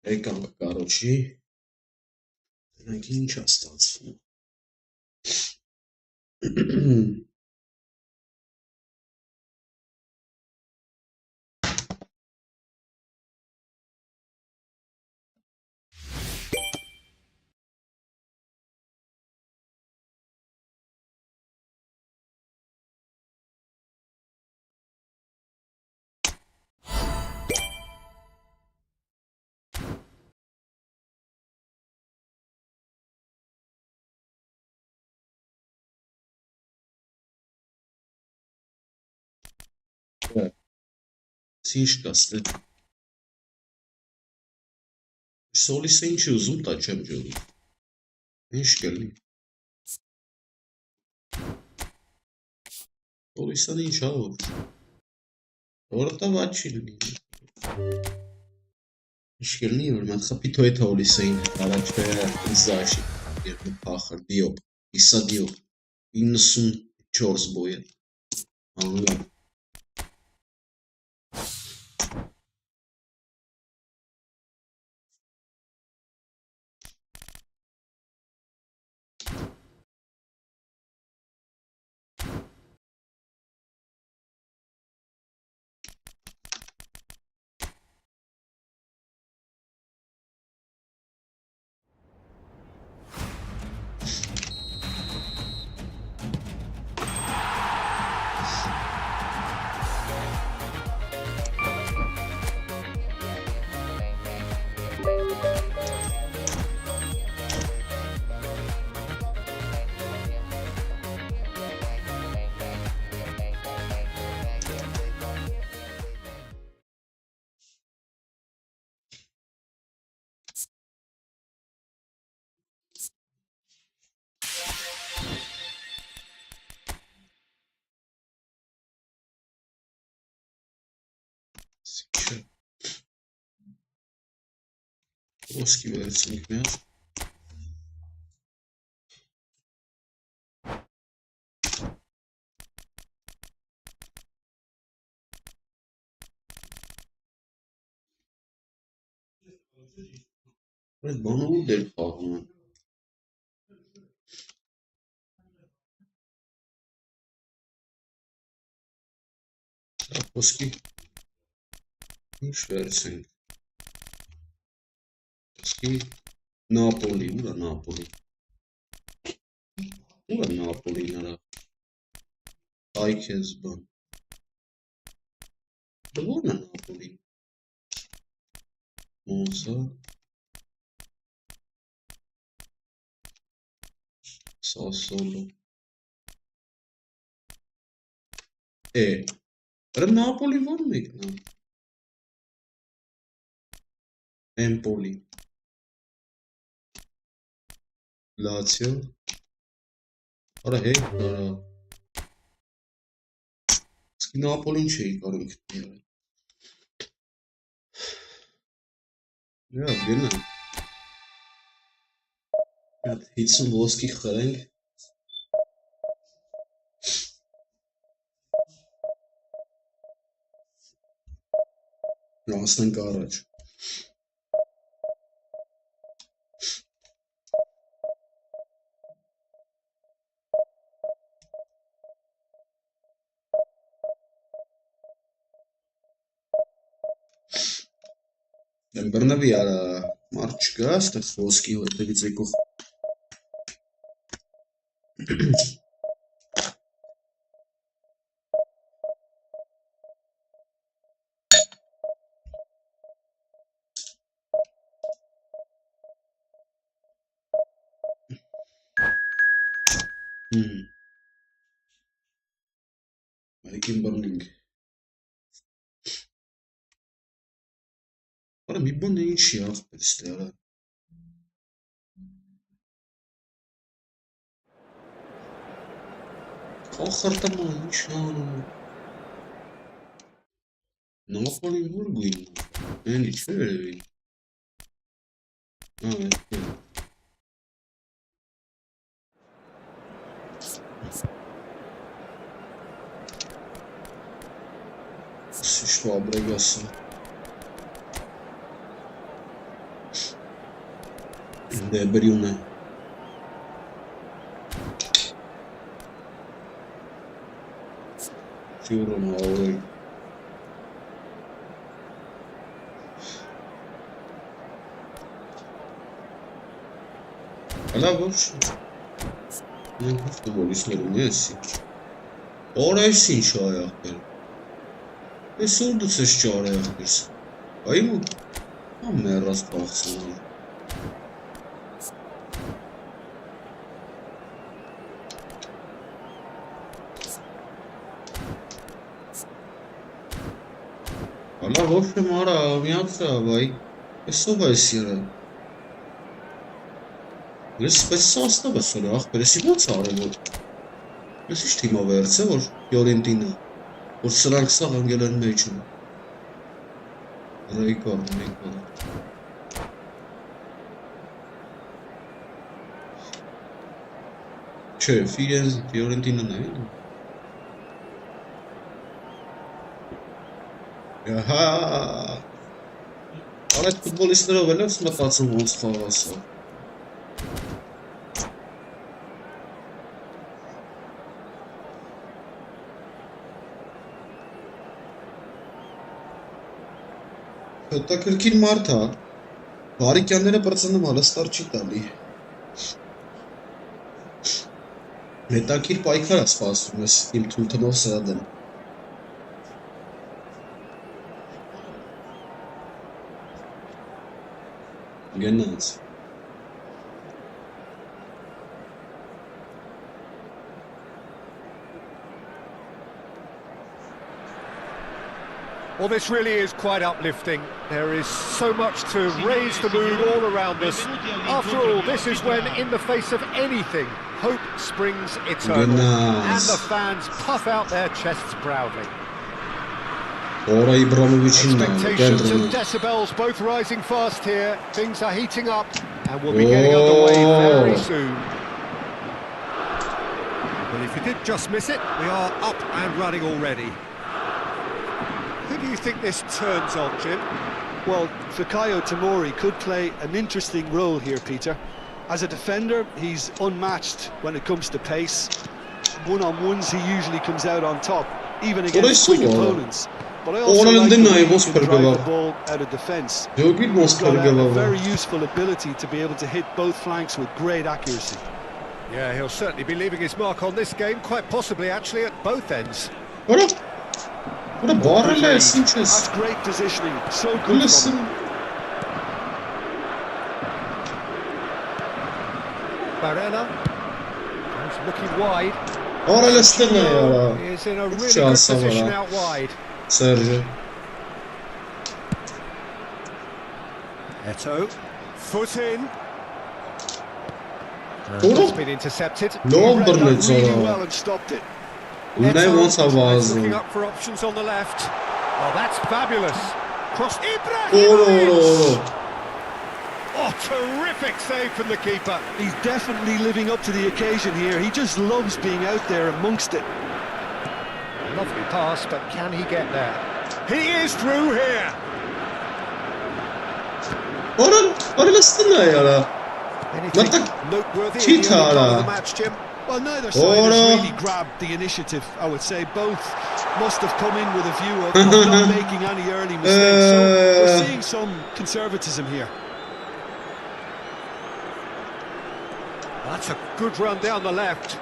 Եկանք կարոջի, դրանք ինչ է ստացվում։ Ինչ կա ստե։ Սոլիսը ինչի ուզում տա չեմ ջորում։ Ինչ կլինի։ Սոլիսան ինչ ա որ։ Որտե ված չի լինի։ Ինչ կլինի որ mən խփի թո էթա օլիսային առաջվե զաշի երկու փախր դիոպ իսա դիոպ 94 բոյը անգամ Ոսկի վերցնենք միած Այդ բանը ու դեր խաղում են Ոսկի ինչ վերցնենք Ոսկի Նապոլի, ուր է Նապոլի Ուր է Նապոլի նրա Այք ես բան Դա որն է Նապոլի Մոնսա Սասոլո Դրա Նապոլի որ մեկն է Էմպոլի Լացիո Արա հետ նորա Սկի Նապոլին չէի կարում գտնի Եա գնա 50 ոսկի խրենք Հասնենք առաջ Բռնվի արա մարդ չկա ստեղ ոսկի հետևից եկող Այքին բռնենք Արա մի բան է ինչի աղբեր ստե արա Կախարտամա ինչ անում Նապոլին որ գույն Էնի չէ վերևի Fabregas'a. De Bruyne. Ronaldo. Ala boş. Ne futbolistler nesi? Orası inşa ayakları. Ve sordu seçci ayakları. Ay mı? Ama rast baksana. Ala boş mara miatsa vay. Eso baisira. Respesso basura ախ պրեսիվոց արևոտ։ Ես ինչ թիմով երցե որ Ֆիորենտինա որ սրանք սաղ անգել են մեջում։ Ռեյկար։ Չէ, Ֆիորենտինան է։ Ահա։ Արդ ֆուտբոլիստներով էլ ես մտածում ոնց խաղացա։ Հետաքրքիր մարդ է, բարիկյանները պրծնում հալստար չի տալի։ Հետաքրքիր պայքար է սպասում ես իմ թույլտնով սրա դեմ։ Գնաց։ Well, this really is quite uplifting. There is so much to raise the mood all around us. After all, this is when, in the face of anything, hope springs eternal. And the fans puff out their chests proudly. Expectations and decibels both rising fast here. Things are heating up and we'll be getting underway very soon. Well, if you did just miss it, we are up and running already. Who do you think this turns on, Jim? Well, Fikayo Tomori could play an interesting role here, Peter. As a defender, he's unmatched when it comes to pace. One-on-ones, he usually comes out on top, even against quick opponents. But I also like the way he can drive the ball out of defence. He's got a very useful ability to be able to hit both flanks with great accuracy. Yeah, he'll certainly be leaving his mark on this game, quite possibly actually at both ends. What a bottle is That's great positioning, so good from him. Barella, he's looking wide. He is in a really good position out wide. Sergio. Eto, foot in. It's been intercepted. No, really well and stopped it. Looking up for options on the left. Oh, that's fabulous. Cross Oh, terrific save from the keeper. He's definitely living up to the occasion here. He just loves being out there amongst it. Lovely pass, but can he get there? He is through here. Anything noteworthy in the other part of the match, Jim? Well, neither side has really grabbed the initiative, I would say. Both must have come in with a view of not making any early mistakes. So we're seeing some conservatism here. That's a good run down the left.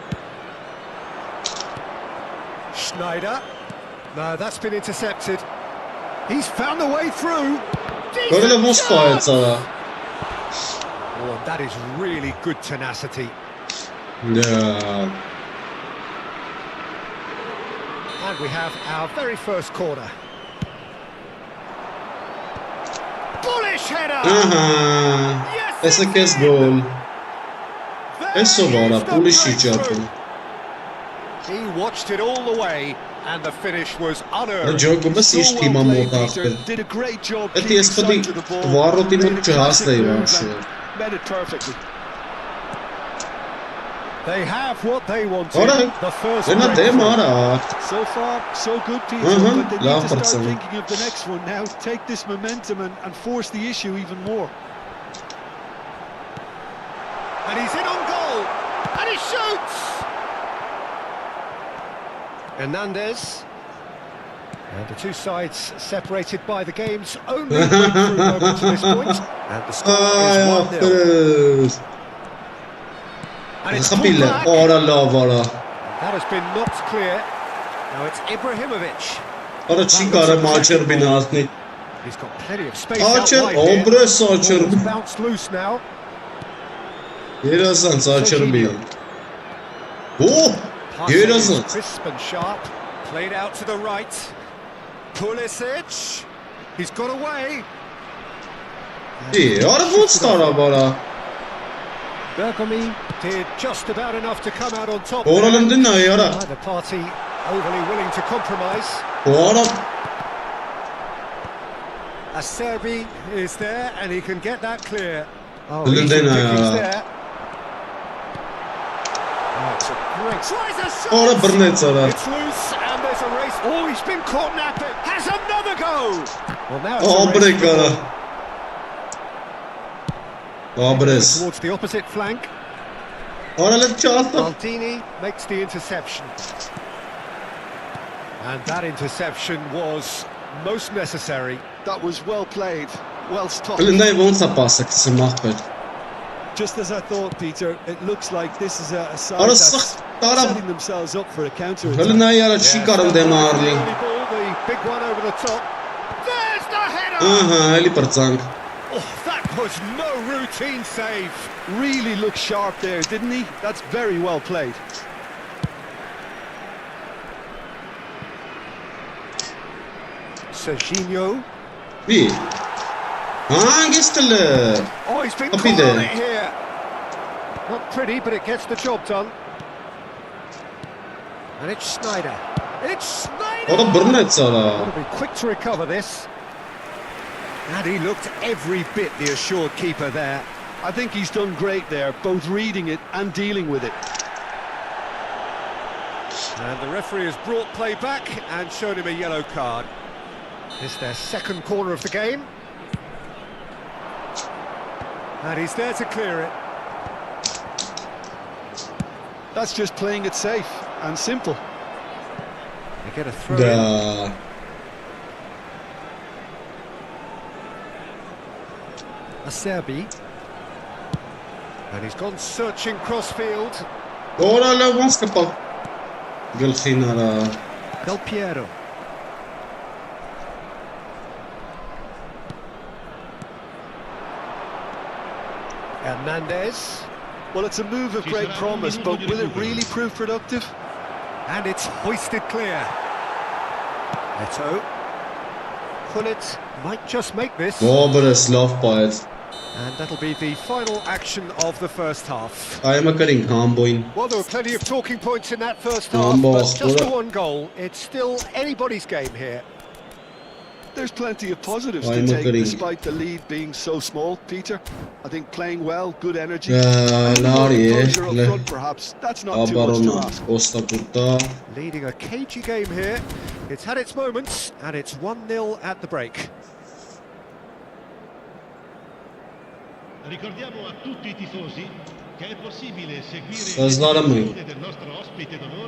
Schneider. No, that's been intercepted. He's found the way through. Oh, that is really good tenacity. Yeah. And we have our very first corner. Bullish header! Yes, Essa que é gol. É só bola, bullish chapel. He watched it all the way and the finish was unearned. Jogo mas isto ima montar. Did a great job keeping sight to the ball. Made it perfectly. They have what they wanted. Alright. The first Then breakthrough. So far, so good, Peter, but they need to start thinking of the next one now. Take this momentum and force the issue even more. And he's in on goal. And he shoots! Hernandez. And the two sides separated by the game's only breakthrough moment to this point. And the score is 1-0. And it's pulled back. That has been knocked clear. Now it's Ibrahimovic. He's got plenty of space out wide here. Ball's bounced loose now. Passing crisp and sharp. Played out to the right. Pulisic. He's got away. Bergomi did just about enough to come out on top. Neither party overly willing to compromise. Acerbi is there and he can get that clear. Oh, he's there. Oh, it's a great... Tries a shot! It's loose and there's a race. Oh, he's been caught napping. Has another go! Well, now it's a race towards the opposite flank. Maldini makes the interception. And that interception was most necessary. That was well played, well stopped. Just as I thought, Peter, it looks like this is a side that's setting themselves up for a counter-attack. The big one over the top. There's the header! Oh, that was no routine save. Really looked sharp there, didn't he? That's very well played. Serginho. Oh, he's been caught on it here. Not pretty, but it gets the job done. And it's Snyder. It's Snyder! Got to be quick to recover this. And he looked every bit the assured keeper there. I think he's done great there, both reading it and dealing with it. And the referee has brought play back and shown him a yellow card. It's their second corner of the game. And he's there to clear it. That's just playing it safe and simple. They get a throw in. Acerbi. And he's gone searching crossfield. Del Piero. Hernandez. Well, it's a move of great promise, but will it really prove productive? And it's hoisted clear. Neto. Gullit might just make this. And that'll be the final action of the first half. Well, there were plenty of talking points in that first half, but just the one goal. It's still anybody's game here. There's plenty of positives to take, despite the lead being so small, Peter. I think playing well, good energy. Closure up front, perhaps. That's not too much to ask. Leading a cagey game here. It's had its moments, and it's 1-0 at the break. Ricordiamo a tutti I tifosi che è possibile seguire del nostro ospite d'onore.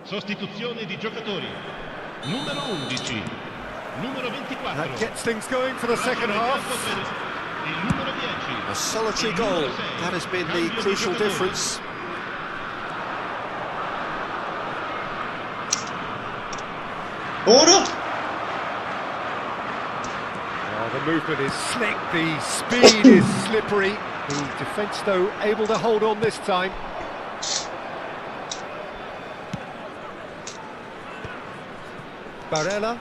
Sostituzione di giocatori. Numero 11, numero 24. That gets things going for the second half. A solitary goal. That has been the crucial difference. The movement is slick, the speed is slippery. The defence, though, able to hold on this time. Barella.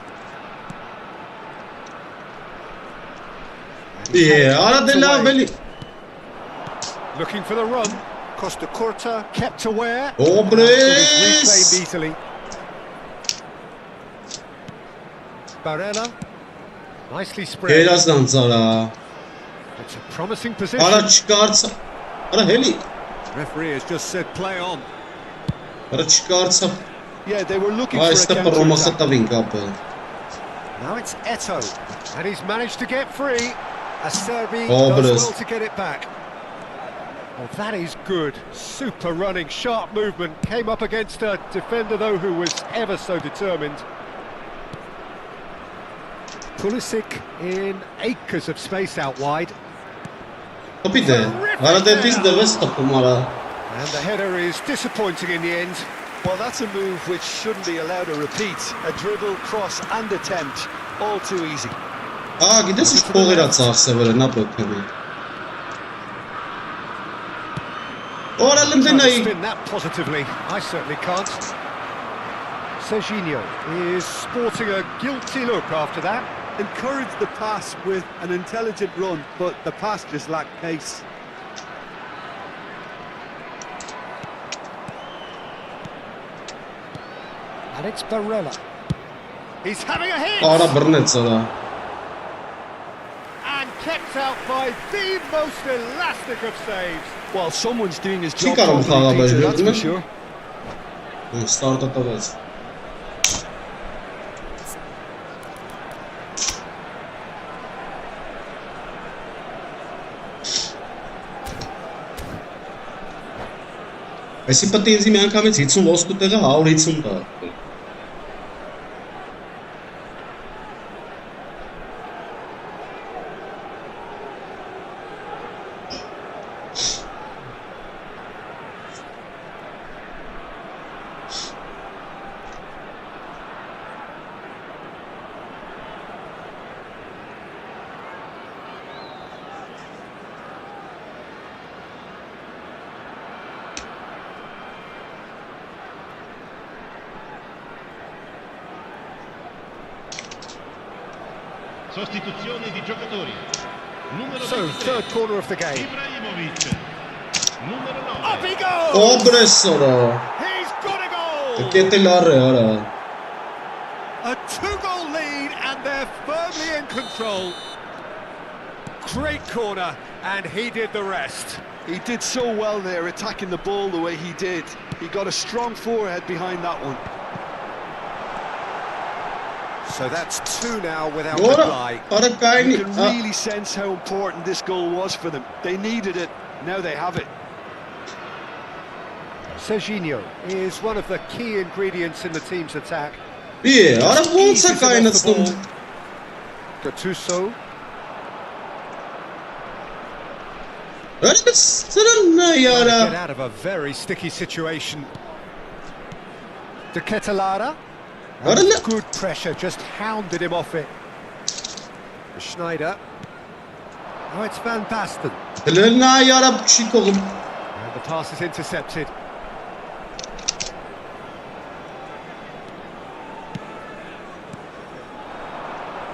Arada laveli. Looking for the run. Costa Curta kept aware. Obres. Reclaimed easily. Barella. Nicely spread. Birazdan Zara. It's a promising position. Ara çıkarsa. Ara heli. Referee has just said play on. Ara çıkarsa. Yeah, they were looking Hai for a sta per Roma counter-attack. sta vinca. Now it's Eto, and he's managed to get free. Acerbi Obres. does well to get it back. Oh, that is good. Super running, sharp movement. Came up against a defender, though, who was ever so determined. Pulisic in acres of space out wide. Capite? Arada this the rest of Mara. And the header is disappointing in the end. Well, that's a move which shouldn't be allowed to repeat. A dribble, cross and attempt, all too easy. Gideți și pogledați să vă napăkami. Ora lâmbe Trying to nai. spin that positively. I certainly can't. Serginho is sporting a guilty look after that. Encouraged the pass with an intelligent run, but the pass just lacked pace. And it's Barella. He's having a hit! Ara brneț ăla. And kept out by the most elastic of saves. Well, someone's doing his Și job care am properly, făcut Peter, la that's for sure. În startă tăveți. Այսի պետք է ինձ միանգամից 50 ոսկու տեղը 150 տա։ Sostituzione di giocatori. Numero So, 23, third corner of the game. Ibrahimovic. Numero 9. Up he goes! Obres ora. He's got a goal! Chetelare ora. A two-goal lead, and they're firmly in control. Great corner, and he did the rest. He did so well there, attacking the ball the way he did. He got a strong forehead behind that one. So that's two now without Ora. reply. Ara You kaini. can really sense how important this goal was for them. They needed it, now they have it. Serginho is one of the key ingredients in the team's attack. Ara bun să Eases him off kainăți the ball. stând. Gattuso. Ara Get iara. out of a very sticky situation. De Ketelare. Arada. Good pressure, just hounded him off it. Schneider. Oh, it's Van Basten. Lena iara și cogum. And the pass is intercepted.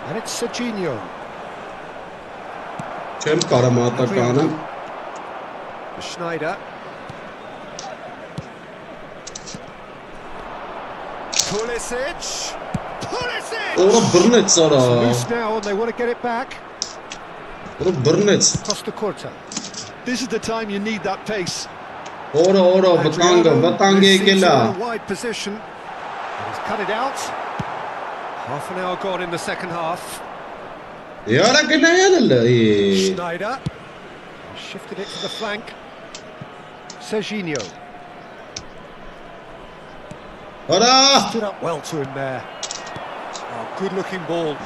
And it's Serginho. Չեմ կարամ ատականը. Schneider. Pulisic. Pulisic! Ora brneț ora. Loose now and they want to get it back. Ora brneț. Costa Curta. This is the time you need that pace. Ora vătangă Receives echela. a wide position. And he's cut it out. Half an hour gone in the second half. Iara gâna iarălă. Schneider. Shifted it to the flank. Serginho. Ora. Stood up well to him there. Oh, good looking ball.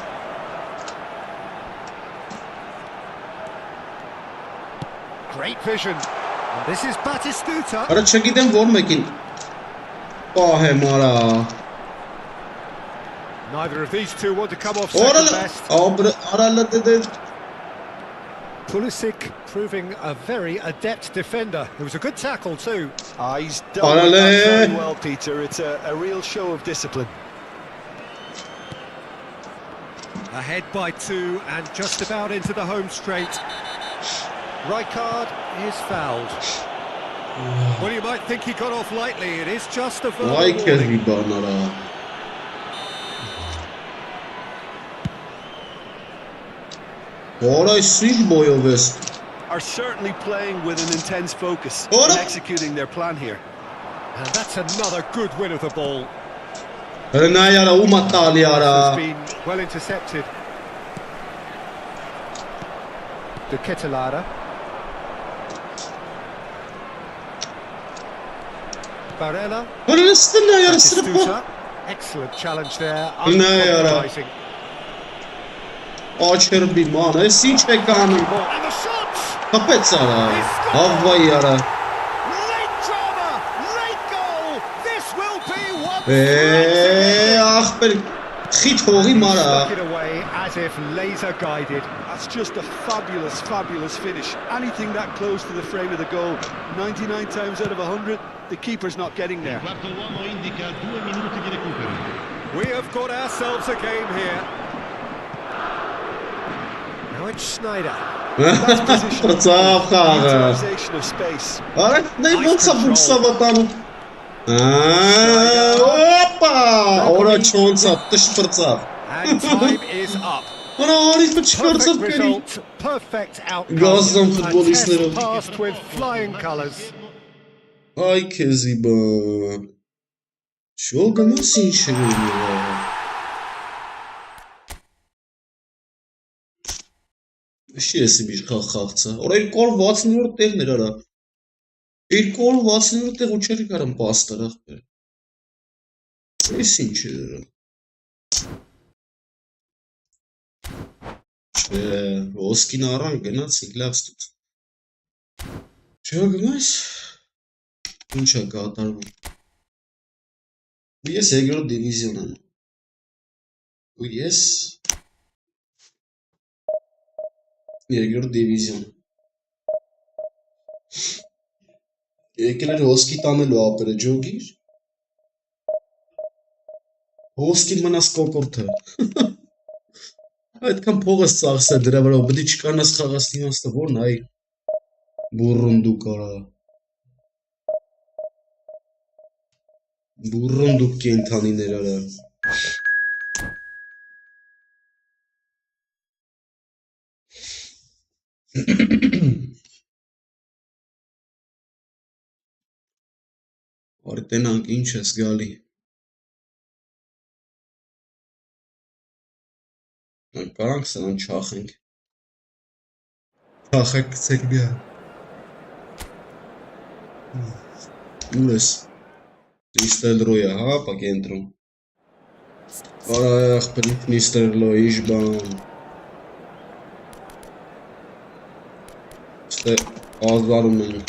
Great vision. And this is Batistuta. Ara չգիտեմ որ մեկին. Պահեմ արա. Neither of these two want to come off Ora second best. arală de. Pulisic proving a very adept defender. It was a good tackle too. He's done with that Parallel. very well, Peter. It's a real show of discipline. Ahead by 2 and just about into the home straight. Rijkaard is fouled. Well, you might think he got off lightly. It is just a verbal warning. Are certainly playing with an intense focus and executing their plan here. And that's another good win of the ball. Has Been well intercepted. De Ketelaere. Barella. Batistuta. Excellent challenge there. Uncompromising. And the shot! Havvay yara. Late drama, late goal. This will be one. Stuck it away as if laser guided. That's just a fabulous, fabulous finish. Anything that close to the frame of the goal, 99 times out of 100, the keeper's not getting there. Quarto uomo indica 2 minuti di recupero. We have got ourselves a game here. Now it's Schneider. That's position. Utilization of space. And time is up. Perfect result, perfect outcome. A test passed with flying colours. Ay Keziba. Şoga nasıl işe geliyor? Շիեսի մի խաղցա։ Օր 260-րդ տեղն էր արա։ 260-րդ տեղ ու չէր կարամ պաստար ախպեր։ Էս ինչ էր արա։ Չէ, ոսկին առան գնացինք լավ ստուց։ Չէ գնաս։ Ինչ է կատարվում։ Ու ես երկրորդ դիվիզիոն եմ։ Ու ես երկրորդ դիվիզիոն։ Եկել էր ոսկի տանելու ապերը ջոգիր։ Ոսկին մնաս կոկորթը։ Այդքան փողս ծախսել դրա վրա, պետք է չկանաս խաղացնի իմաստը, որն այ բուրունդու կարա։ Բուրունդու կենթանիներ արա։ Արտենանք ինչ ես գալի։ Կարանք սրան չախենք։ Չախեք կցեք բյա։ Ուր ես։ Նիստելրոյա, հա, պակենտրում։ Արայախ պրիտ նիստելրոյ, իշ բան։ Ստե ազարում ենք։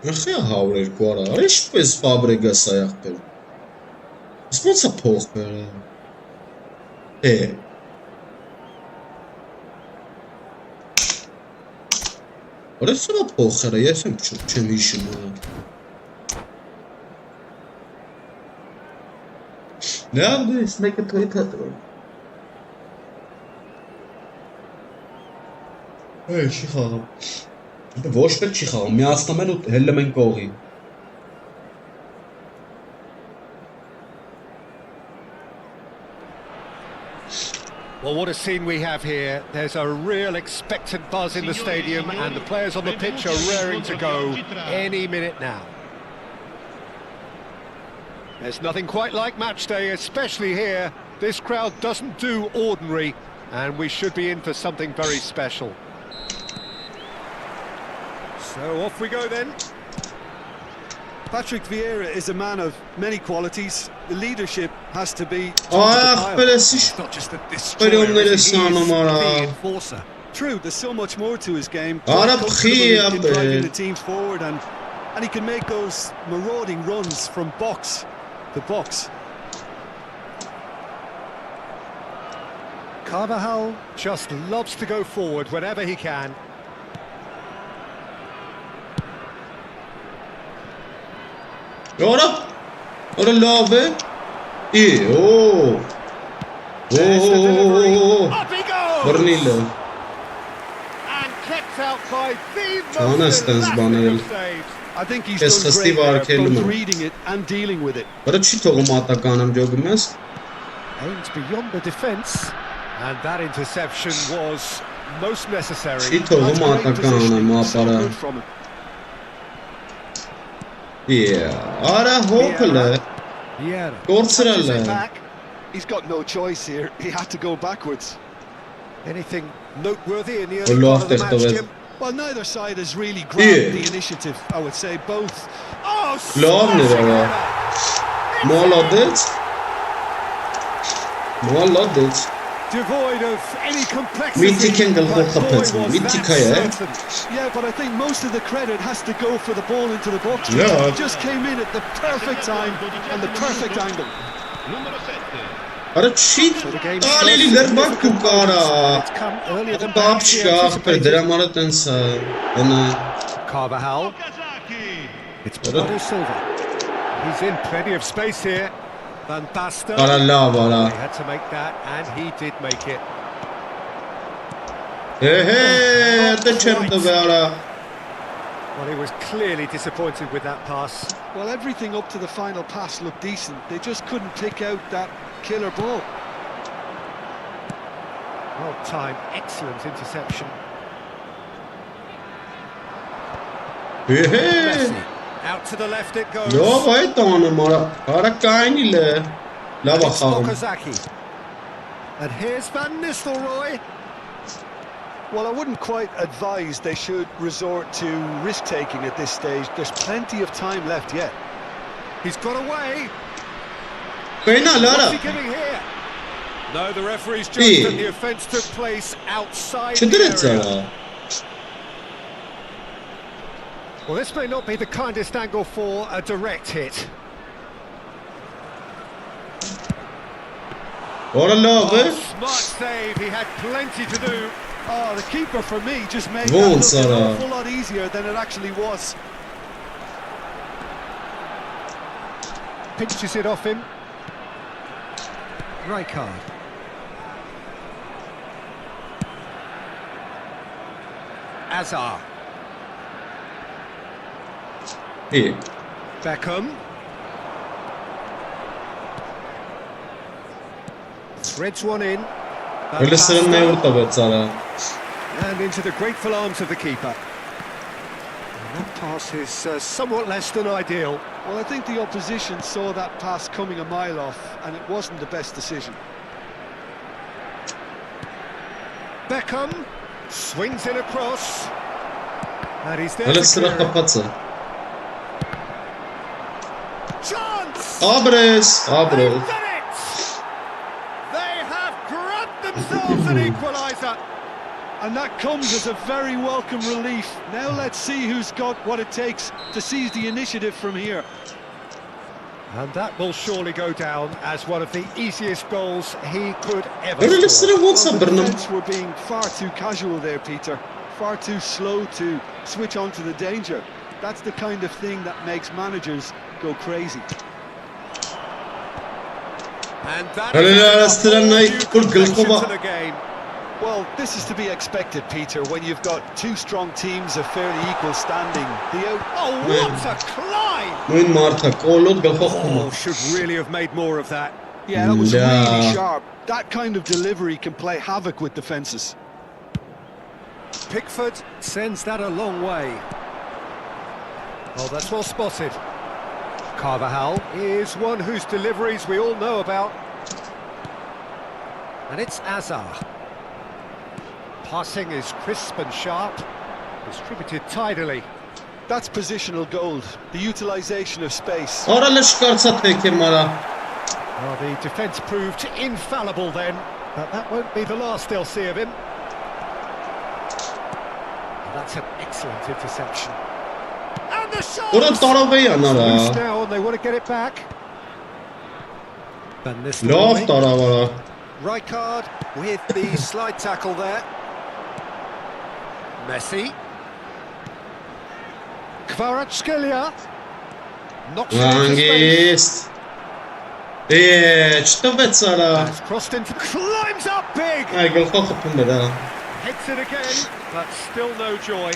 Ախյա հավրեր կոարա, իշպես վաբրեգաս այախ պեր։ Սպոնցա փող պեր։ Որես սրա փոխերը, ես եմ չեմ հիշում։ Լավ դես մեկը թոյի թատրոն։ Չի խաղում։ Ոչ պետք չի խաղում, միացնում են ու հելլում են կողի։ Well, what a scene we have here. There's a real expectant buzz in the stadium and the players on the pitch are raring to go any minute now. There's nothing quite like match day, especially here. This crowd doesn't do ordinary and we should be in for something very special. So off we go then. Patrick Vieira is a man of many qualities. The leadership has to be it's not just a destroyer, he is the enforcer. True, there's so much more to his game. He's driving the team forward and he can make those marauding runs from box to box. Carvajal just loves to go forward whenever he can. Ora love. There's the delivery. Oo. Up he goes! Burnley. And kept out by the Çağın most astens elastic banel. of saves. I think he's Kes done xësti great there, varkelme. both reading it and dealing with it. Bërë që togu matakanëm gjogë mes? Aimed beyond the defence. And that interception was most necessary. Që togu That's great matakanëm positioning, ma so para. good from him. Yeah. Ara hopële. Yeah. Korcërële. He's got no choice here. He had to go backwards. Anything noteworthy in the Well, early part of the after match, the- Jim? Well, neither side has really grabbed Yeah. the initiative, I would say. Both. Oh, Lovely, smashing brother. header. Молодец. Молодец. Devoid of any complexity. Мити кенгел but хоха boy, пецэн. was Мити that кая. certain. Yeah, but I think most of the credit has to go for the ball into the box. Yeah. It just came in at the perfect time and the perfect angle. Numero 7. Ara që talili gërba ku kara. It's come earlier than Kap perhaps he shkak për anticipated. dramarat të nësa. Në Carvajal. Okazaki. It's Bernardo Silva. He's in plenty of space here. Van Basten. para lava ara. He had to make that, and he did make it. Të qemë të vera. Well, he was clearly disappointed with that pass. Well, everything up to the final pass looked decent. They just couldn't pick out that killer ball. Well timed, excellent interception. Messi. Out to the left it goes. Jo, vaj tonë, mora. Ara kajni le. And Lava it's kham. Okazaki. And here's Van Nistelrooy. Well, I wouldn't quite advise they should resort to risk-taking at this stage. There's plenty of time left yet. He's got away. Kajna, What's Lara. he giving here? No, the referee's Yeah. judged that the offence took place outside Që the drejtë area. zara. Well, this may not be the kindest angle for a direct hit. Ora love. Smart save, he had plenty to do. Oh, the keeper for me just made Won't, that look an Sarah. awful lot easier than it actually was. Pinches it off him. Rijkaard. Azar. İyi. Beckham. Threads one in. Van Öyle sıranın ne Basten. vurta bet zara. And into the grateful arms of the keeper. And that pass is somewhat less than ideal. Well, I think the opposition saw that pass coming a mile off, and it wasn't the best decision. Beckham swings in across. And he's there Öyle to sıra clear it. kapatsa. Chance! Abres. They've Abres. done it! They have grabbed themselves an equaliser. And that comes as a very welcome relief. Now let's see who's got what it takes to seize the initiative from here. And that will surely go down as one of the easiest goals he could ever Öyle score. sıra vursa Well, the bırnım. defence were being far too casual there, Peter. Far too slow to switch on to the danger. That's the kind of thing that makes managers go crazy. And that Öyle is ara enough sıra for nay new kur complexion gılkıba. to the game. Well, this is to be expected, Peter, when you've got two strong teams of fairly equal standing. Oh, what a climb! Mույn marta. Kolot gılkı Oh, kuma. should really have made more of that. Yeah, that was Yeah. really sharp. That kind of delivery can play havoc with defences. Pickford sends that a long way. Oh, that's well spotted. Carvajal is one whose deliveries we all know about. And it's Azar. Passing is crisp and sharp, distributed tidily. That's positional gold, the utilisation of space. Ara le shkarca teke mara. Well, the defence proved infallible then, but that won't be the last they'll see of him. And that's an excellent interception. And the shot! Ora tarave Loose yanara. now, and they want to get it back. Van Laf Nistelrooy. taravara. Rijkaard with the slide tackle there. Messi. Kvaratskhelia knocks it into space. Langist. չտվեց արա։ Has crossed into, climbs up big. Այ գլխը խփում է դա։ Hits it again, but still no joy.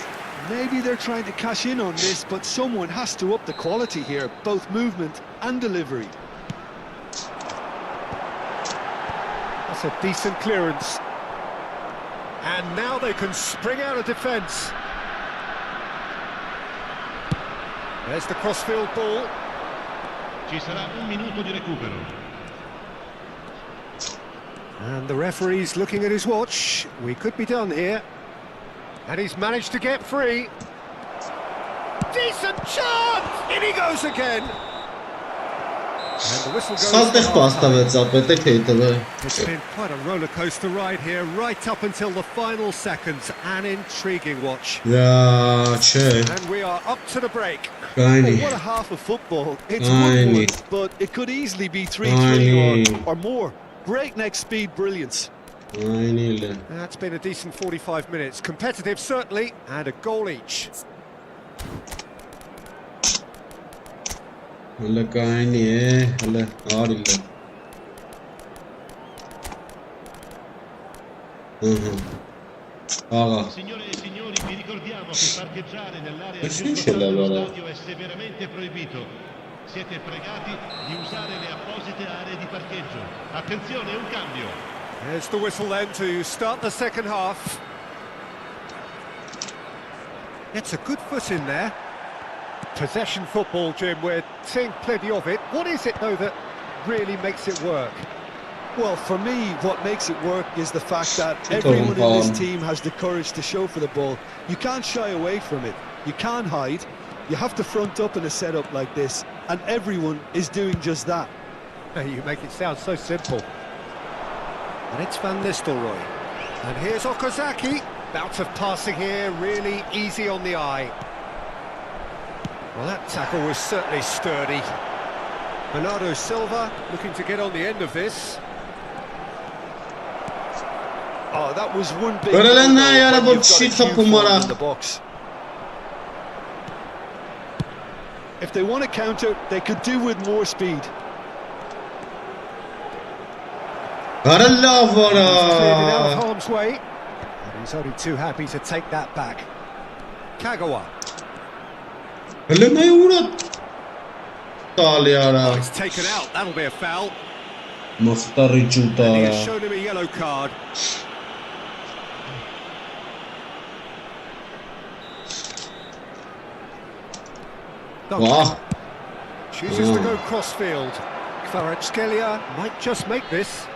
Maybe they're trying to cash in on this, but someone has to up the quality here, both movement and delivery. That's a decent clearance. And now they can spring out of defence. There's the crossfield ball. Ci sarà un minuto di recupero. And the referee's looking at his watch. We could be done here. And he's managed to get free. Decent chance! In he goes again. And the whistle goes. It's been quite a roller coaster ride here, right up until the final seconds. An intriguing watch. And we are up to the break. Oh, what a half of football. It's 1-1, but it could easily be 3-3 or more. Breakneck speed brilliance. That's been a decent 45 minutes. Competitive, certainly, and a goal each. Signore e signori, vi ricordiamo che parcheggiare nell'area circostante lo stadio è severamente proibito. Siete pregati di usare le apposite aree di parcheggio. Attenzione, un cambio. There's the whistle then to start the second half. It's a good foot in there. Possession football, Jim, we're seeing plenty of it. What is it, though, that really makes it work? Well, for me, what makes it work is the fact that everyone in this team has the courage to show for the ball. You can't shy away from it. You can't hide. You have to front up in a setup like this, and everyone is doing just that. You make it sound so simple. And it's Van Nistelrooy. And here's Okazaki. Bout of passing here, really easy on the eye. Well, that tackle was certainly sturdy. Bernardo Silva looking to get on the end of this. Oh, that was one big in the box. If they want to counter, they could do with more speed. Cleared it out of harm's way. And he's only too happy to take that back. Kagawa. Oh, it's taken out. That'll be a foul. And he has shown him a yellow card. Wow. Chooses to go crossfield. Kvaratskhelia might just make this.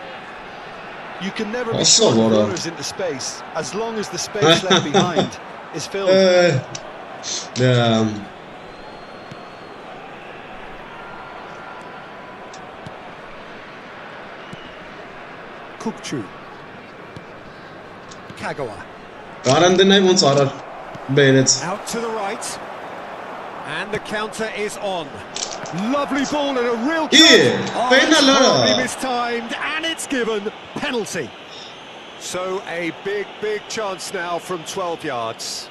You can never be short runners into space as long as the space left behind is filled. Kukçu. Kagawa. Out to the right. And the counter is on. Lovely ball and a real chance. Probably mistimed, and it's given. Penalty. So a big chance now from 12 yards.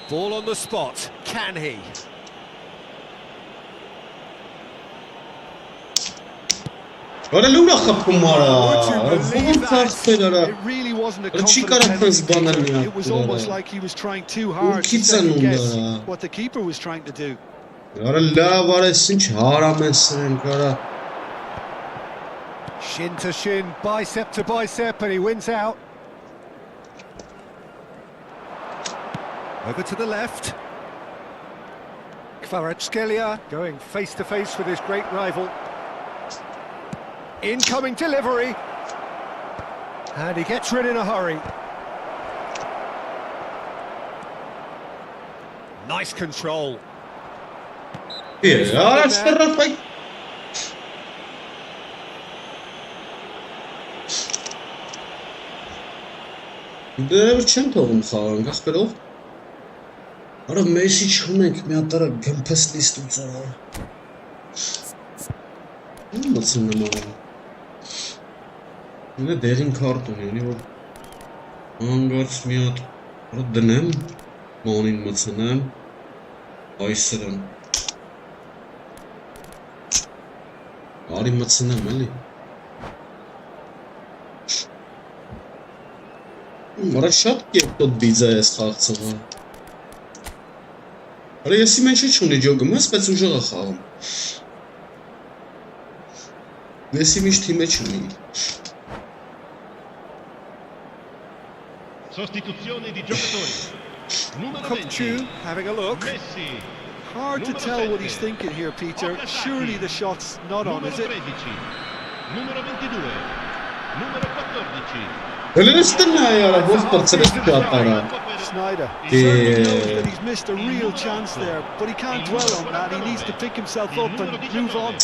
Ball on the spot. Can he? It really wasn't a confident penalty. It was almost like he was trying too hard to second guess what the keeper was trying to do. Shin to shin, bicep to bicep, and he wins out. Over to the left. Kvaratskhelia going face to face with his great rival. Incoming delivery. And he gets rid in a hurry. Nice control. Արա Մեսի չունենք, մի հատ արա գմփես լիստ ու ծրա։ Մացին նման։ Ինը դերին քարտ ունի, ունի որ հանգարց մի հատ արա դնեմ, մանին մցնեմ, այսրեմ։ Արի մցնեմ էլի։ Մորա շատ կերտոտ բիձա ես խաղցողը։ Արա եսի մենչ չունի ջոգը, մս պես ուժեղը խաղում։ Եսի միշտ թիմը չունի։ Sostituzione di giocatori. Numero 20. Having a look. Messi. Hard to tell what he's thinking here, Peter. Surely the shot's not on, is it? Numero 22. Numero 14. Հելենստնա яра, ոնց բացրես ճատարա։ Snyder certainly knows that he's missed a real chance there, but he can't dwell on that. He needs to pick himself up and move on.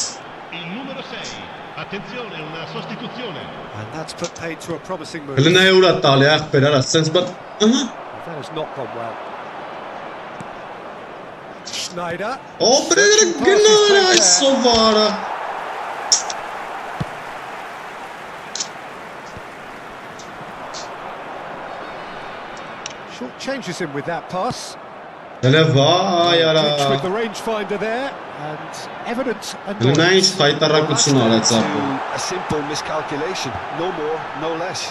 Il numero 6. Attenzione, una sostituzione. And that's put paid to a promising move. Հելենա ուրա տալի ախպեր արա, sense but ահա։ That has not gone well. Schneider. Ո բրերը գնա այս սովարը։ Short changes him with that pass. Հելե վայ արա։ With the rangefinder there and evident Հելենա ինչ խայտարակություն արեց ապը։ A simple miscalculation, no more, no less.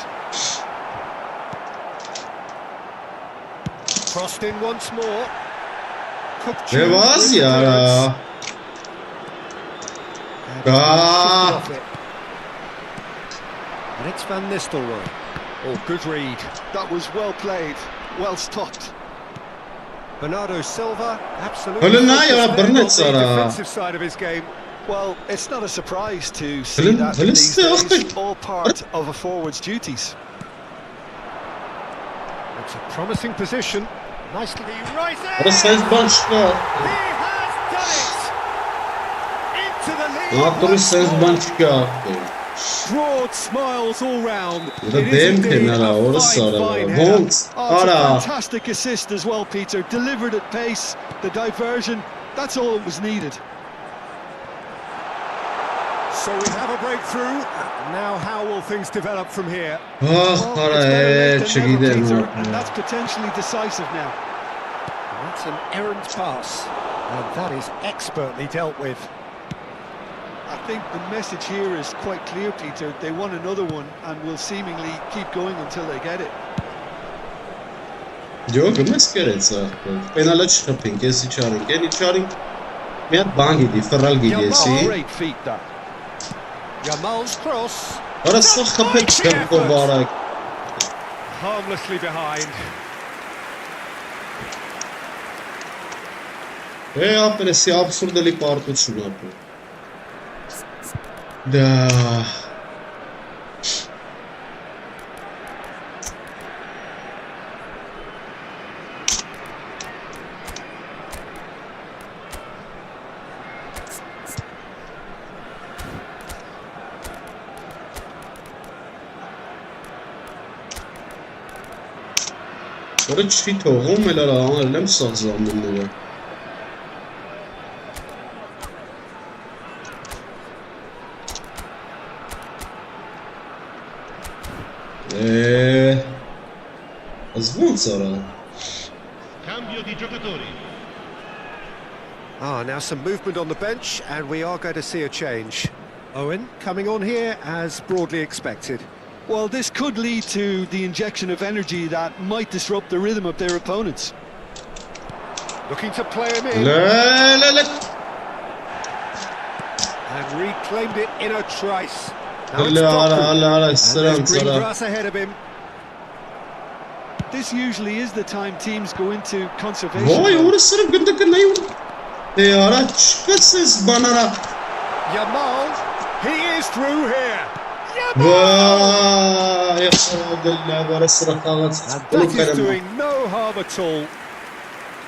Crossed in once more. Դեվազ яра։ Գա։ And it's Van Nistelrooy. Oh, good read. That was well played, well stopped. Bernardo Silva, absolutely. Հելենա яրա focused բռնեց there on the արա։ defensive side of his game. Well, it's not a surprise to see that these days, all part of a forward's duties. It's a promising position. Nicely right there. Արա sense բան չկա։ He has done it. Into the lead. Ատորի sense բան չկա։ Broad smiles all round. Դա It is դեմք են indeed արա, a օրս fine, արա։ fine header. Ոնց։ Oh, it's a Արա։ fantastic assist as well, Peter. Delivered at pace, the diversion, that's all that was needed. So we have a breakthrough. Now how will things develop from here? Ահ, Well, արա, it's better late than never, չգիտեմ։ Peter, and that's potentially decisive now. And that's an errant pass. And that is expertly dealt with. I think the message here is quite clear, Peter. They want another one and will seemingly keep going until they get it. Ջոգը մեզ կերեցա։ Պենալը չխփինք, եսի չարինք, էլի չարինք։ Մի հատ բան գիտի, ֆռալ գիտի եսի։ Great feat that. Yamal's cross. Արա սա խփեց քրկով արագ։ Harmlessly behind. ապրեսի абսուրդելի պարտություն ապը։ Դա Որը չի թողում էլ արա անել եմ սաղ զամունները։ Аз ոնց արա։ Cambio di giocatori. Now some movement on the bench, and we are going to see a change. Owen coming on here as broadly expected. Well, this could lead to the injection of energy that might disrupt the rhythm of their opponents. Looking to play him in. And reclaimed it in a trice. Now it's Doku. And there's green grass ahead of him. This usually is the time teams go into conservation. Vay orası sarı gındı gındı yürü. Araç kısız bana. Yamal, he is through here. Vay Allah orası sıra kalmaz. And that is doing no harm at all.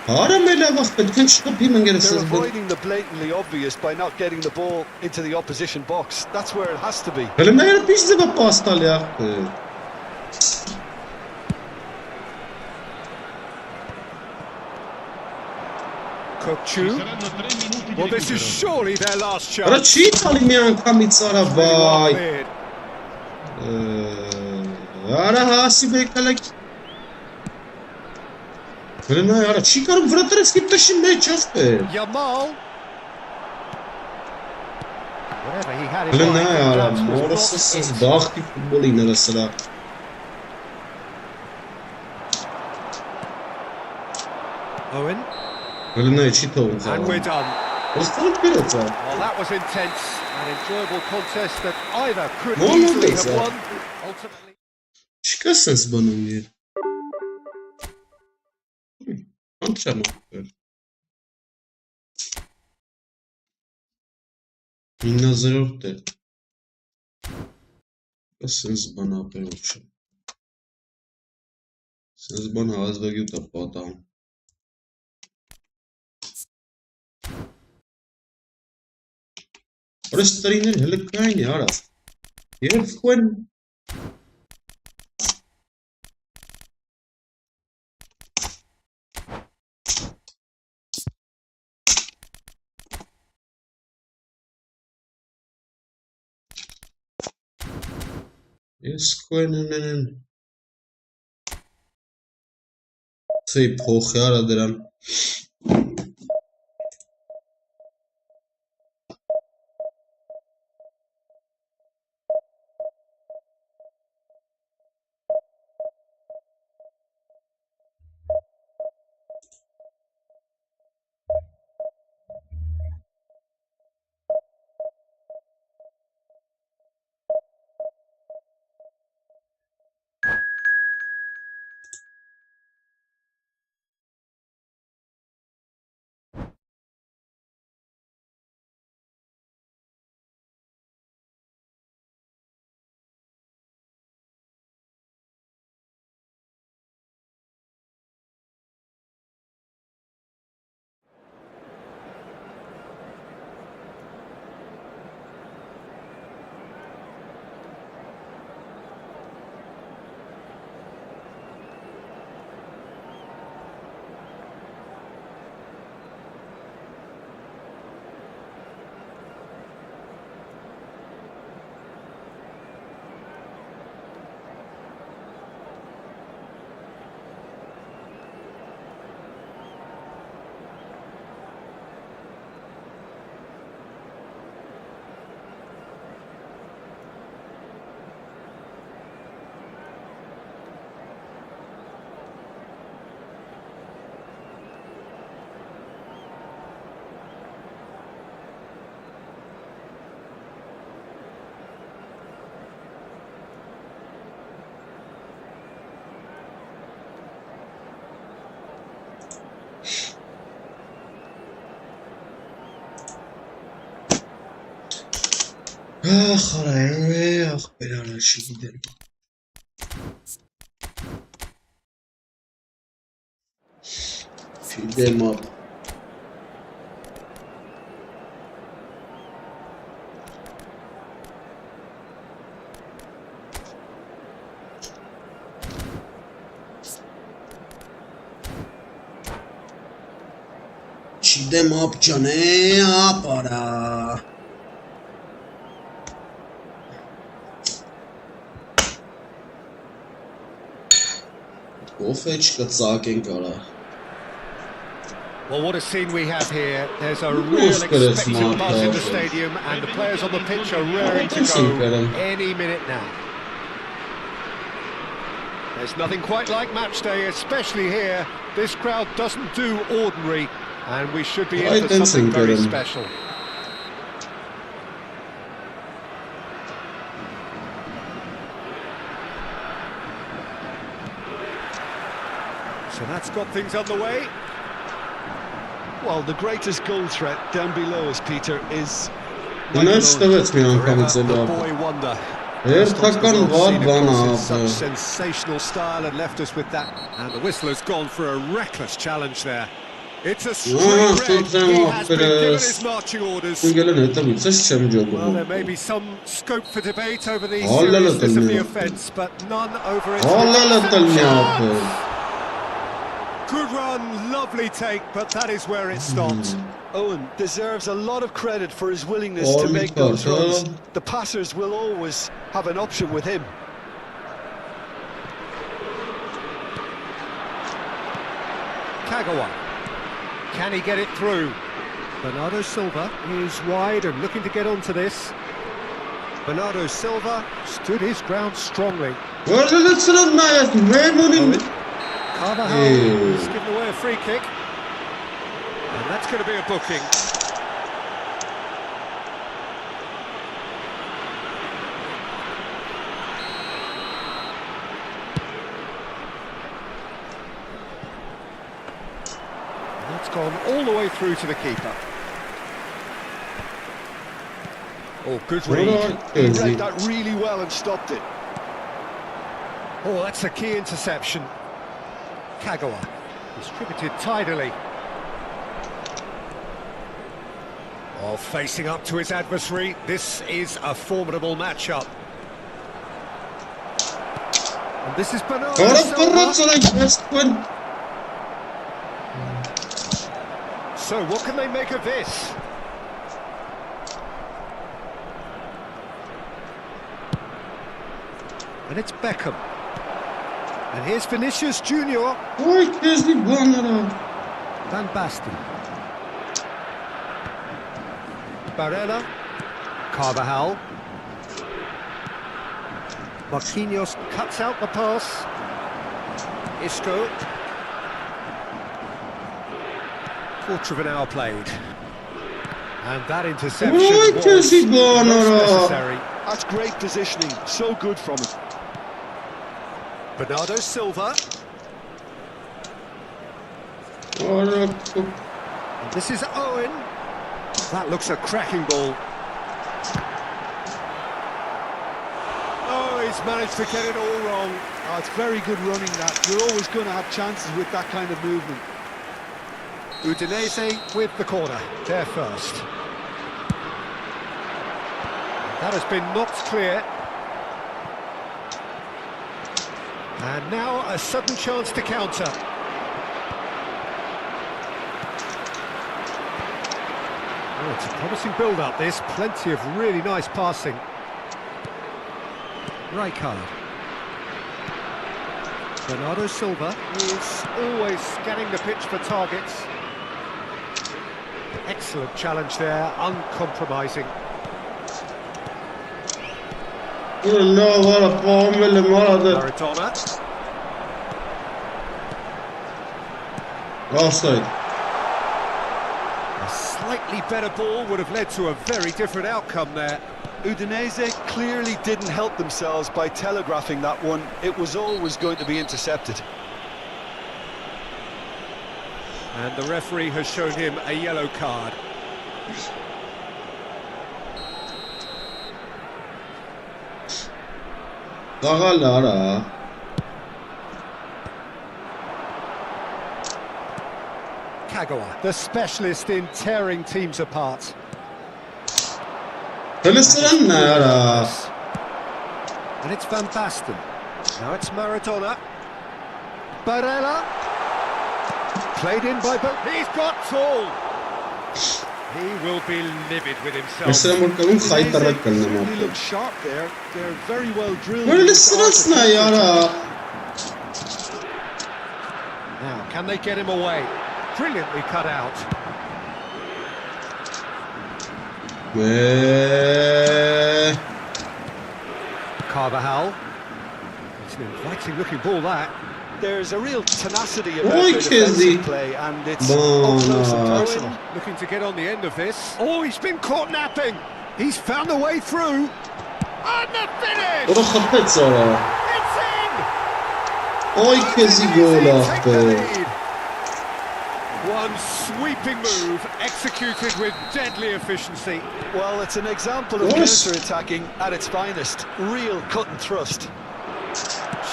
Aramela bak ben çıkıp hemen They're gelirsin. avoiding the blatantly obvious by not getting the ball into the opposition box. That's where it has to be. Hele ne yapayım size bak pastal ya. Kokchu. Well, this is surely their last chance. Ara çiğ talim bir անգամից արա vay. Արա հասի բեկալակ. Վրնա արա չի կարող վրատրես կիպտաշի մեջ ասպե. Yamal. Whatever he had in Hele mind, ne ya? that was not Morasız it. dağ futbolu yine mesela. Owen, Hele ne çito and we're falan. done. Ostatlık bir et ya. Well, that was intense, an enjoyable contest that either could Ne easily oldu have ya? won. Ultimately. Çıkarsınız bana diye. Antrenman. İnnazır yok da. Çıkarsınız bana haber oluşum. Siz bana az ve güt adam. Orası tarihinin hele kaynağı aras. Herif kuen. Esquenen. Sei pochara deram. Ah oraya ah belanı şu gidelim. Feed them up. Feed them up canı para. Ofečka sagen gara. Well, what a scene we have here. There's a real expectant buzz in the stadium, and the players on the pitch are raring to go any minute now. There's nothing quite like match day, especially here. This crowd doesn't do ordinary, and we should be in for something very special. So that's got things underway. Well, the greatest goal threat down below us, Peter, is... The boy wonder. Such sensational style and left us with that. And the whistler's gone for a reckless challenge there. It's a straight red. He has been given his marching orders. Well, there may be some scope for debate over the seriousness of the offence, but none over its good run, lovely take, but that is where it stopped. Owen deserves a lot of credit for his willingness to make those runs. The passers will always have an option with him. Kagawa. Can he get it through? Bernardo Silva is wide and looking to get onto this. Bernardo Silva stood his ground strongly. Owen. Carvajal has given away a free kick. And that's going to be a booking. That's gone all the way through to the keeper. Oh, good read. He read that really well and stopped it. Oh, that's a key interception. Kagawa distributed tidily. Oh, facing up to his adversary. This is a formidable matchup. And this is Bernardo Silva. So, what can they make of this? And it's Beckham. And here's Vinicius Junior. Van Basten. Barella. Carvajal. Marquinhos cuts out the pass. Isco. Quarter of an hour played. And that interception was most necessary. That's great positioning, so good from him. Bernardo Silva. And this is Owen. That looks a cracking ball. Oh, he's managed to get it all wrong. Oh, it's very good running that. You're always going to have chances with that kind of movement. Udinese with the corner, there first. That has been knocked clear. And now a sudden chance to counter. Oh, it's a promising build-up, this. Plenty of really nice passing. Rijkaard. Bernardo Silva is always scanning the pitch for targets. Excellent challenge there, uncompromising. Maradona. Offside. A slightly better ball would have led to a very different outcome there. Udinese clearly didn't help themselves by telegraphing that one. It was always going to be intercepted. And the referee has shown him a yellow card. Kagawa, the specialist in tearing teams apart. And it's Van Basten. Now it's Maradona. Barella. Played in by both. He's got tall. He will be livid with himself. Really look sharp there. They're very well drilled. Now, can they get him away? Brilliantly cut out. Carvajal. It's an inviting looking ball, that. There's a real tenacity about their defensive play, and it's up close and personal. Looking to get on the end of this. Oh, he's been caught napping. He's found a way through. And the finish! It's in! One sweeping move, executed with deadly efficiency. Well, it's an example of counter-attacking at its finest. Real cut and thrust.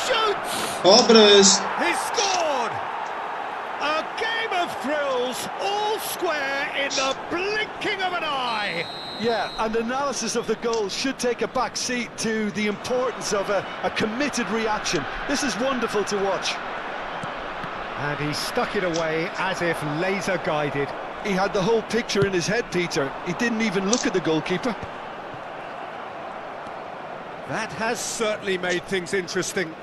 Shoots! He scored! A game of thrills, all square in the blinking of an eye. Yeah, and analysis of the goal should take a back seat to the importance of a committed reaction. This is wonderful to watch. And he stuck it away as if laser guided. He had the whole picture in his head, Peter. He didn't even look at the goalkeeper. That has certainly made things interesting.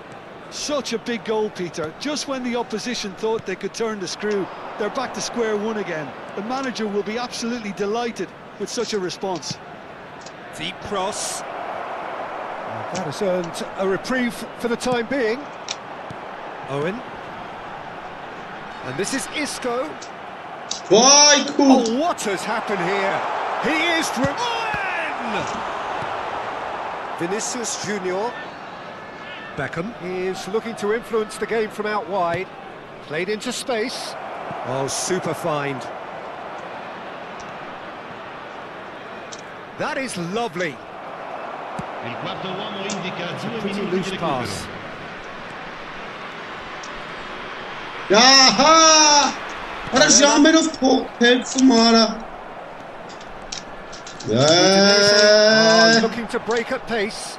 Such a big goal, Peter, just when the opposition thought they could turn the screw. they're back to square one again. The manager will be absolutely delighted with such a response. Deep cross. That has earned a reprieve for the time being. Owen. And this is Isco. Vay cool. Oh, what has happened here? He is through. Owen! Vinicius Junior. Beckham. He's looking to influence the game from out wide. Played into space. Oh, super find. That is lovely. Il quarto uomo indica 2 Pretty minuti loose di pass. recupero. Yaha! अरे जामिर फेंक तुम्हारा Looking to break at pace.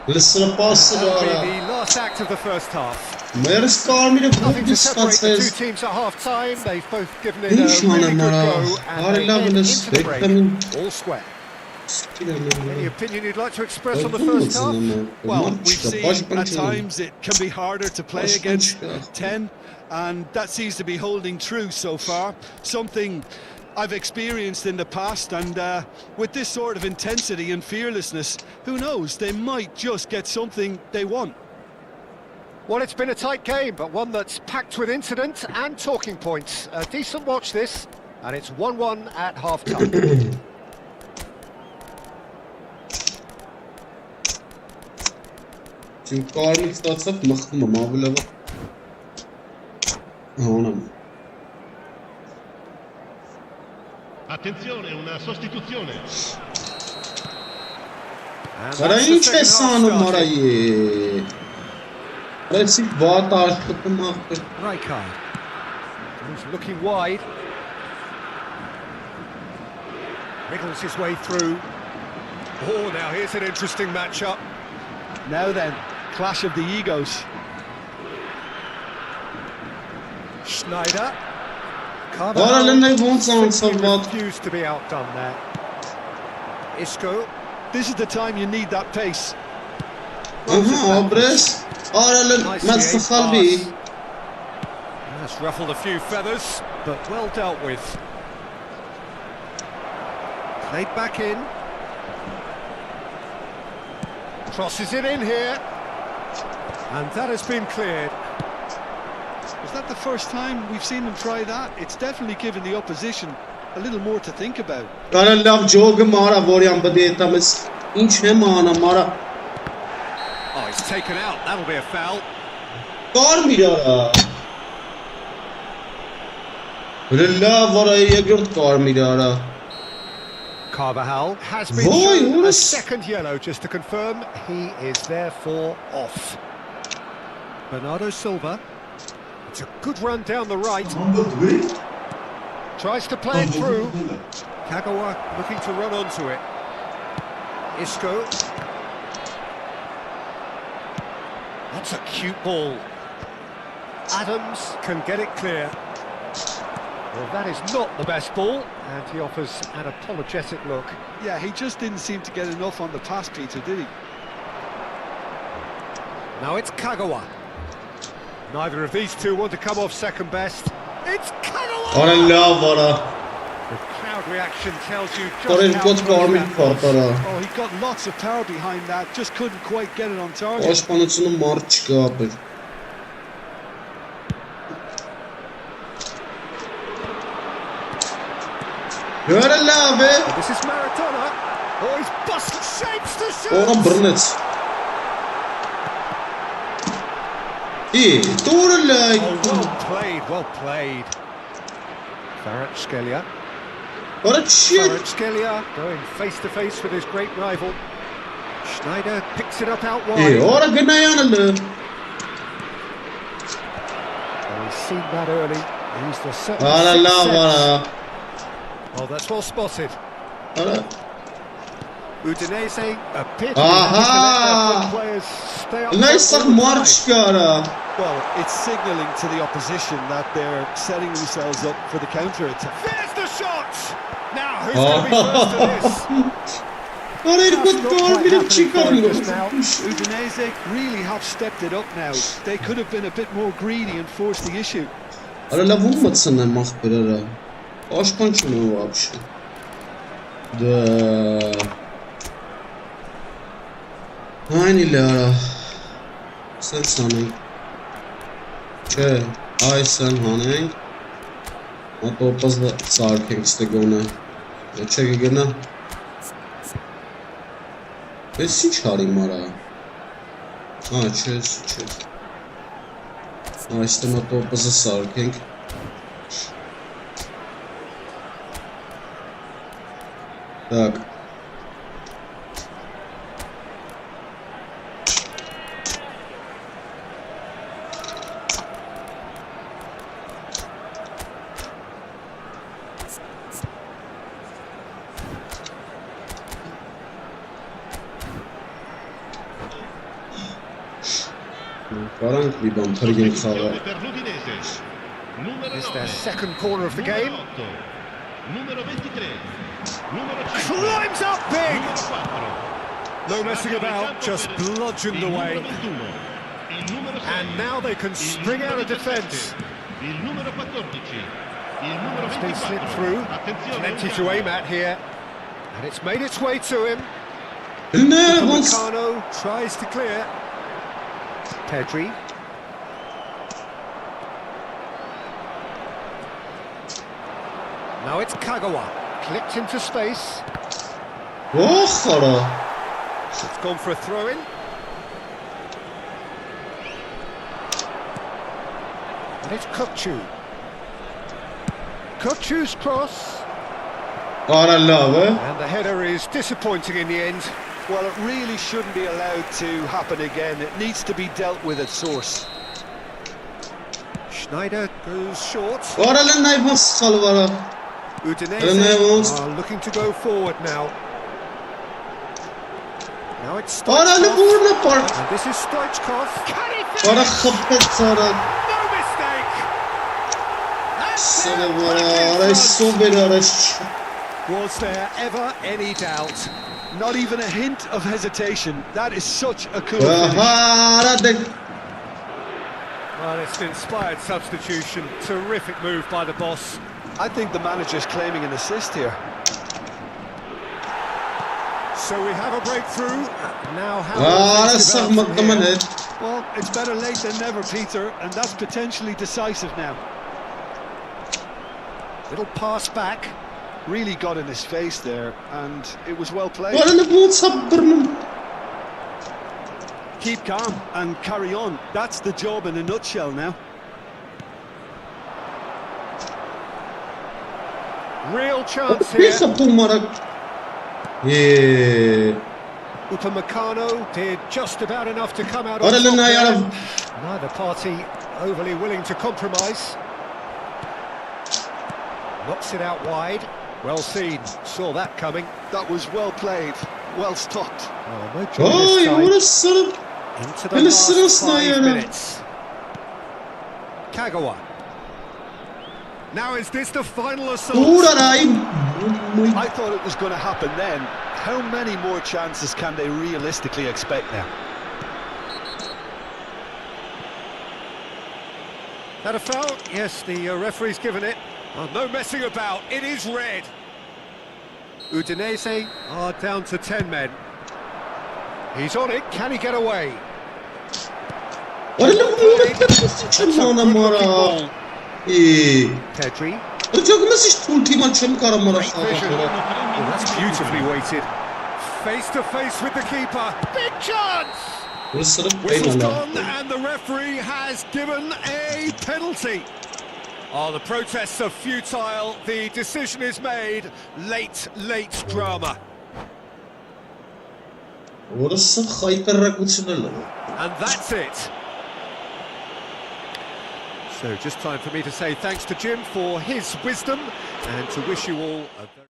Listen, pass That'll be the last act of the first half. मेरे score में Nothing to separate the two बहुत teams at half time. They've both given it a Inch really on good him, go and they head into the break. All square. Any opinion you'd like to express on the first half? Well, we've seen at times it can be harder to play against 10, and that seems to be holding true so far. Something I've experienced in the past, and with this sort of intensity and fearlessness, who knows, they might just get something they want. Well, it's been a tight game, but one that's packed with incident and talking points. A decent watch this, and it's 1-1 at half-time. Çünkü karmik statsak mahkum ama bile bak. Anam. Attenzione, una sostituzione. Para hiç esanım orayı. Let's baat aşkım ahır. Rijkaard. He's looking wide. Wriggles his way through. Oh, now here's an interesting matchup. Now then, clash of the egos. Schneider. Oralarında won't sound so bad. Refused to be outdone there. Isco. This is the time you need that pace. Aha, abres. Oralar mastakal bir. That's ruffled a few feathers, but well dealt with. Played back in. Crosses it in here. And that has been cleared. Is that the first time we've seen them try that? It's definitely given the opposition a little more to think about. Oralar joga mara voryan badetamis. İnç ne mana mara. Oh, it's taken out. That'll be a foul. Karmira. Rilla voraya gördük karmira. Carvajal has been shown a second yellow, just to confirm he is therefore off. Bernardo Silva. It's a good run down the right. Tries to play it through. Kagawa looking to run onto it. Isco. That's a cute ball. Adams can get it clear. Well, that is not the best ball, and he offers an apologetic look. Yeah, he just didn't seem to get enough on the pass, Peter, did he? Now it's Kagawa. Neither of these two want to come off second best. It's Kagawa! The crowd reaction tells you just how close that was. Oh, he got lots of power behind that, just couldn't quite get it on target. Osmanlıcının març kapı. Görela abi. This is Maradona. Oh, he's busted shapes to shoot. Oğlum Brunets. İyi. Doğru la. Oh, well played, well played. Kvaratskhelia. What a shit. Kvaratskhelia going face to face with his great rival. Schneider picks it up out wide. İyi. Ora gına yanılı. Oh, he's seen that early. He's the certain Valla. Oh, that's well spotted. Ara. Udinese appear to Aha! let players stay up. Nice march kara. Well, it's signalling to the opposition that they're setting themselves up for the counter-attack. There's the shot! Now, who's going to be first to this? Orayı görmeyip çıkarıyor. Udinese really have stepped it up now. They could have been a bit more greedy and forced the issue. Արա լավ ու մտցնեմ ախպերերը։ Պաշտպան չունեմ вообще։ Դա Այն իլի արա։ Սենց անենք։ Չէ, այսեն հանենք։ Մատոպազ սարքենք ստեգոնը։ Չէ գնա։ Ես ինչ հարիմ արա։ Չէ։ Այստեղ մատոպազը սարքենք։ Так. Կարանք մի բան փրկենք խաղը։ It's their second corner of the game. Climbs up big! No messing about, just bludgeoned away. And now they can spring out of defence. It's been slipped through, plenty to aim at here. And it's made its way to him. Meccano tries to clear. Pedri. Now it's Kagawa, clipped into space. It's gone for a throw-in. And it's Kukçu. Kukçu's cross. And the header is disappointing in the end. Well, it really shouldn't be allowed to happen again. It needs to be dealt with at source. Schneider goes short. Udinese are looking to go forward now. Now it's Stoichkov. And this is Stoichkov. Can he finish? No mistake! Was there ever any doubt? Not even a hint of hesitation. That is such a cool finish. Well, it's an inspired substitution. Terrific move by the boss. I think the manager's claiming an assist here. So we have a breakthrough. Now how Well, it's better late than never, Peter, and that's potentially decisive now. Little pass back. Really got in his face there, and it was well played. Keep calm and carry on. That's the job in a nutshell now. Real chance here. Upamecano did just about enough to come out on top there. Neither party overly willing to compromise. Knocks it out wide. Well seen. Saw that coming. That was well played. Well stopped. Oh, no joy this time. Into the last 5 minutes. Kagawa. Now is this the final assault? I thought it was going to happen then. How many more chances can they realistically expect now? That a foul? Yes, the referee's given it. Oh, no messing about, it is red. Udinese are down to 10 men. He's on it, can he get away? Pedri. Oh, that's beautifully weighted. Face to face with the keeper. Big chance! Whistle's gone and the referee has given a penalty. Oh, the protests are futile. The decision is made. Late drama. And that's it. So just time for me to say thanks to Jim for his wisdom and to wish you all a very...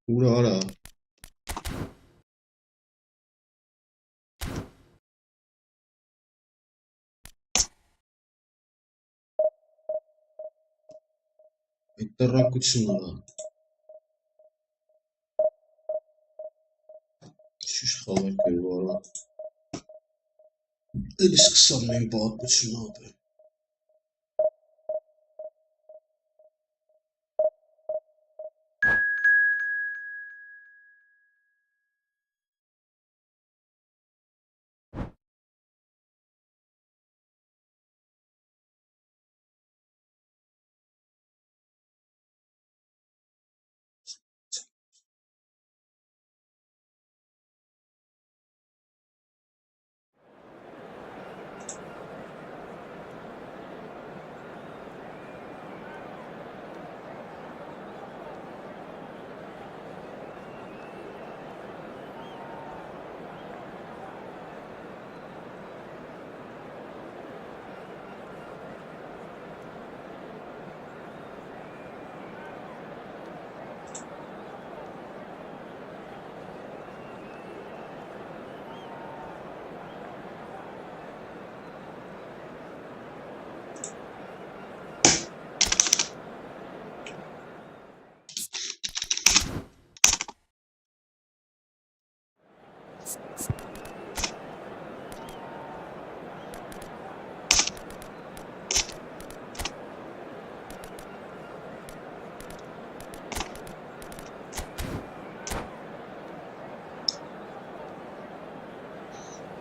Ura ara. Այդտարակություն արա։ Շիշ խաղեր կերու արա։ Էլ սկսան մեն բաղակություն ապել։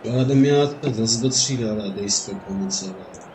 Arada մի հատ զզվցրի արա դե իսպեկանից արա։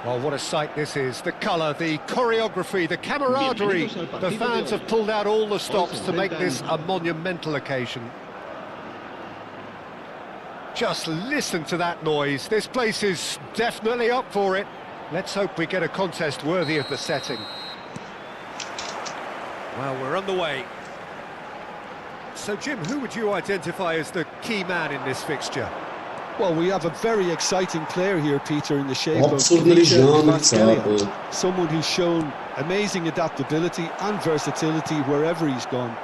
Well, what a sight this is. The colour, the choreography, the camaraderie. The fans have pulled out all the stops to make this a monumental occasion. Just listen to that noise. This place is definitely up for it. Let's hope we get a contest worthy of the setting. Well, we're underway. So, Jim, who would you identify as the key man in this fixture? Well, we have a very exciting player here, Peter, in the shape of someone who's shown amazing adaptability and versatility wherever he's gone.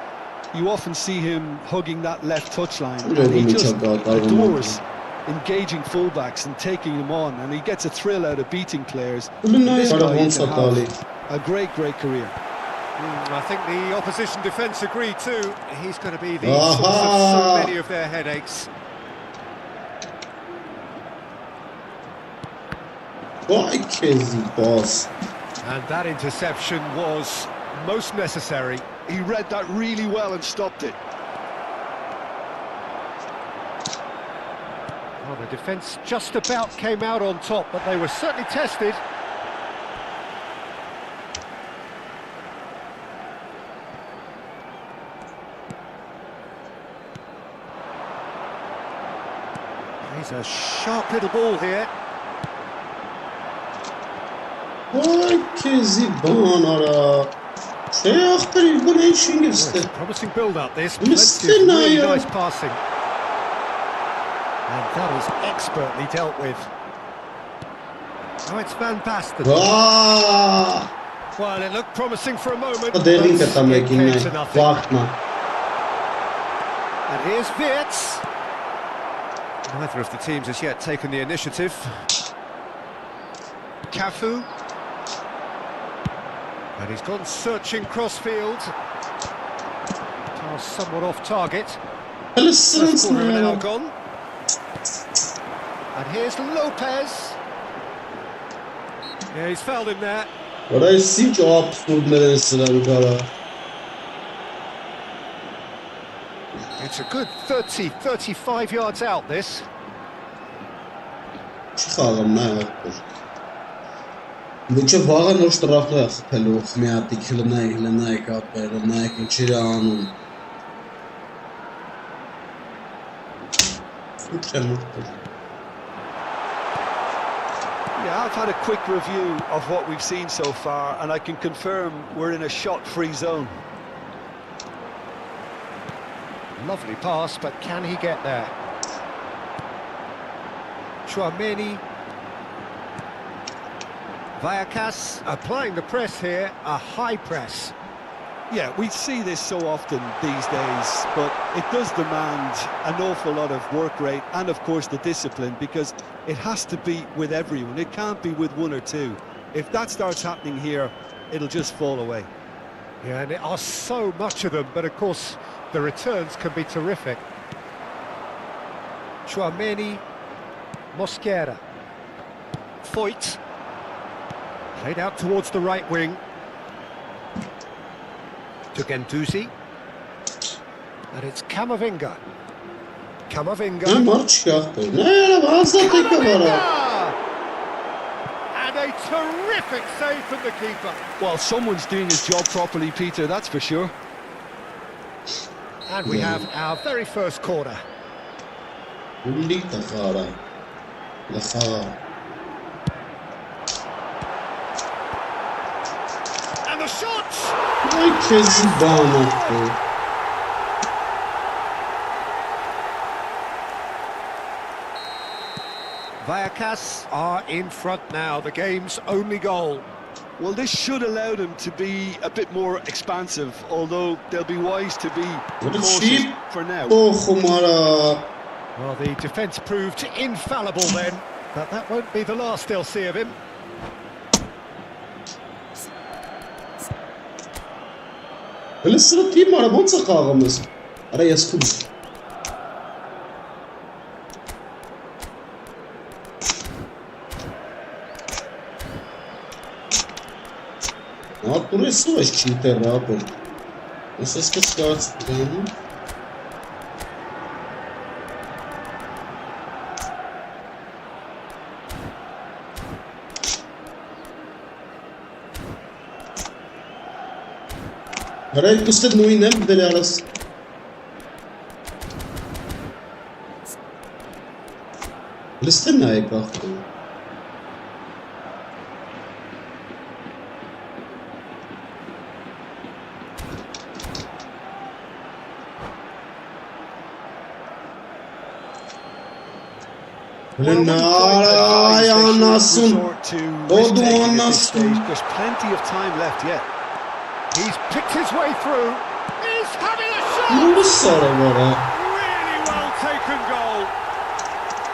You often see him hugging that left touchline, and he just adores engaging fullbacks and taking them on, and he gets a thrill out of beating players. This guy has a great career. I think the opposition defence agree too. He's going to be the source of so many of their headaches. And that interception was most necessary. He read that really well and stopped it. Well, the defence just about came out on top, but they were certainly tested. He's a sharp little ball here. Promising build-up this, plenty of really nice passing. And that is expertly dealt with. Oh, it's Van Basten. Well, it looked promising for a moment, but Derin it ka tamo came ekin to ne. nothing. Vakna. And here's Wirtz. Neither of the teams has yet taken the initiative. Cafu. And he's gone searching crossfield. Pass somewhat off target. First quarter of an hour gone. And here's Lopez. Yeah, he's fouled him there. Orayı hiç o absurd neresine bu kadar. It's a good 30, 35 yards out, this. Çıkalım ne yaptır. Բուչը վաղը նոր շտրախնով է խփելու խմիատիք լնայք ապեր, լնայք ինչեր է անում։ Ինչ եմ ուտել։ Yeah, I've had a quick review of what we've seen so far, and I can confirm we're in a shot-free zone. Lovely pass, but can he get there? Chouameni. Vallecas applying the press here, a high press. Yeah, we see this so often these days, but it does demand an awful lot of work rate and, of course, the discipline, because it has to be with everyone. It can't be with one or two. If that starts happening here, it'll just fall away. Yeah, and there are so much of them, but of course the returns can be terrific. Chouameni, Mosquera, Foyt, played out towards the right wing. To Gendouzi, and it's Camavinga. Camavinga. Ne maç yaptı? Ne vazgeçtik kadar. And a terrific save from the keeper. Well, someone's doing his job properly, Peter, that's for sure. And we have our very first corner. Undi takara. Lakara. And the shot! Ay kezi bağlattı. Vallecas are in front now, the game's only goal. Well, this should allow them to be a bit more expansive, although they'll be wise to be cautious for now. Oh, Khumara. Well, the defence proved infallible then, but that won't be the last they'll see of him. Hele sıra team var, bot sakalımız. Ara yaskımız. Вот турисовать чьи-то рапорт. Если сказать, да. Гарай пустят нуинем делярас. Листенай как-то. There's Anasın. Odu anasın. There's plenty of time left yet. He's picked his way through. He's having a shot! Bu sarı bana. Really well taken goal.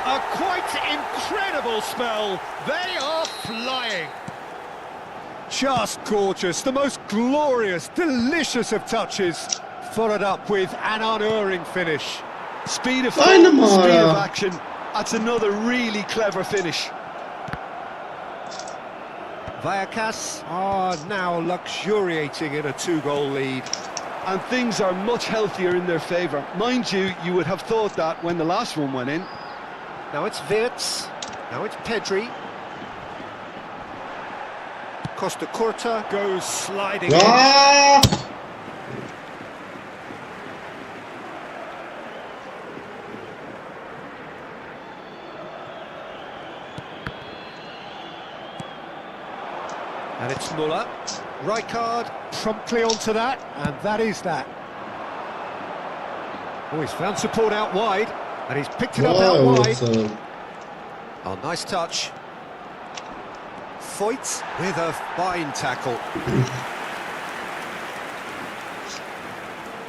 A quite incredible spell. They are flying. Just gorgeous. The most glorious, delicious of touches. Followed up with an unerring finish. Speed of flow, speed of action. That's another really clever finish. Vallecas are now luxuriating in a two-goal lead. And things are much healthier in their favour. Mind you, you would have thought that when the last one went in. Now it's Wirtz, now it's Pedri. Costa Curta goes sliding in. And it's Muller. Rijkaard promptly onto that, and that is that. Oh, he's found support out wide, and he's picked it up out wide. Oh, nice touch. Foyt with a fine tackle.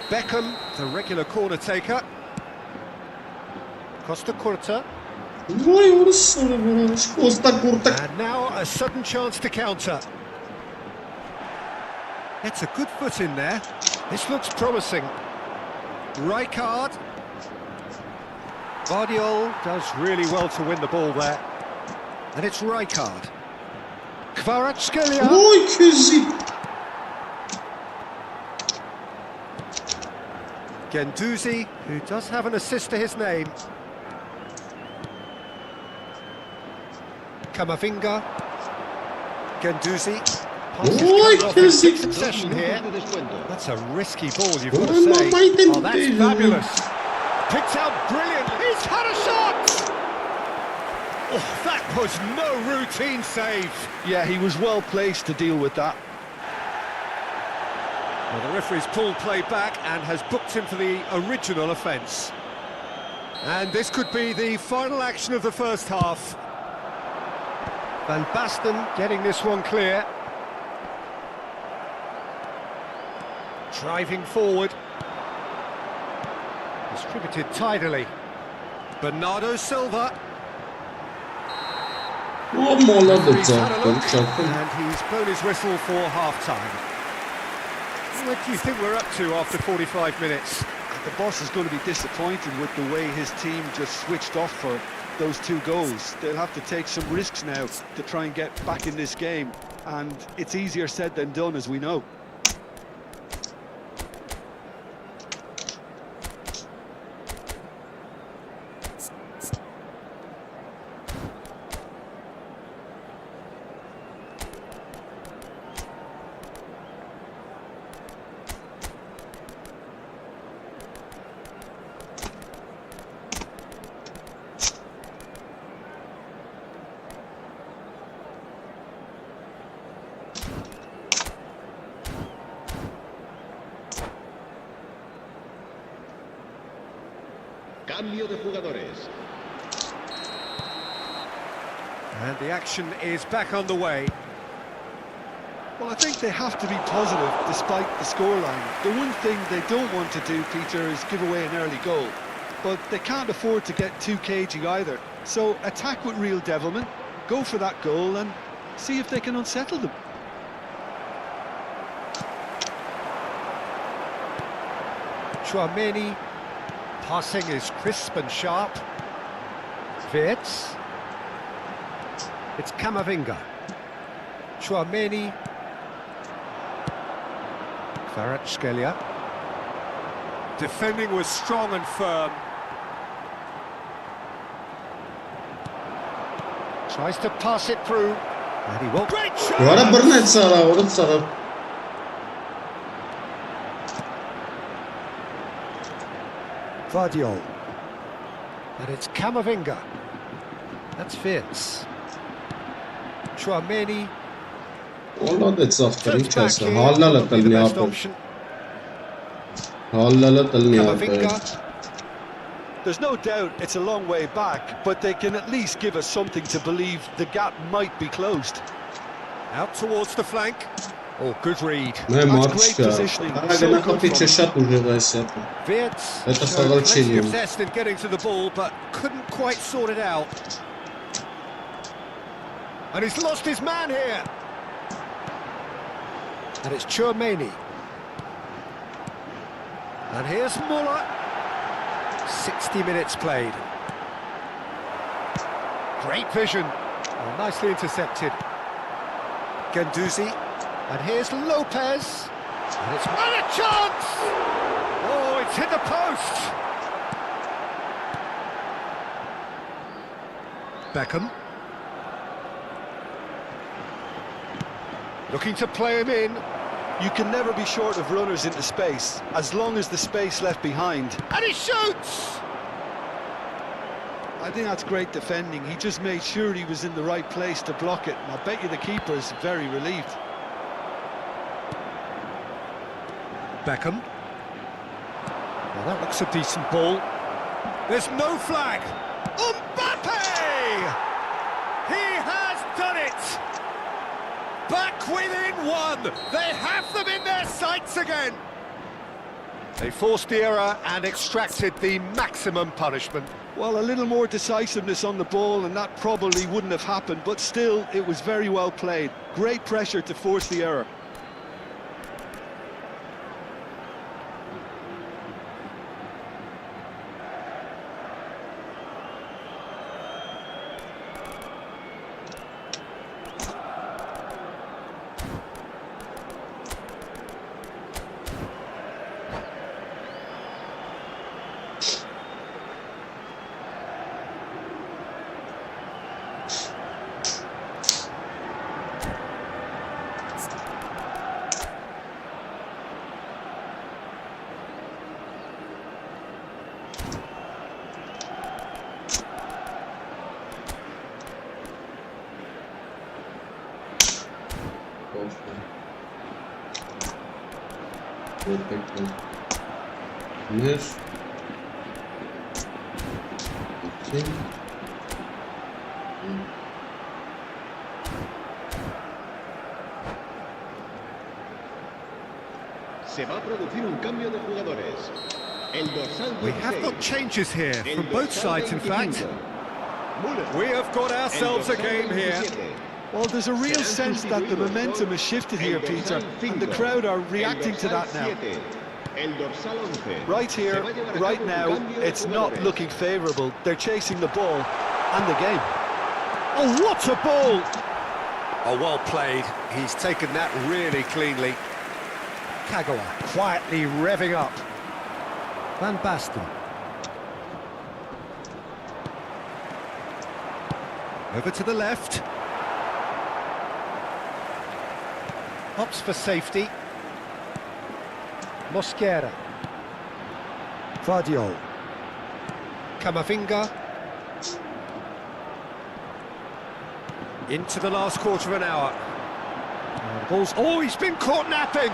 Beckham, the regular corner taker. Costa Curta. Vay orası Costa Curta. And now a sudden chance to counter. Gets a good foot in there. This looks promising. Rijkaard. Guardiola does really well to win the ball there. And it's Rijkaard. Kvaratskhelia. Oy Küzi. Guendouzi, who does have an assist to his name. Camavinga. Guendouzi. Oy Küzi. Succession here. That's a risky ball, you've got to say. Oh, that's fabulous. Picked out brilliantly. He's had a shot! Oh, that was no routine save. Yeah, he was well placed to deal with that. Well, the referee's pulled play back and has booked him for the original offence. And this could be the final action of the first half. Van Basten getting this one clear. Driving forward. Distributed tidily. Bernardo Silva. O molada He's had a zaten look, çakın. and he's blown his whistle for half-time. What do you think we're up to after 45 minutes? The boss is going to be disappointed with the way his team just switched off for those 2 goals. They'll have to take some risks now to try and get back in this game, and it's easier said than done, as we know. Cambio de jugadores. And the action is back on the way. Well, I think they have to be positive despite the scoreline. The one thing they don't want to do, Peter, is give away an early goal. But they can't afford to get too cagey either. So attack with real devilment, go for that goal and see if they can unsettle them. Chouameni. Passing is crisp and sharp. Wirtz. It's Camavinga. Chouameni. Kvaratskhelia. Defending was strong and firm. Tries to pass it through. And he won't. Great shot! Bu ara Burnett Sara, orada Sara. Guardiola. And it's Camavinga. That's Wirtz. Chouameni. Olada zaftın Turns back içerisi. here. Hallala Would be the talni best yapın. option. Hallala talni Camavinga. yapın. There's no doubt it's a long way back, but they can at least give us something to believe the gap might be closed. Out towards the flank. Oh, good read. Ne That's maç great ya. positioning. Aga So na good kapi from czeszat używa się. Wirtz Это showed сказал plenty Чилиан. of zest in getting to the ball, but couldn't quite sort it out. And he's lost his man here. And it's Chouameni. And here's Muller. 60 minutes played. Great vision. Oh, nicely intercepted. Guendouzi. And here's Lopez. And it's what a chance! Oh, it's hit the post. Beckham. Looking to play him in. You can never be short of runners into space, as long as the space left behind. And he shoots! I think that's great defending. He just made sure he was in the right place to block it. And I bet you the keeper's very relieved. Beckham. Well, that looks a decent ball. There's no flag. Mbappe! He has done it! back within one. They have them in their sights again. They forced the error and extracted the maximum punishment. Well, a little more decisiveness on the ball and that probably wouldn't have happened, but still, it was very well played. Great pressure to force the error. Perfect. Bir. İki. Se va a producir un cambio de jugadores. El dorsal We have got changes here from both sides, in fact. We have got ourselves a game here. Well, there's a real sense that the momentum has shifted here, Peter, and the crowd are reacting to that now. Right here, right now, it's not looking favourable. They're chasing the ball and the game. Oh, what a ball! Oh, well played. He's taken that really cleanly. Kagawa quietly revving up. Van Basten. Over to the left. Opts for safety. Mosquera. Vadio. Camavinga. Into the last quarter of an hour. Balls. Oh, he's been caught napping!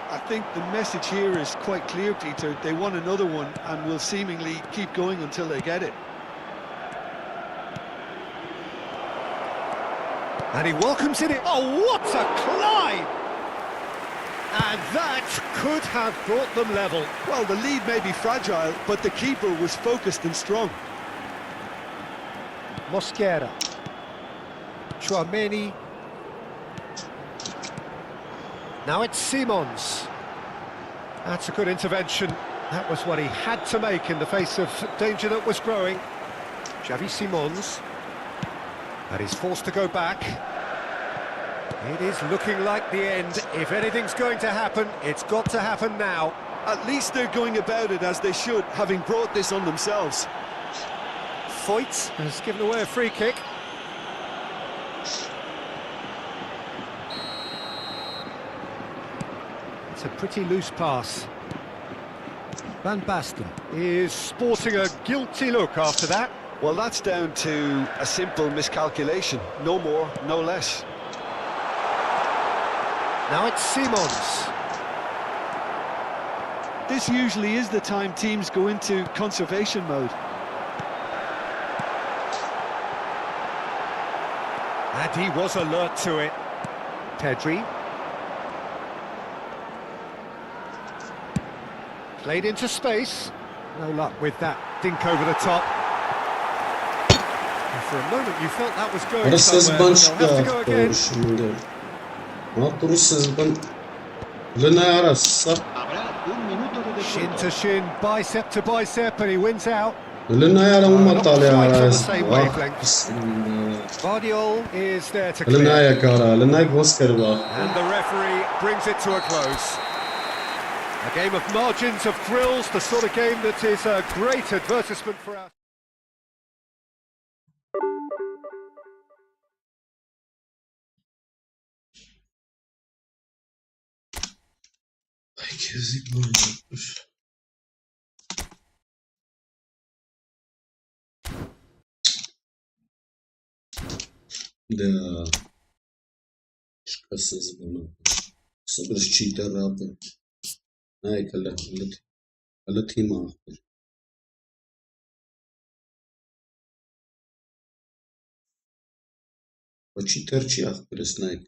I think the message here is quite clear, Peter. They want another one and will seemingly keep going until they get it. And he welcomes it in. Oh, what a climb! And that could have brought them level. Well, the lead may be fragile, but the keeper was focused and strong. Mosquera. Chouameni. Now it's Simons. That's a good intervention. That was what he had to make in the face of danger that was growing. Xavi Simons. And he's forced to go back. It is looking like the end. If anything's going to happen, it's got to happen now. At least they're going about it as they should, having brought this on themselves. Foyt has given away a free kick. It's a pretty loose pass. Van Basten is sporting a guilty look after that. Well, that's down to a simple miscalculation. No more, no less. Now it's Simons. This usually is the time teams go into conservation mode. And he was alert to it. Pedri. Played into space. No luck with that dink over the top. And for a moment you felt that was going somewhere. They'll have to go again. Shin to shin, bicep to bicep, and he wins out. Not quite on the same wavelength. Guardiola is there to clear. And the referee brings it to a close. A game of margins, of thrills, the sort of game that is a great advertisement for us. Да. Что созвано? Собрать чьи-то рапы. Ай, когда тима. Pročítači a presné.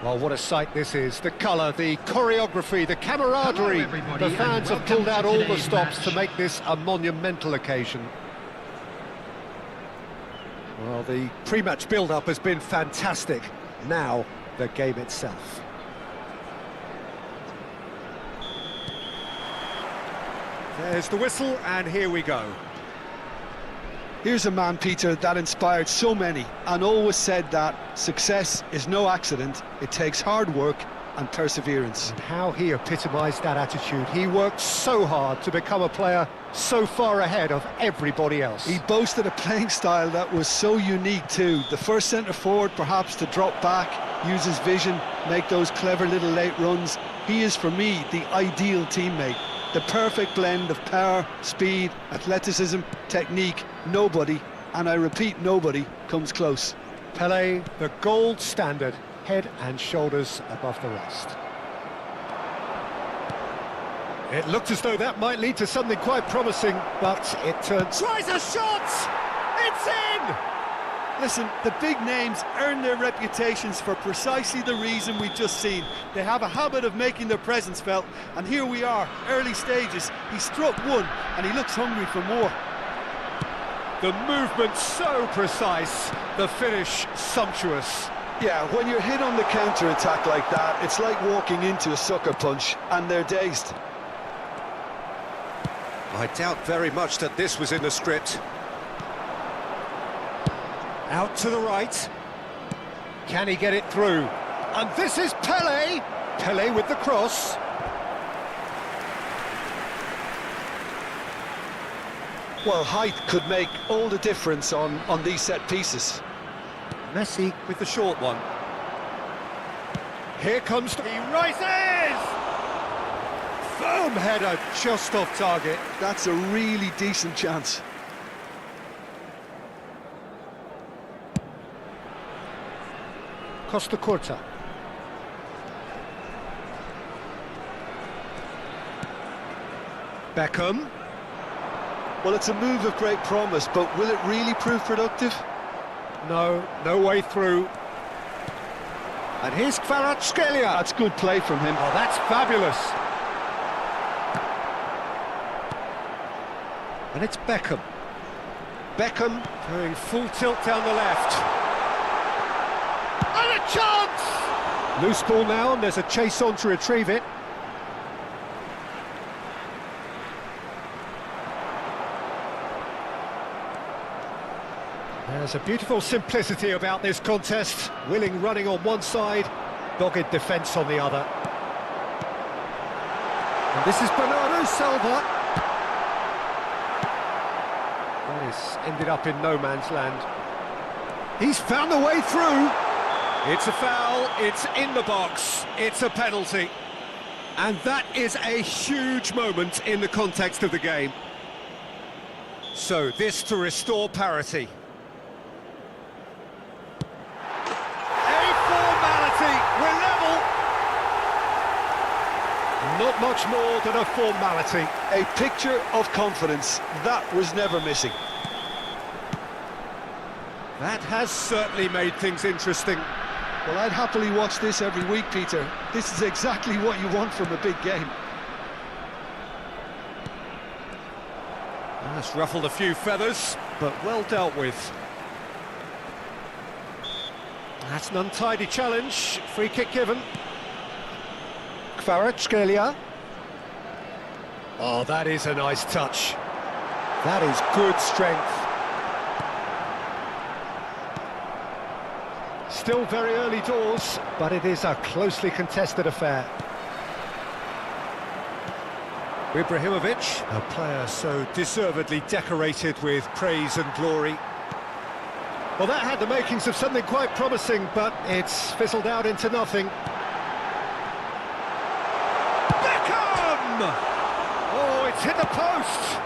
Well, what a sight this is. The colour, the choreography, the camaraderie. The fans have pulled out all the stops to make this a monumental occasion. Well, the pre-match build-up has been fantastic. Now, the game itself. There's the whistle, and here we go. Here's a man, Peter, that inspired so many and always said that success is no accident. It takes hard work and perseverance. And how he epitomised that attitude. He worked so hard to become a player so far ahead of everybody else. He boasted a playing style that was so unique too. The first centre-forward perhaps to drop back, use his vision, make those clever little late runs. He is, for me, the ideal teammate. The perfect blend of power, speed, athleticism, technique. Nobody, and I repeat, nobody, comes close. Pelé, the gold standard, head and shoulders above the rest. It looked as though that might lead to something quite promising, but it turned... Tries a shot! It's in! Listen, the big names earn their reputations for precisely the reason we've just seen. They have a habit of making their presence felt, and here we are, early stages. He struck one, and he looks hungry for more. The movement so precise, the finish sumptuous. Yeah, when you're hit on the counter-attack like that, it's like walking into a sucker punch, and they're dazed. I doubt very much that this was in the script. Out to the right. Can he get it through? And this is Pele. Pele with the cross. Well, height could make all the difference on these set pieces. Messi with the short one. Here comes... He rises! Firm header, just off target. That's a really decent chance. Costa Curta. Beckham. Well, it's a move of great promise, but will it really prove productive? No way through. And here's Kvaratskhelia. That's good play from him. Oh, that's fabulous. And it's Beckham. Beckham going full tilt down the left. And a chance! Loose ball now, and there's a chase on to retrieve it. There's a beautiful simplicity about this contest. Willing running on one side, dogged defence on the other. And this is Bernardo Silva. That is ended up in no man's land. He's found a way through. It's a foul, it's in the box, it's a penalty. And that is a huge moment in the context of the game. So this to restore parity. We're level. Not much more than a formality. A picture of confidence. That was never missing. That has certainly made things interesting. Well, I'd happily watch this every week, Peter. This is exactly what you want from a big game. That's ruffled a few feathers, but well dealt with. That's an untidy challenge. Free kick given. Kvaratskhelia. Oh, that is a nice touch. That is good strength. Still very early doors, but it is a closely contested affair. Ibrahimovic, a player so deservedly decorated with praise and glory. Well, that had the makings of something quite promising, but it's fizzled out into nothing. Beckham! Oh, it's hit the post!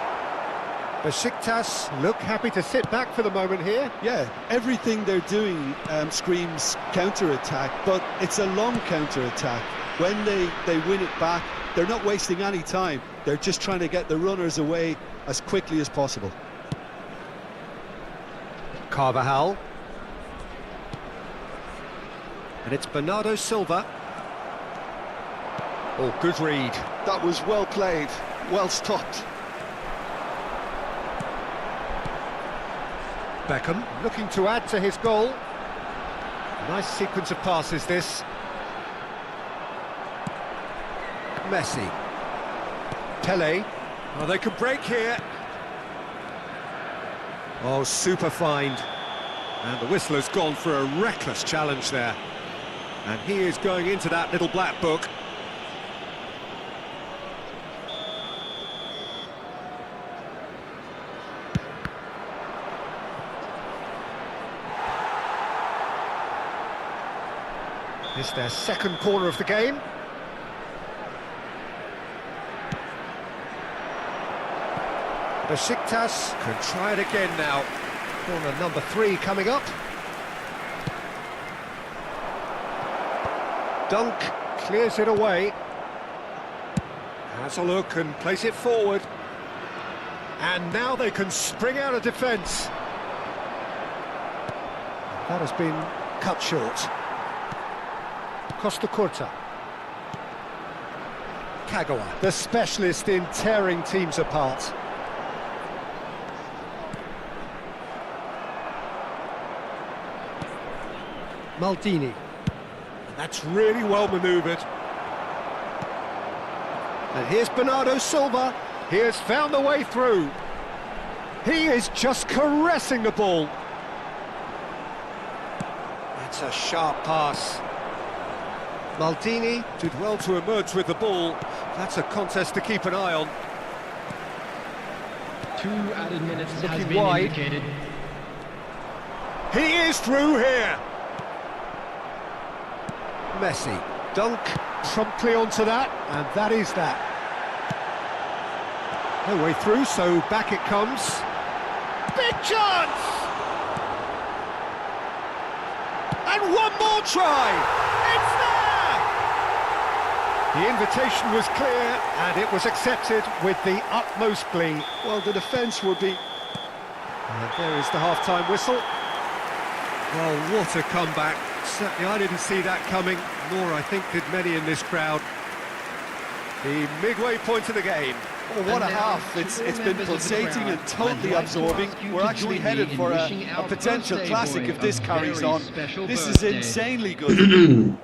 Besiktas look happy to sit back for the moment here. Yeah, everything they're doing screams counter-attack, but it's a long counter-attack. When they win it back, they're not wasting any time. They're just trying to get the runners away as quickly as possible. Carvajal. And it's Bernardo Silva. Oh, good read. That was well played, well stopped. Beckham looking to add to his goal. Nice sequence of passes, this. Messi. Pele. Oh, they could break here. Oh, super find. And the whistler's gone for a reckless challenge there. And he is going into that little black book. It's their second corner of the game. Besiktas can try it again now. Corner number 3 coming up. Dunk clears it away. Has a look and place it forward. And now they can spring out of defence. That has been cut short. Costa Curta. Kagawa, the specialist in tearing teams apart. Maldini. That's really well manoeuvred. And here's Bernardo Silva. He has found the way through. He is just caressing the ball. That's a sharp pass. Maldini did well to emerge with the ball. That's a contest to keep an eye on. 2 added minutes has Looking been wide. indicated. He is through here. Messi. Dunk promptly onto that, and that is that. No way through, so back it comes. Big chance! And one more try! It's there! The invitation was clear, and it was accepted with the utmost glee. Well, the defence would be... And there is the half-time whistle. Well, what a comeback. Certainly I didn't see that coming, nor I think did many in this crowd. The midway point of the game. Oh, what a half. It's been pulsating and totally absorbing. We're actually headed for a potential classic if this carries on. This is insanely good.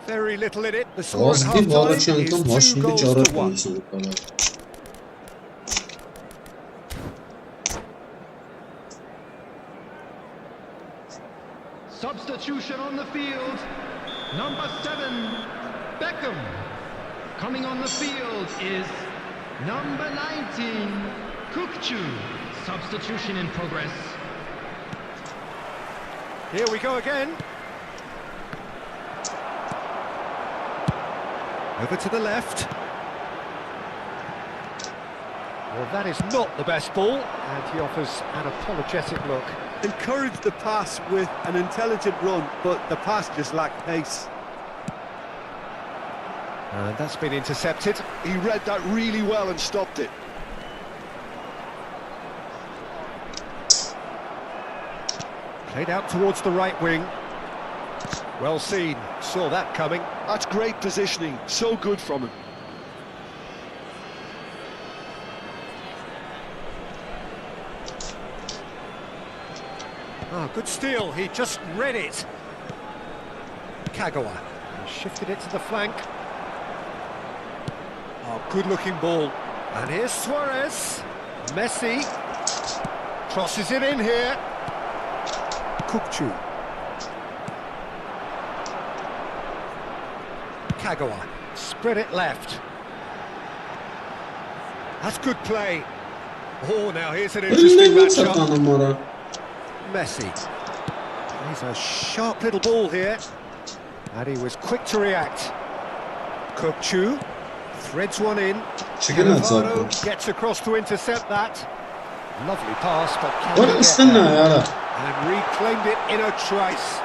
Very little in it. The score at Ozdi valla half-time çantam is 2 şimdi goals cara to 1. koyuyorsun bu kadar. Substitution on the field. Number 7, Beckham. Coming on the field is number 19, Kukçu. Substitution in progress. Here we go again. Over to the left. Well, that is not the best ball, and he offers an apologetic look. Encouraged the pass with an intelligent run, but the pass just lacked pace. And that's been intercepted. He read that really well and stopped it. Played out towards the right wing. Well seen, saw that coming. That's great positioning, so good from him. Oh, good steal, he just read it. Kagawa, he shifted it to the flank. Oh, good-looking ball. And here's Suarez. Messi. Crosses it in here. Kukçu. Kagawa. Spread it left. That's good play. Oh, now here's an interesting Önüne git matchup. satanım ora. Messi. He's a sharp little ball here. And he was quick to react. Kukçu threads one in. Çıkın at zaten. Cannavaro gets across to intercept that. Lovely pass, but can Bana he get istene there? ya. And reclaimed it in a trice.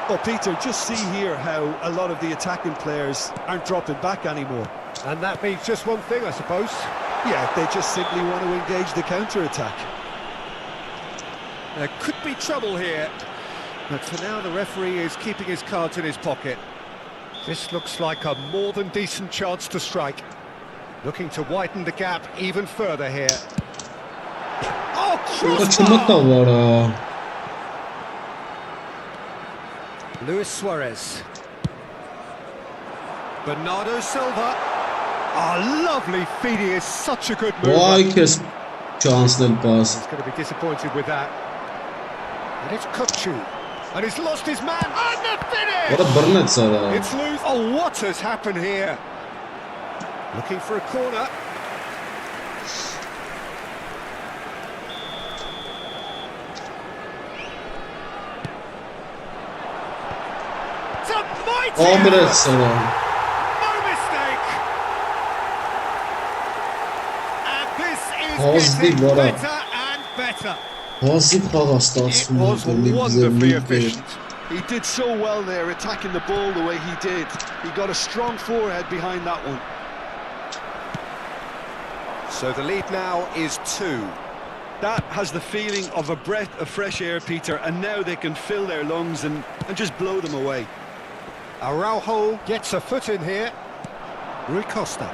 Well, Peter, just see here how a lot of the attacking players aren't dropping back anymore. And that means just one thing, I suppose. Yeah, they just simply want to engage the counter-attack. There could be trouble here. But for now, the referee is keeping his cards in his pocket. This looks like a more than decent chance to strike. Looking to widen the gap even further here. Oh, Kaçırmak da crossbar! var ha. Luis Suarez. Bernardo Silva. Oh, lovely feed. He is such a good mover. Vay kes şanslı pas. He's going to be disappointed with that. And it's Kukçu. And he's lost his man. And the finish! Orada Burnett sana. It's loose. Oh, what has happened here? Looking for a corner. It's a mighty 11 effort. sana. No mistake. And this Az is değil getting bu ara. better and better. Hazır pagasta It aslında. was Ne güzel wonderfully bir efficient. He did so well there, attacking the ball the way he did. He got a strong forehead behind that one. So the lead now is 2. That has the feeling of a breath of fresh air, Peter, and now they can fill their lungs and just blow them away. Araujo gets a foot in here. Rui Costa.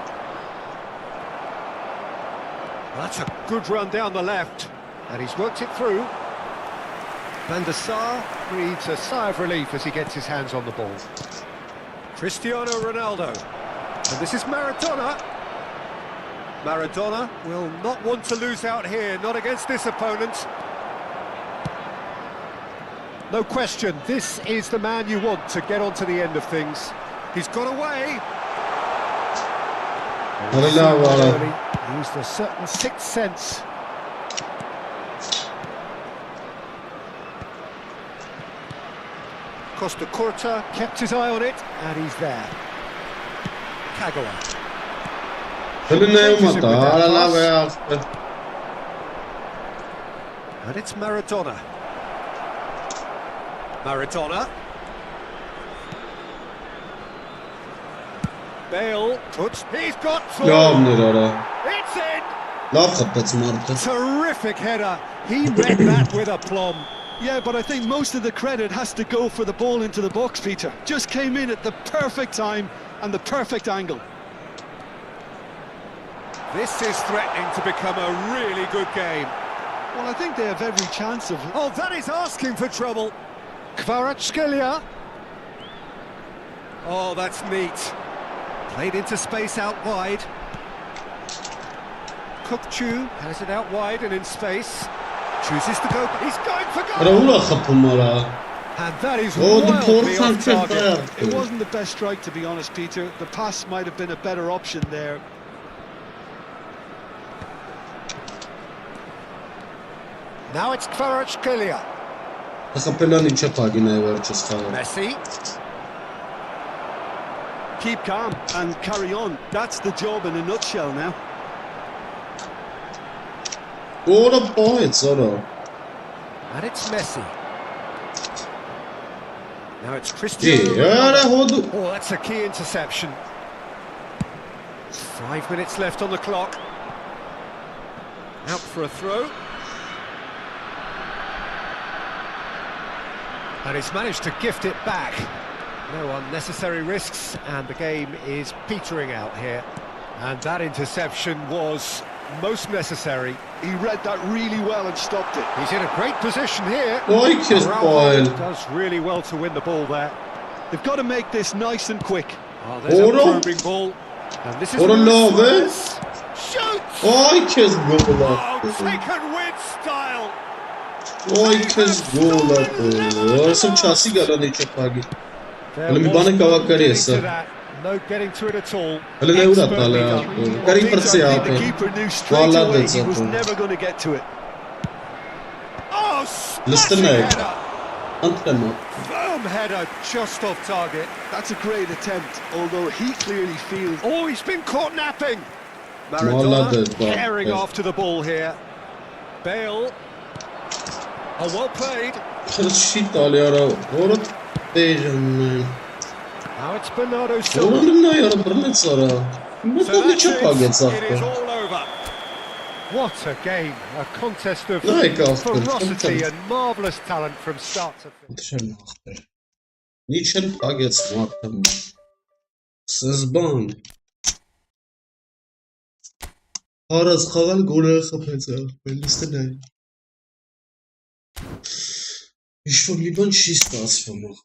That's a good run down the left, and he's worked it through. Van der Sar breathes a sigh of relief as he gets his hands on the ball. Cristiano Ronaldo. And this is Maradona. Maradona will not want to lose out here, not against this opponent. No question, this is the man you want to get on to the end of things. He's got away. He used a certain sixth sense. Costa Curta kept his eye on it, and he's there. Kagawa. And it's Maradona. Maradona. Bale puts. He's got through. It's in. Terrific header. He read that with aplomb. Yeah, but I think most of the credit has to go for the ball into the box, Peter. Just came in at the perfect time and the perfect angle. This is threatening to become a really good game. Well, I think they have every chance of... Oh, that is asking for trouble. Kvaratskhelia. Oh, that's neat. Played into space out wide. Kukçu has it out wide and in space. Chooses to go. He's going for goal. And that is wildly off target. It wasn't the best strike, to be honest, Peter. The pass might have been a better option there. Now it's Kvaratskhelia. Messi. Keep calm and carry on. That's the job in a nutshell now. And it's Messi. Now it's Cristiano Ronaldo. Oh, that's a key interception. 5 minutes left on the clock. Out for a throw. And he's managed to gift it back. No unnecessary risks, and the game is petering out here. And that interception was most necessary. He read that really well and stopped it. He's in a great position here. Araujo does really well to win the ball there. They've got to make this nice and quick. Oh, there's a probing ball. And this is shoots! Oh, taken with style. No getting to it at all. The keeper knew straight away he was never going to get to it. Oh, smashing header. Firm header, just off target. That's a great attempt, although he clearly feels... Oh, he's been caught napping. Maradona tearing after the ball here. Bale. Oh, well played. Now it's Bernardo Silva. So that's it. It is all over. What a game. A contest of ferocity and marvellous talent from start to finish. Ničem pagec Martin. Sezban. Haraz xaval gole xapeza. Belistene. Ich von lieber schießt das von noch.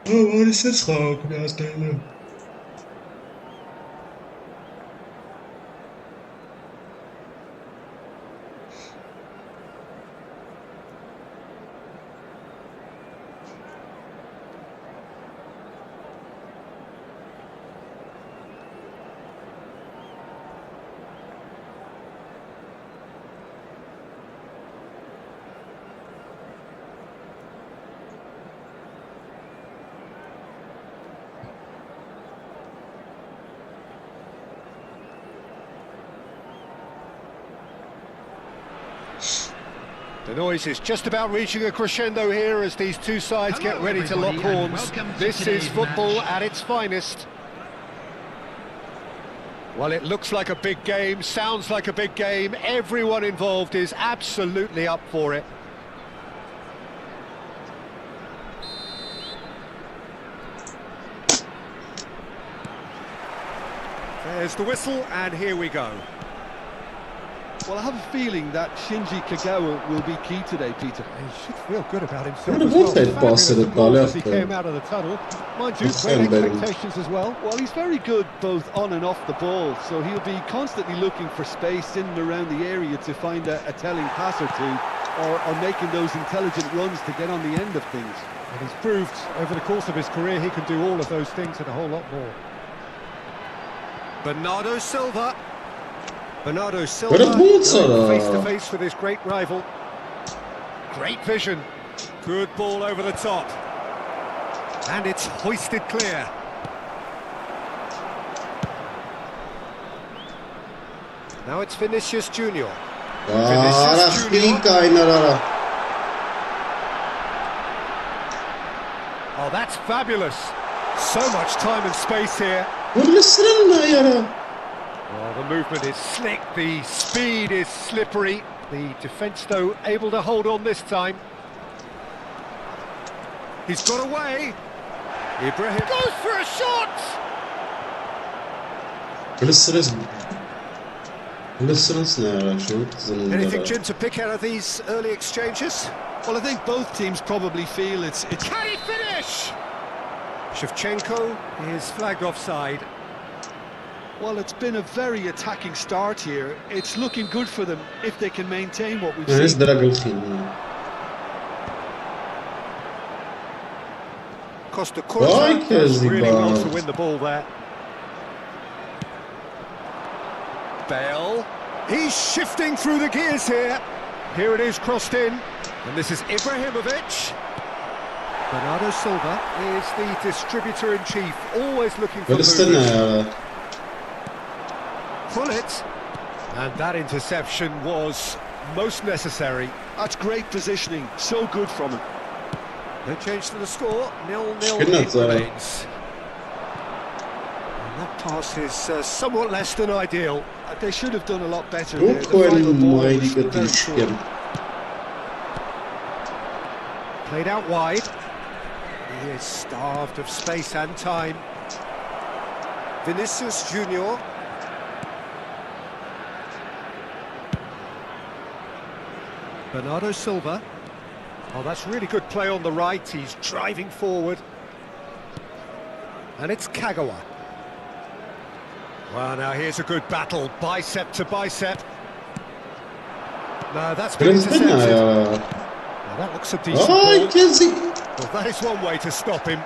Oh, what is this gewoon? Ja, is het The noise is just about reaching a crescendo here as these two sides get ready to lock horns. This is football at its finest. Well, it looks like a big game, sounds like a big game. Everyone involved is absolutely up for it. There's the whistle, and here we go. Well, I have a feeling that Shinji Kagawa will be key today, Peter. He should feel good about himself Men det as var well. fett bra så det Fabulous bara as he came out of the tunnel. Mind you, great expectations as well. Well, he's very good both on and off the ball, so he'll be constantly looking for space in and around the area to find a telling pass or two, or making those intelligent runs to get on the end of things. And he's proved over the course of his career he can do all of those things and a whole lot more. Bernardo Silva face to face with his great rival. Great vision. Good ball over the top. And it's hoisted clear. Now it's Vinicius Junior. Ara spika inara. Oh, that's fabulous. So much time and space here. Vurlasın yara. Well, the movement is slick, the speed is slippery. The defence, though, able to hold on this time. He's got away. Ibrahim goes for a shot! Anything, Jim, to pick out of these early exchanges? Well, I think both teams probably feel it's... Can he finish? Shevchenko is flagged offside. Well, it's been a very attacking start here. It's looking good for them if they can maintain what we've seen. Costa Curta does really well to win the ball there. Bale, he's shifting through the gears here. Here it is, crossed in, and this is Ibrahimovic. Bernardo Silva is the distributor-in-chief, always looking for movement. Pull it, and that interception was most necessary. That's great positioning, so good from him. No change to the score, 0-0 it remains. And that pass is somewhat less than ideal. They should have done a lot better there. The Ruko final ball was ili very poor. Played out wide. He is starved of space and time. Vinicius Junior. Bernardo Silva. Oh, that's really good play on the right. He's driving forward. And it's Kagawa. Well, now here's a good battle, bicep to bicep. No, that's been intercepted. Now, that looks a decent ball. Well, that is one way to stop him.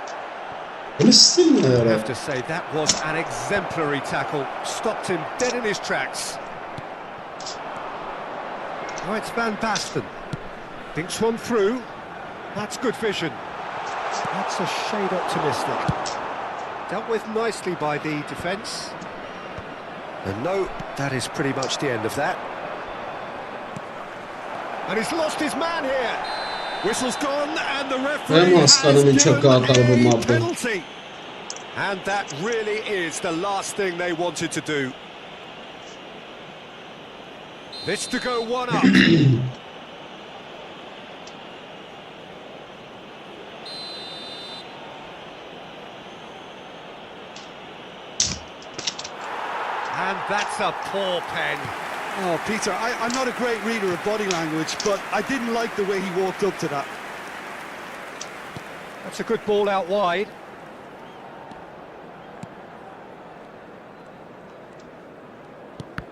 I have to say, that was an exemplary tackle. Stopped him dead in his tracks. Oh, it's Van Basten. Thinks one through. That's good vision. That's a shade optimistic. Dealt with nicely by the defence. And no, that is pretty much the end of that. And he's lost his man here. Whistle's gone, and the referee has given a penalty. And that really is the last thing they wanted to do. This to go one up. And that's a poor pen. Oh, Peter, I'm not a great reader of body language, but I didn't like the way he walked up to that. That's a good ball out wide.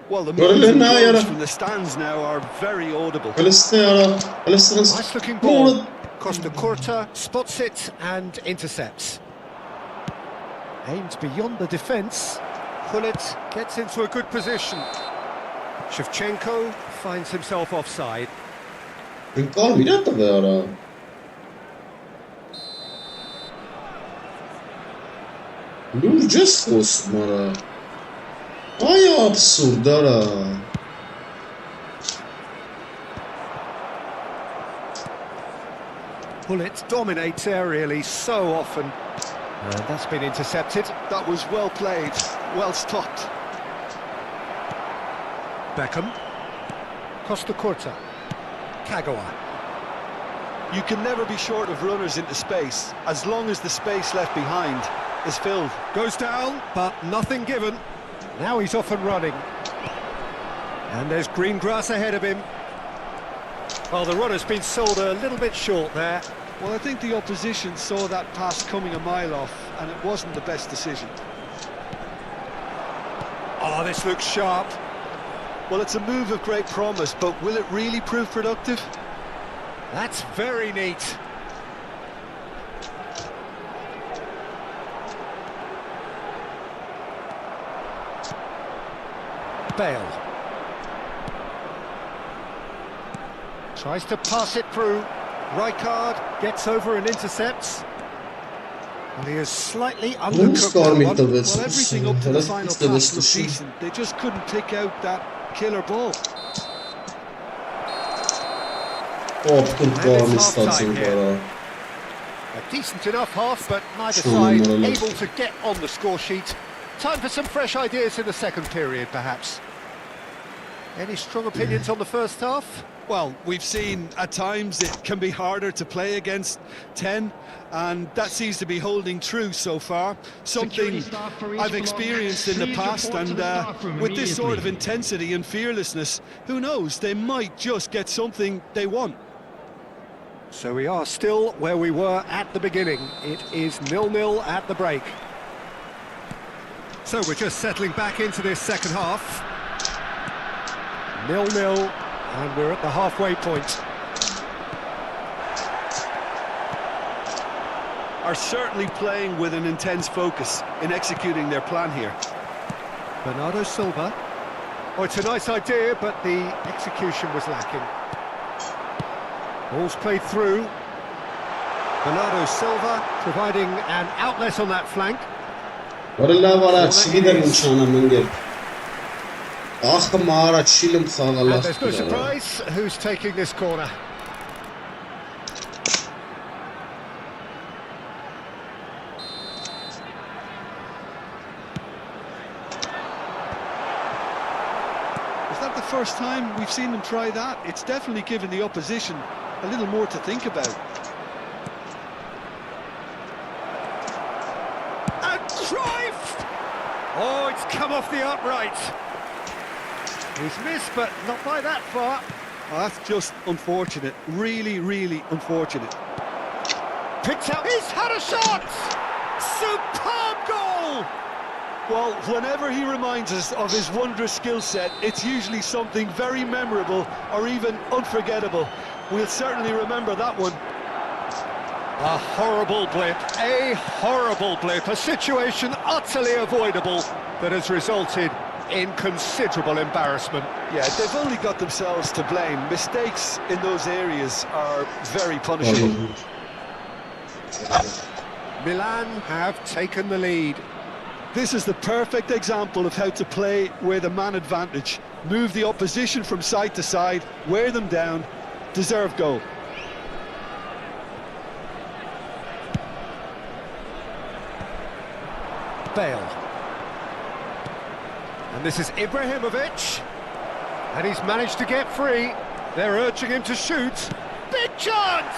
Well, the Böyle moves and ne yara? blows from the stands now are very audible. Kaliste yara. Kalistiniz. Nice looking Ne ball. oldu? Costa Curta spots it and intercepts. Aimed beyond the defence. Gullit gets into a good position. Shevchenko finds himself offside. Kal mirata yara. Ludzie skosmara. Ay absurdara. Gullit dominates aerially so often. And that's been intercepted. That was well played, well stopped. Beckham. Costa Curta. Kagawa. You can never be short of runners into space, as long as the space left behind is filled. Goes down, but nothing given. Now he's off and running. And there's green grass ahead of him. Well, the runner's been sold a little bit short there. Well, I think the opposition saw that pass coming a mile off, and it wasn't the best decision. Oh, this looks sharp. Well, it's a move of great promise, but will it really prove productive? That's very neat. Bale. Tries to pass it through. Rijkaard gets over and intercepts. Well, he is slightly undercooked that one. Well, everything up to the final pass was decent. They just couldn't pick out that killer ball. A decent enough half, but neither side able to get on the score sheet. Time for some fresh ideas in the second period, perhaps. Any strong opinions on the first half? Well, we've seen at times it can be harder to play against 10, and that seems to be holding true so far. Something I've experienced in the past, and with this sort of intensity and fearlessness, who knows, they might just get something they want. So we are still where we were at the beginning. It is 0-0 at the break. So we're just settling back into this second half. 0-0, and we're at the halfway point. Are certainly playing with an intense focus in executing their plan here. Bernardo Silva. Oh, it's a nice idea, but the execution was lacking. Ball's played through. Bernardo Silva providing an outlet on that flank. And there's no surprise who's taking this corner. Is that the first time we've seen them try that? It's definitely given the opposition a little more to think about. And Cruyff! Oh, it's come off the upright. He's missed, but not by that far. Oh, that's just unfortunate. Really, really unfortunate. Picked out. He's had a shot! Superb goal! Well, whenever he reminds us of his wondrous skill set, it's usually something very memorable or even unforgettable. We'll certainly remember that one. A horrible blip, a situation utterly avoidable that has resulted in considerable embarrassment. Yeah, they've only got themselves to blame. Mistakes in those areas are very punishable. Milan have taken the lead. This is the perfect example of how to play with a man advantage. Move the opposition from side to side, wear them down, deserve goal. Bale. And this is Ibrahimovic. And he's managed to get free. They're urging him to shoot. Big chance!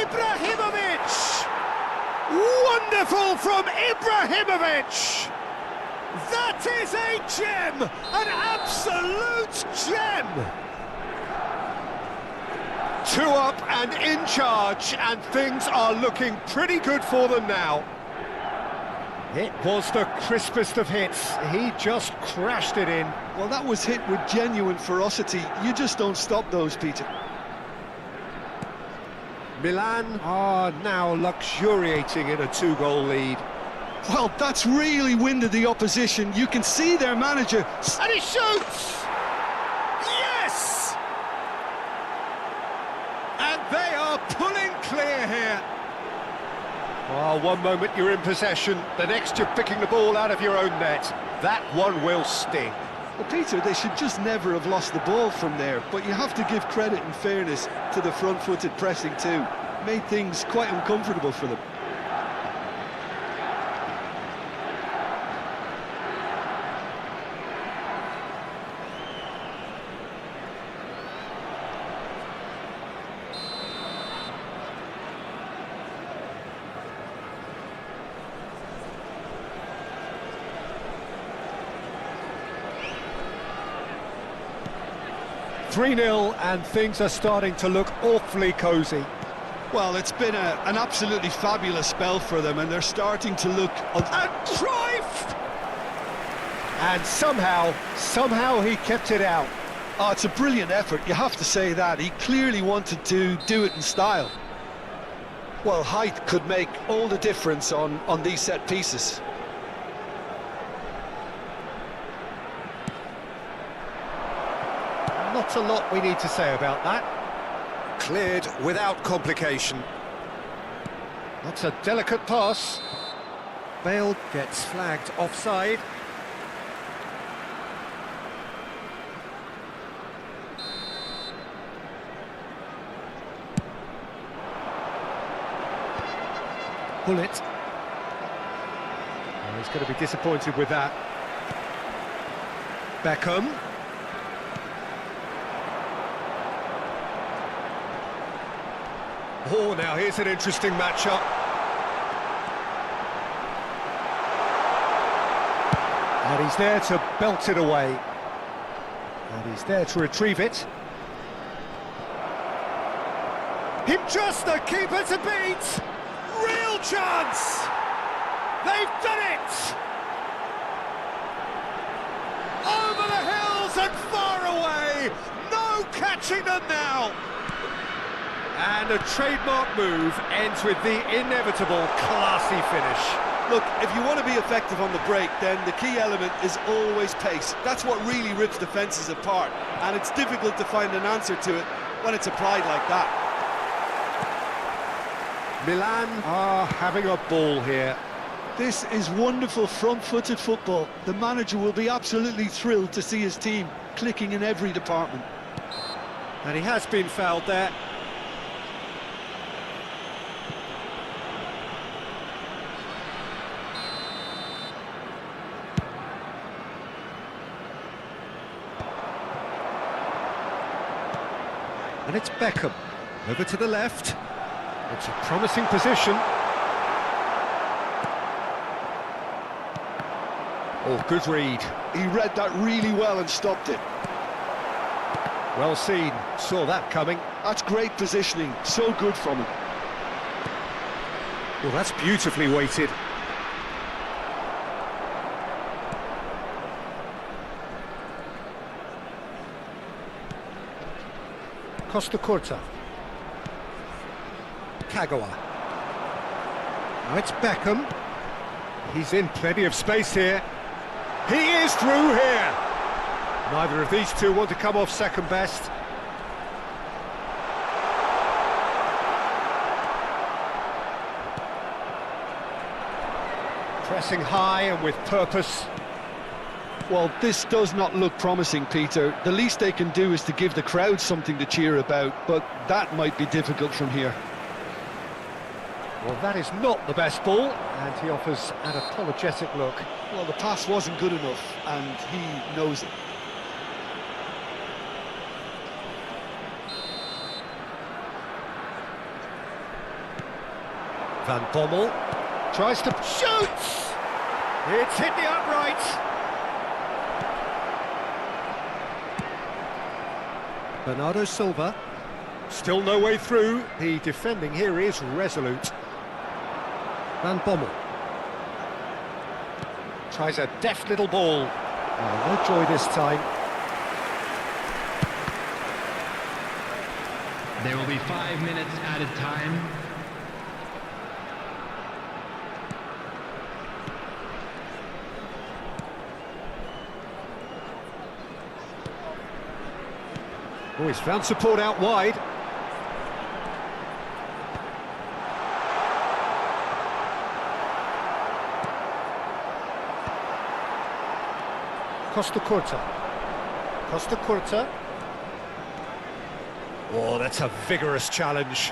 Ibrahimovic! Wonderful from Ibrahimovic! That is a gem! An absolute gem! 2 up and in charge, and things are looking pretty good for them now. It was the crispest of hits. He just crashed it in. Well, that was hit with genuine ferocity. You just don't stop those, Peter. Milan are now luxuriating in a 2-goal lead. Well, that's really winded the opposition. You can see their manager... And he shoots! Yes! And they are pulling clear here. Oh, one moment you're in possession, the next you're picking the ball out of your own net. That one will sting. Well, Peter, they should just never have lost the ball from there, but you have to give credit and fairness to the front-footed pressing too. Made things quite uncomfortable for them. .3-0 and things are starting to look awfully cosy. Well, it's been an absolutely fabulous spell for them, and they're starting to look... And Cruyff! And somehow he kept it out. Oh, it's a brilliant effort, you have to say that. He clearly wanted to do it in style. Well, height could make all the difference on these set pieces. Not a lot we need to say about that. Cleared without complication. That's a delicate pass. Bale gets flagged offside. Bullet. Oh, he's going to be disappointed with that. Beckham. Oh, now here's an interesting matchup. And he's there to belt it away. And he's there to retrieve it. Him just the keeper to beat! Real chance! They've done it! Over the hills and far away! No catching them now! And a trademark move ends with the inevitable classy finish. Look, if you want to be effective on the break, then the key element is always pace. That's what really rips defences apart, and it's difficult to find an answer to it when it's applied like that. Milan are having a ball here. This is wonderful front-footed football. The manager will be absolutely thrilled to see his team clicking in every department. And he has been fouled there. And it's Beckham, over to the left. It's a promising position. Oh, good read. He read that really well and stopped it. Well seen, saw that coming. That's great positioning, so good from him. Well, that's beautifully weighted. Costa Curta. Kagawa. Now it's Beckham. He's in plenty of space here. He is through here. Neither of these two want to come off second best. Pressing high and with purpose. Well, this does not look promising, Peter. The least they can do is to give the crowd something to cheer about, but that might be difficult from here. Well, that is not the best ball, and he offers an apologetic look. Well, the pass wasn't good enough, and he knows it. Van Bommel tries to shoot! It's hit the upright! Bernardo Silva, still no way through. The defending here is resolute. Van Bommel tries a deft little ball. Oh, no joy this time. There will be 5 minutes added time. Oh, he's found support out wide. Costa Curta. Oh, that's a vigorous challenge.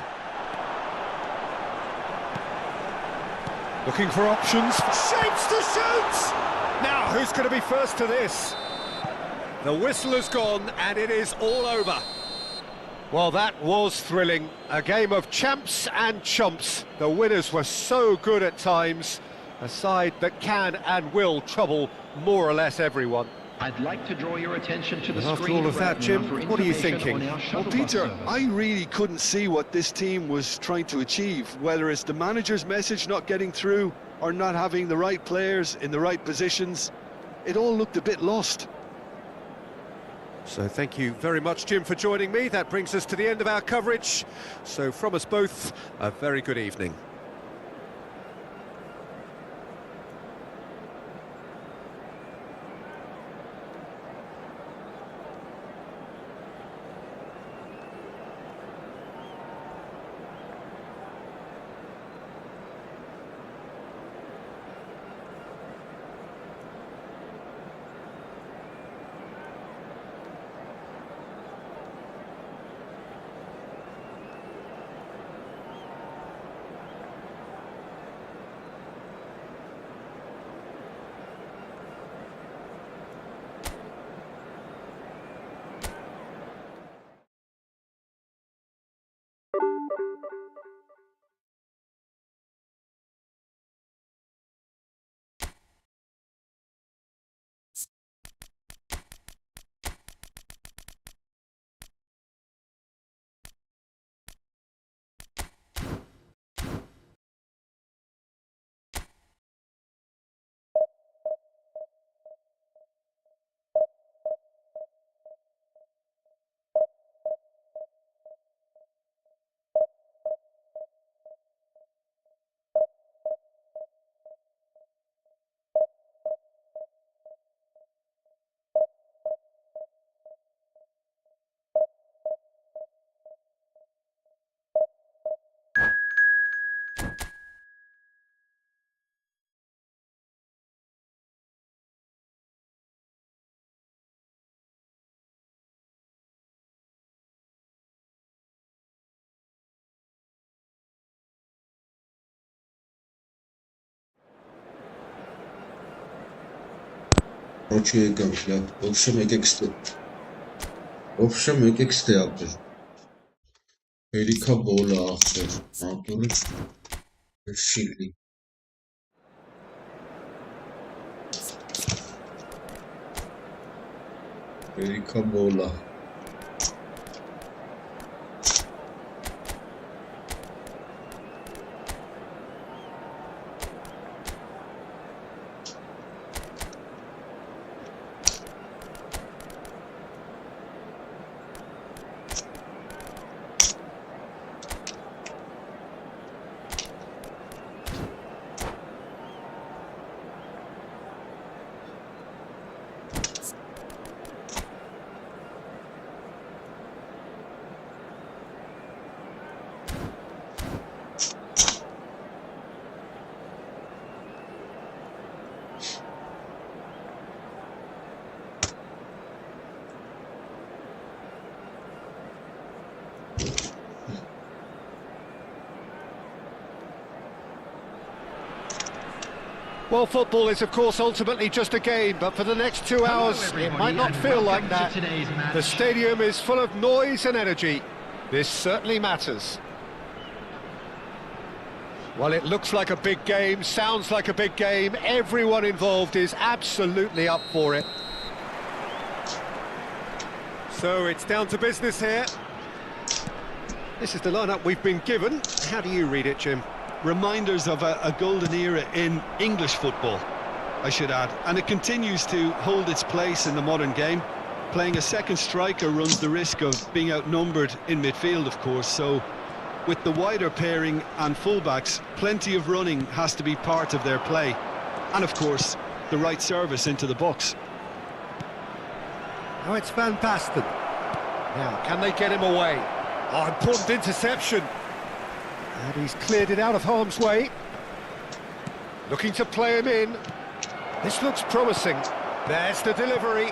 Looking for options. Shapes to shoot! Now, who's going to be first to this? The whistle has gone, and it is all over. Well, that was thrilling. A game of champs and chumps. The winners were so good at times. A side that can and will trouble more or less everyone. I'd like to draw your attention to the After screen all of that, right Jim, now for what are you information thinking? on our Well, shuttle Peter, bus service. I really couldn't see what this team was trying to achieve, whether it's the manager's message not getting through or not having the right players in the right positions. It all looked a bit lost. So thank you very much, Jim, for joining me. That brings us to the end of our coverage. So from us both, a very good evening. Короче, я в общем, экстерты. Велика бола ахсе. Антури Шили. Велика бола. Well, football is, of course, ultimately just a game, but for the next 2 hours, it might not feel like that. The stadium is full of noise and energy. This certainly matters. Well, it looks like a big game, sounds like a big game. Everyone involved is absolutely up for it. So it's down to business here. This is the lineup we've been given. How do you read it, Jim? Reminders of a golden era in English football, I should add. And it continues to hold its place in the modern game. Playing a second striker runs the risk of being outnumbered in midfield, of course, so with the wider pairing and fullbacks, plenty of running has to be part of their play. And of course, the right service into the box. Now it's Van Basten. Now, can they get him away? Oh, important interception. And he's cleared it out of harm's way. Looking to play him in. This looks promising. There's the delivery.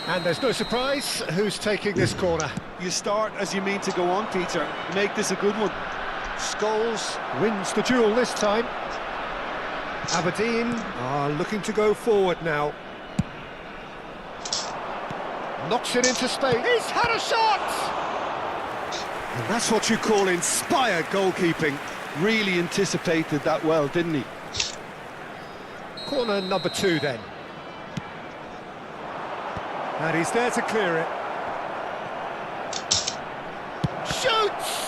And there's no surprise who's taking this corner. You start as you mean to go on, Peter. Make this a good one. Scholes wins the duel this time. Aberdeen are looking to go forward now. Knocks it into space. He's had a shot! And that's what you call inspired goalkeeping. Really anticipated that well, didn't he? Corner number 2 then. And he's there to clear it. Shoots!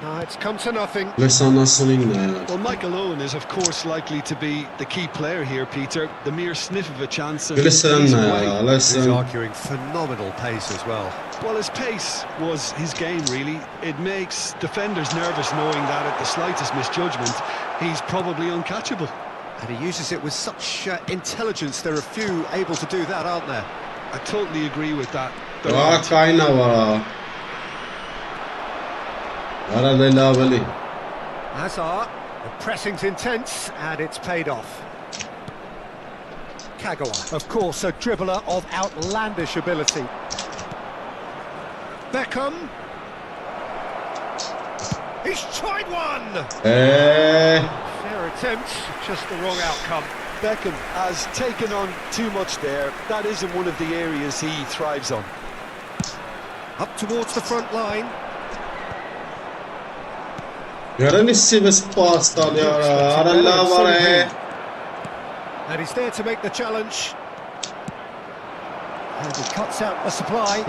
No, it's come to nothing. Well, Michael Owen is, of course, likely to be the key player here, Peter. The mere sniff of a chance. And he's arguing phenomenal pace as well. Well, his pace was his game, really. It makes defenders nervous knowing that at the slightest misjudgment, he's probably uncatchable. And he uses it with such intelligence. There are few able to do that, aren't there? I totally agree with that. Hazard, the pressing's intense, and it's paid off. Kagawa, of course, a dribbler of outlandish ability. Beckham. He's tried one! Fair attempt, just the wrong outcome. Beckham has taken on too much there. That isn't one of the areas he thrives on. Up towards the front line. And he's there to make the challenge. And he cuts out the supply.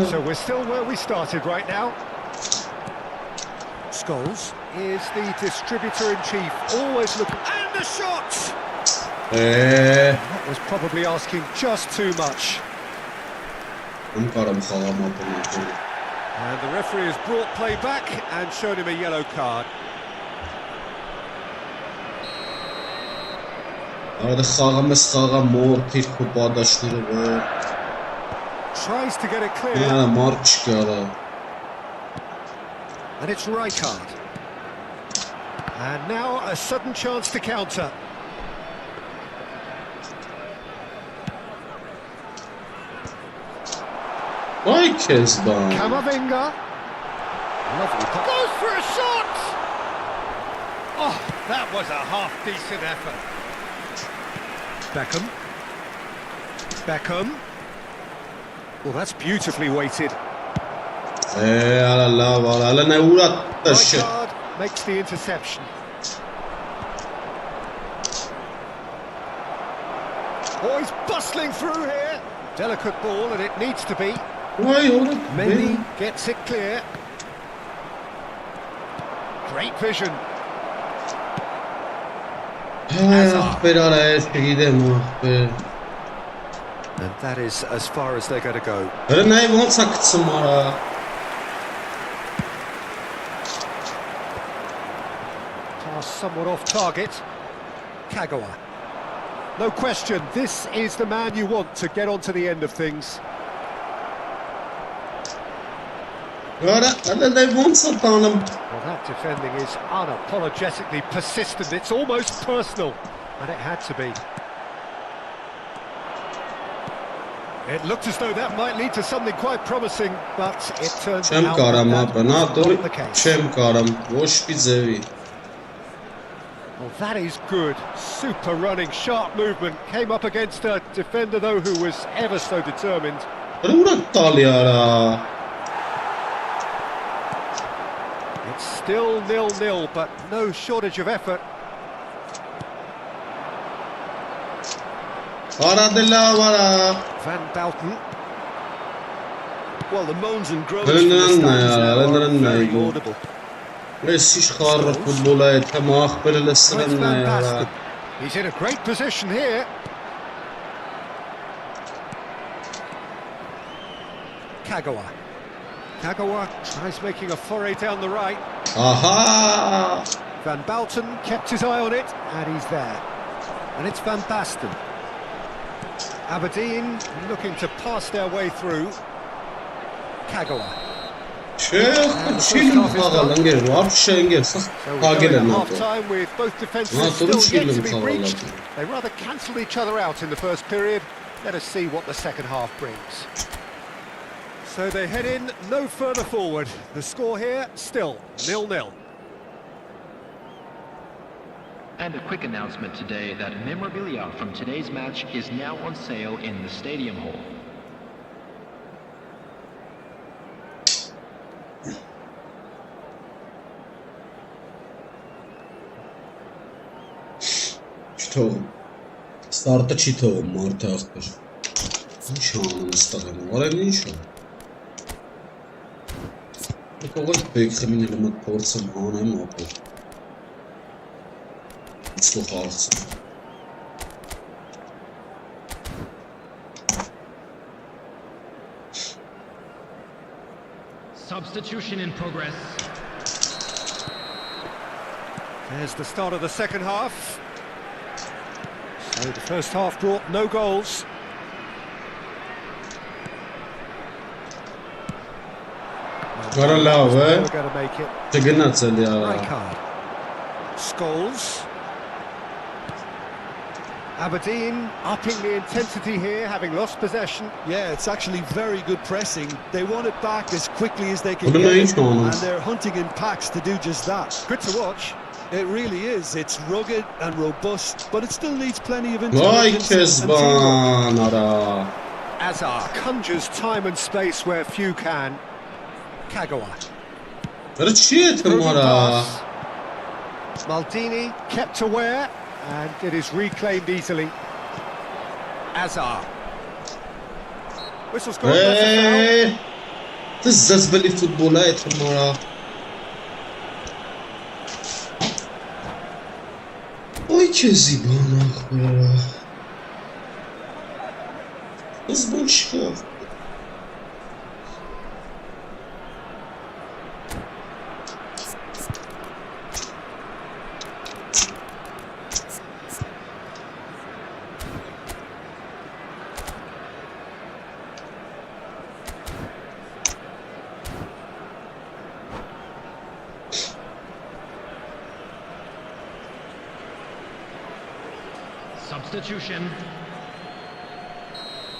So we're still where we started right now. Scholes is the distributor-in-chief, always looking... And the shot! That was probably asking just too much. And the referee has brought play back and shown him a yellow card. Tries to get it clear. And it's Rijkaard. And now a sudden chance to counter. Camavinga. Lovely pass. Goes for a shot! Oh, that was a half-decent effort. Beckham. Well, that's beautifully weighted. Rijkaard makes the interception. Oh, he's bustling through here. Delicate ball, and it needs to be. Mendy gets it clear. Great vision. And that is as far as they're going to go. Pass somewhat off target. Kagawa. No question, this is the man you want to get onto the end of things. Well, that defending is unapologetically persistent. It's almost personal, and it had to be. It looked as though that might lead to something quite promising, but it turns out that was not the case. Well, that is good. Super running, sharp movement. Came up against a defender, though, who was ever so determined. It's still 0-0, but no shortage of effort. Van Bouten. Well, the moans and groans from the stands now are very audible. He's in a great position here. Kagawa tries making a foray down the right. Aha! Van Bouten kept his eye on it, and he's there. And it's Van Basten. Aberdeen looking to pass their way through. Kagawa. Half-time with both defences still yet to be reached. They rather cancelled each other out in the first period. Let us see what the second half brings. So they head in no further forward. The score here still 0-0. And a quick announcement today that memorabilia from today's match is now on sale in the stadium hall. Starta çito Marta aktar. İnşallah istedim. Var mı inşallah? Bakın pek kimin elemat portsam ana mı yapar? Słuchawcy. Substitution in progress. There's the start of the second half. So the first half brought no goals. We're going to make it. Right card. Scholes. Aberdeen upping the intensity here, having lost possession. Yeah, it's actually very good pressing. They want it back as quickly as they can get it, and they're hunting in packs to do just that. Good to watch. It really is. It's rugged and robust, but it still needs plenty of intelligence and teamwork. Azar conjures time and space where few can. Kagawa. Maldini kept aware, and it is reclaimed easily. Azar. Whistle's gone. Eee, تزاز باللي فوتبولات مرة. Oj, cię zjebana cholera. Pozbądź się. Substitution.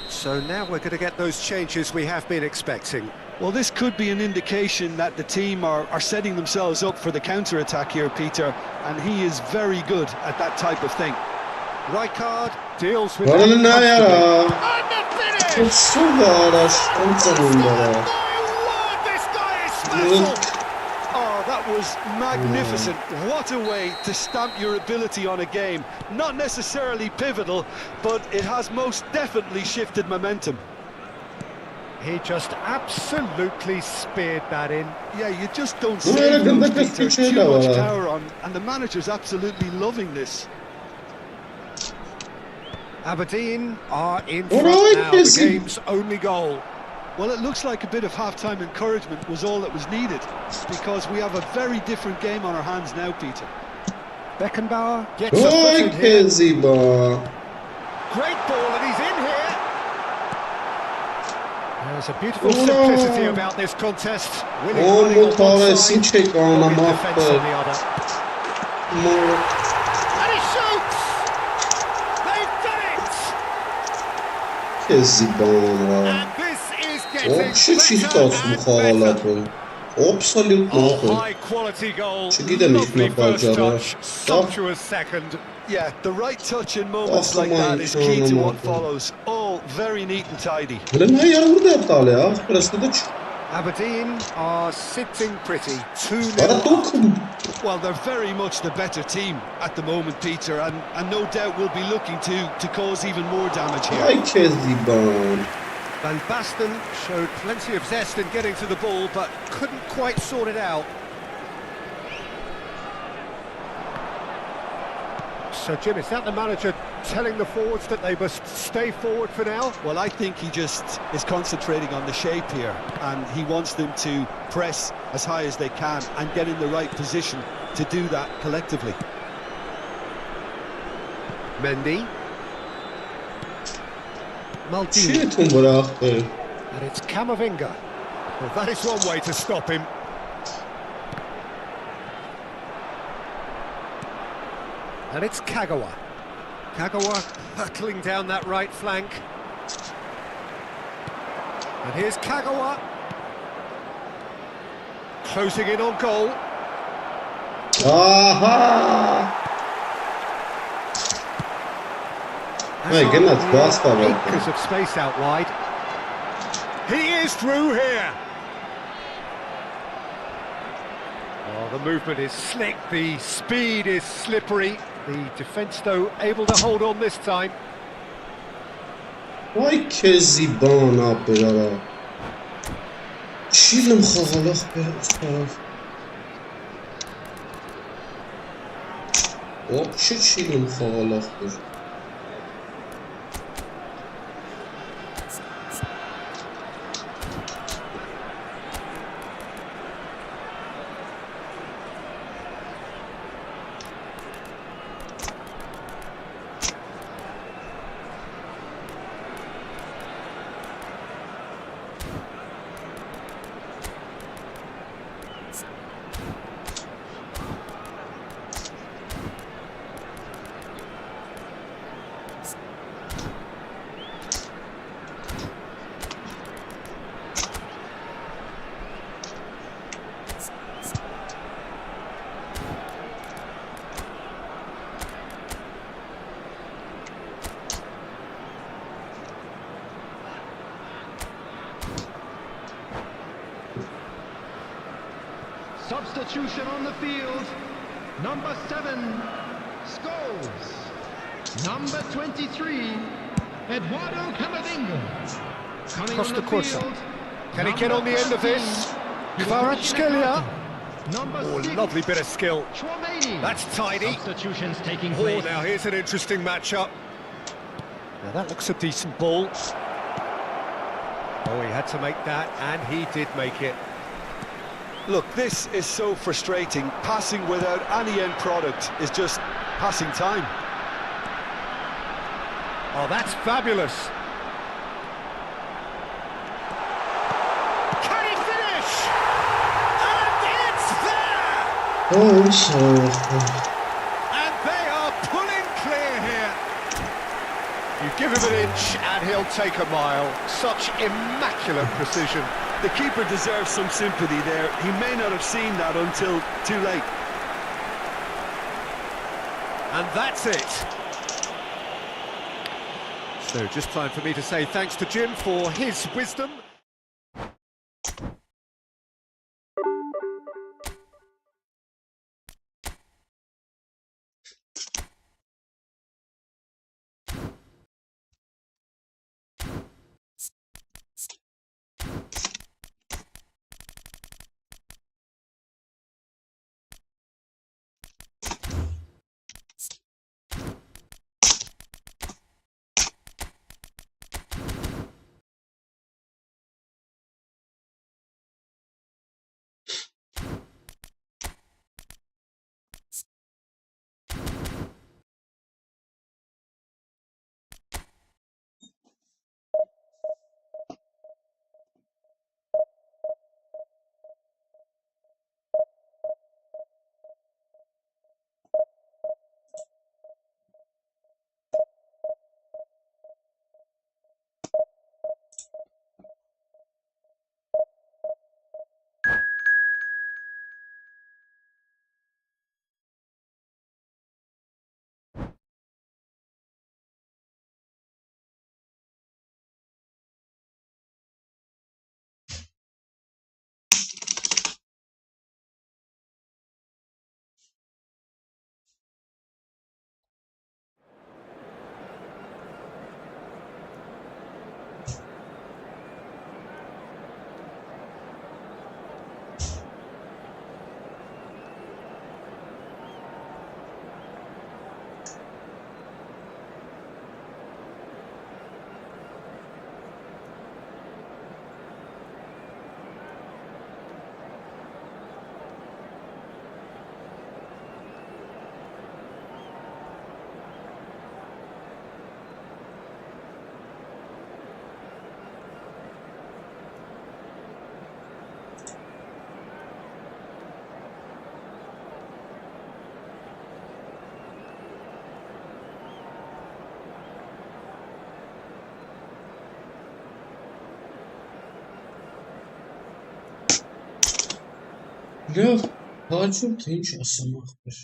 So now we're going to get those changes we have been expecting. Well, this could be an indication that the team are setting themselves up for the counter-attack here, Peter, and he is very good at that type of thing. Rijkaard deals with This guy is special! Oh, that was magnificent. What a way to stamp your ability on a game. Not necessarily pivotal, but it has most definitely shifted momentum. He just absolutely speared that in. Yeah, you just don't see those, Peter. Too much power on, and the manager's absolutely loving this. Aberdeen are in front now, the game's only goal. Well, it looks like a bit of half-time encouragement was all that was needed, because we have a very different game on our hands now, Peter. Beckenbauer gets a foot in here. Great ball, and he's in here. There's a beautiful simplicity about this contest. Winning running on one side, on defence on the other. And he shoots! They've done it! And this is getting better and better. Absolute awful. High quality goal. Çekidem Lovely ihmal first bacana. touch, sumptuous second. Yeah, the right touch in moments like that is key to what follows. All very neat and tidy. Lema yarı burada yaptı hala ya. Burası da Aberdeen are sitting pretty. 2-0 Para up. tokum. Well, they're very much the better team at the moment, Peter, and no doubt will be looking to cause even more damage here. Ay Keziban. Van Basten showed plenty of zest in getting to the ball, but couldn't quite sort it out. So, Jim, is that the manager telling the forwards that they must stay forward for now? Well, I think he just is concentrating on the shape here, and he wants them to press as high as they can and get in the right position to do that collectively. Mendy. Maldini. Çiğnetim bıraktı. And it's Camavinga. Well, that is one way to stop him. And it's Kagawa. Kagawa hurtling down that right flank. And here's Kagawa. Closing in on goal. Aha! Hey, gehen wir Spaß Acres of space out wide. He is through here. Oh, the movement is slick, the speed is slippery. The defence, though, able to hold on this time. Ay Keziban abi ya. Çiğlim xagalaq be taraf. O çiğlim xagalaqdır. Substitution on the field. Number 7, Scholes. Number 23, Eduardo Camavinga. Coming Costa on the Corsa. field. Can he get on the end of this? Kvaratskhelia. Number Oh, 6, lovely bit of skill. Chouameni. That's tidy. Substitutions taking Oh, place. now here's an interesting matchup. Now that looks a decent ball. Oh, he had to make that, and he did make it. Look, this is so frustrating. Passing without any end product is just passing time. Oh, that's fabulous. Can he finish? And it's there! Oh, so. And they are pulling clear here. You give him an inch and he'll take a mile. Such immaculate precision. The keeper deserves some sympathy there. He may not have seen that until too late. And that's it. So just time for me to say thanks to Jim for his wisdom. Լավ, հաջում թե ինչ ասեմ ախպեր։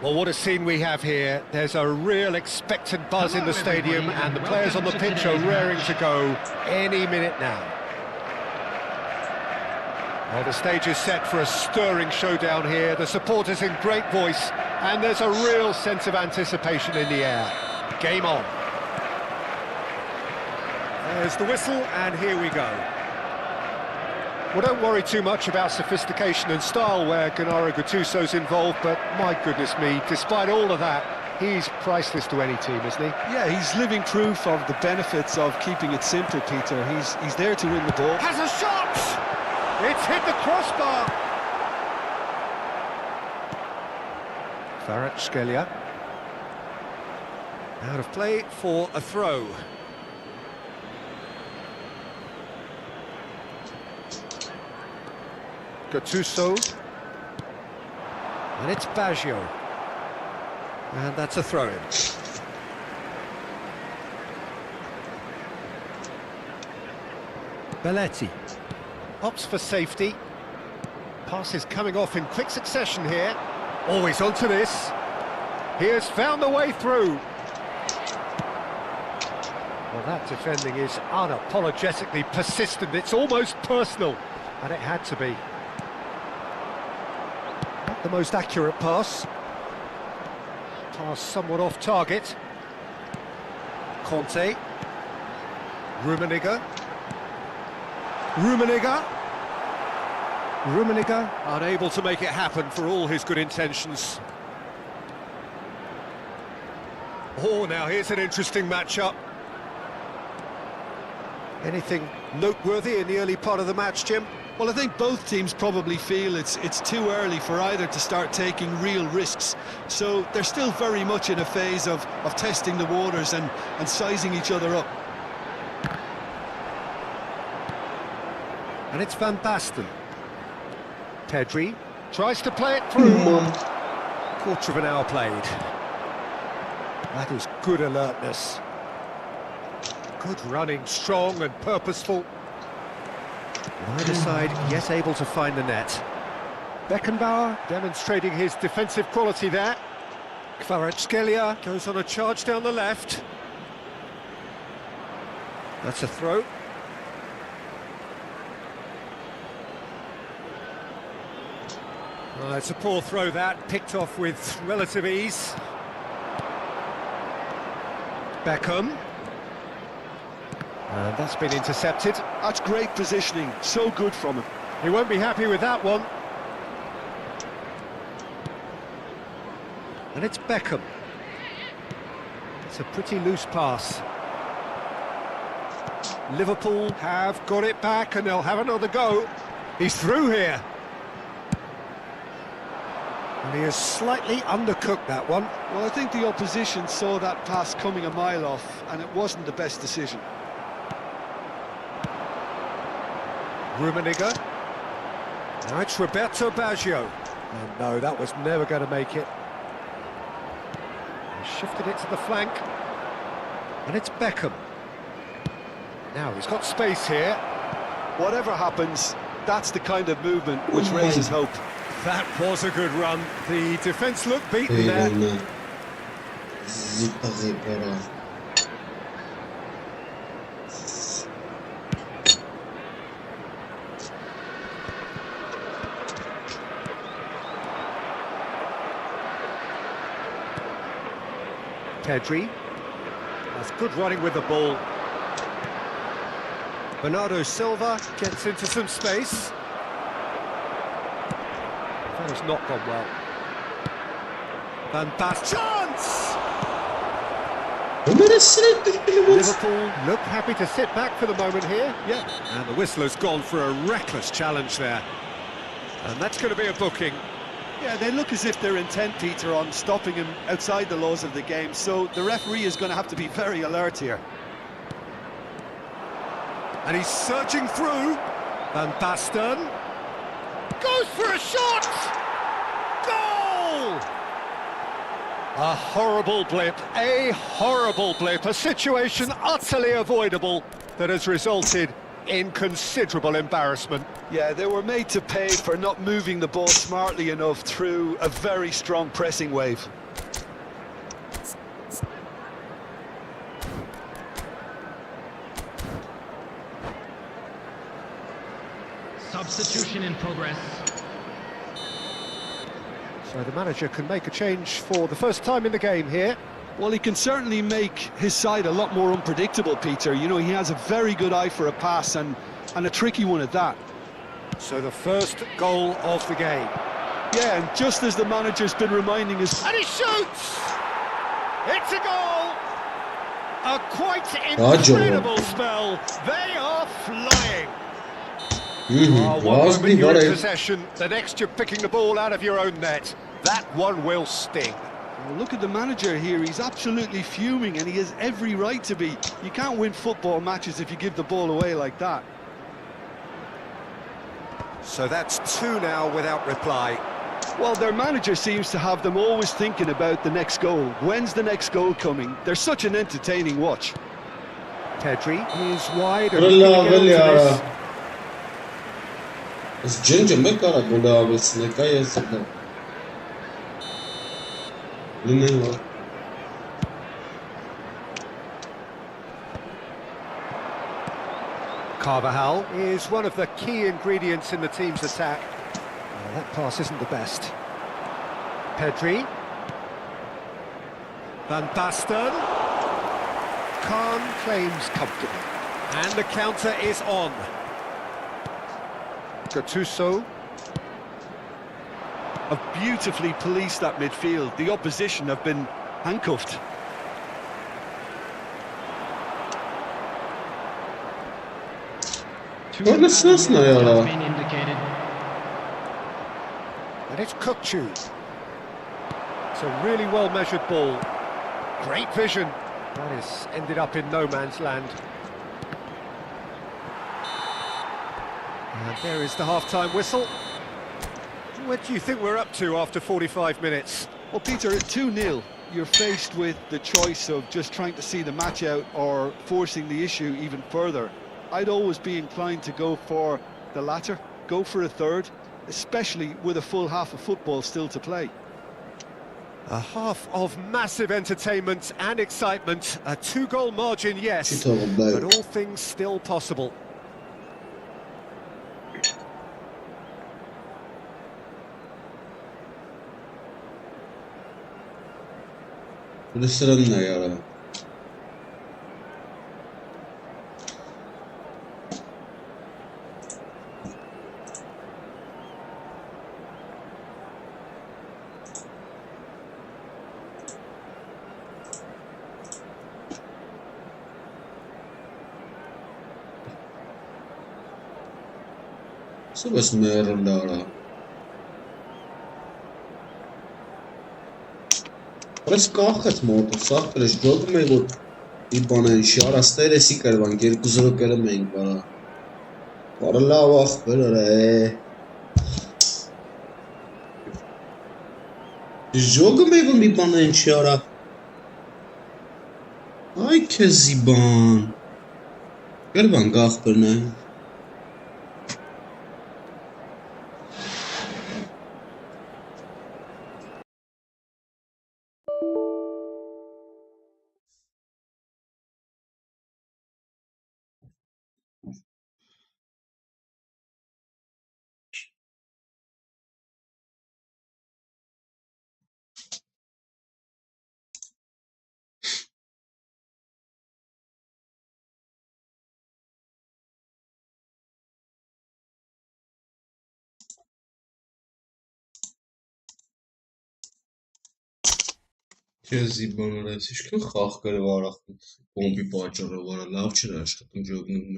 Well, what a scene we have here. There's a real expectant buzz in the stadium, and the players on the pitch are raring to go any minute now. Well, the stage is set for a stirring showdown here. The supporters in great voice, and there's a real sense of anticipation in the air. Game on. There's the whistle, and here we go. Well, don't worry too much about sophistication and style where Gennaro Gattuso's involved, but my goodness me, despite all of that, he's priceless to any team, isn't he? Yeah, he's living proof of the benefits of keeping it simple, Peter. He's there to win the ball. Has a shot! It's hit the crossbar! Kvaratskhelia. Out of play for a throw. Gattuso, and it's Baggio, and that's a throw-in. Belletti opts for safety. Pass is coming off in quick succession here. Always onto this. He has found the way through. Well, that defending is unapologetically persistent. It's almost personal, and it had to be. The most accurate pass. Pass somewhat off target. Conte. Rummenigge. Rummenigge unable to make it happen for all his good intentions. Oh, now here's an interesting matchup. Anything noteworthy in the early part of the match, Jim? Well, I think both teams probably feel it's too early for either to start taking real risks. So they're still very much in a phase of testing the waters and sizing each other up. And it's Van Basten. Pedri tries to play it through. Quarter of an hour played. That is good alertness. Good running, strong and purposeful. Neither side yet able to find the net. Beckenbauer demonstrating his defensive quality there. Kvaratskhelia goes on a charge down the left. That's a throw. It's a poor throw that, picked off with relative ease. Beckham. And that's been intercepted. That's great positioning, so good from him. He won't be happy with that one. And it's Beckham. It's a pretty loose pass. Liverpool have got it back and they'll have another go. He's through here. And he has slightly undercooked that one. Well, I think the opposition saw that pass coming a mile off, and it wasn't the best decision. Rummenigge. Now it's Roberto Baggio. And no, that was never going to make it. He shifted it to the flank. And it's Beckham. Now he's got space here. Whatever happens, that's the kind of movement which raises hope. That was a good run. The defence looked beaten there. Pedri. That's good running with the ball. Bernardo Silva gets into some space. That has not gone well. Van Basten. Chance! Liverpool look happy to sit back for the moment here. Yeah, and the whistler's gone for a reckless challenge there. And that's going to be a booking. Yeah, they look as if they're intent, Peter, on stopping him outside the laws of the game, so the referee is going to have to be very alert here. And he's surging through. Van Basten goes for a shot! Goal! A horrible blip, a situation utterly avoidable that has resulted in considerable embarrassment. Yeah, they were made to pay for not moving the ball smartly enough through a very strong pressing wave. Substitution in progress. So the manager can make a change for the first time in the game here. Well, he can certainly make his side a lot more unpredictable, Peter. You know, he has a very good eye for a pass and a tricky one at that. So the first goal of the game. Yeah, and just as the manager's been reminding us... And he shoots! It's a goal! A quite incredible spell. They are flying. One moment you're in possession, the next you're picking the ball out of your own net. That one will sting. Well, look at the manager here, he's absolutely fuming and he has every right to be. You can't win football matches if you give the ball away like that. So that's two now without reply. Well, their manager seems to have them always thinking about the next goal. When's the next goal coming? They're such an entertaining watch. Pedri is wide. And Carvajal is one of the key ingredients in the team's attack. That pass isn't the best. Pedri. Van Basten. Khan claims comfortably. And the counter is on. Gattuso. Have beautifully policed that midfield. The opposition have been handcuffed. And it's Kukçu. It's a really well-measured ball. Great vision. That has ended up in no man's land. And there is the half-time whistle. What do you think we're up to after 45 minutes? Well, Peter, at 2-0, you're faced with the choice of just trying to see the match out or forcing the issue even further. I'd always be inclined to go for the latter, go for a third, especially with a full half of football still to play. A half of massive entertainment and excitement. A 2-goal margin, yes, but all things still possible. Burası ne ya? Subas meron lara. Բայց կախած մոտը, սաղ կրեշ ջոգում է, որ իբան են շարաստեր էսի կրվանք, 2-0 կրում էինք բարա։ Բարը լավ աղբեր է։ Ջոգում է, որ իբան են շարա։ Այ կեզ իբան։ Կրվանք աղբերն է։ Քեզի բան արած, ինչքան խաղ կրև արախում, բոմբի պատճառով արա, լավ չր աշխատում ջոգնում է։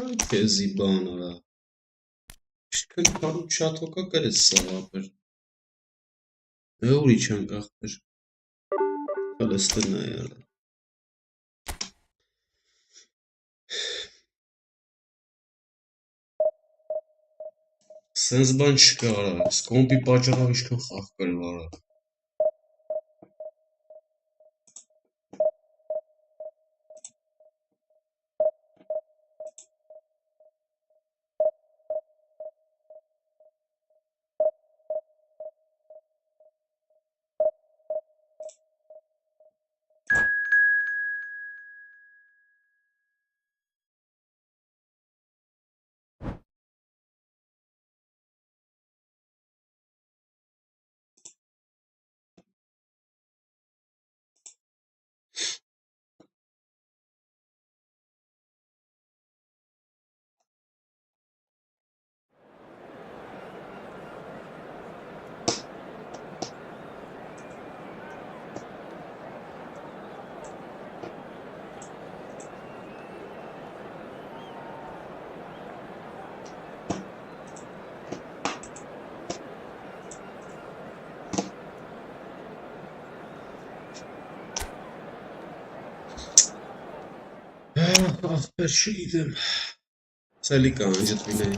Այ քեզի բան արա, ինչքան քարու շատ հոգա կրեց սաղ ապեր։ Է ուրիչ անք աղբեր։ Հալստն է յարա։ Սենց բան չկա արա, սկոմպի պատճառով ինչքան խաղ կրև արա։ Աղբեր չգիտեմ, սելի կա անջտվին է։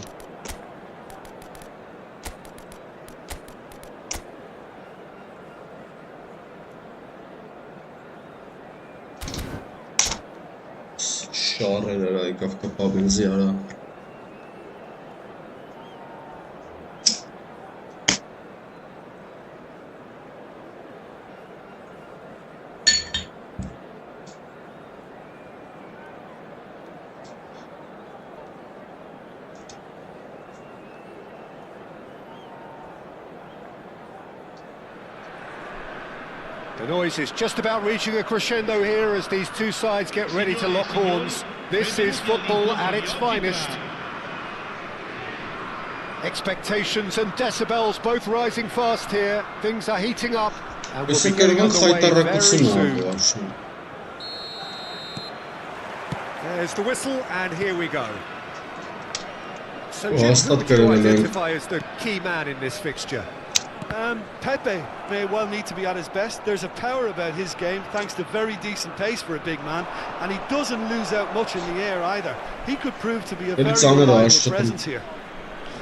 Շարեր էր այկավ կպաբինզի արա։ The noise is just about reaching a crescendo here as these two sides get ready to lock horns. This is football at its finest. Expectations and decibels both rising fast here. Things are heating up and we'll be getting underway very soon. There's the whistle and here we go. So, Jim, who would you identify as the key man in this fixture? Pepe may well need to be at his best. There's a power about his game, thanks to very decent pace for a big man, and he doesn't lose out much in the air either. He could prove to be a very reliable presence here.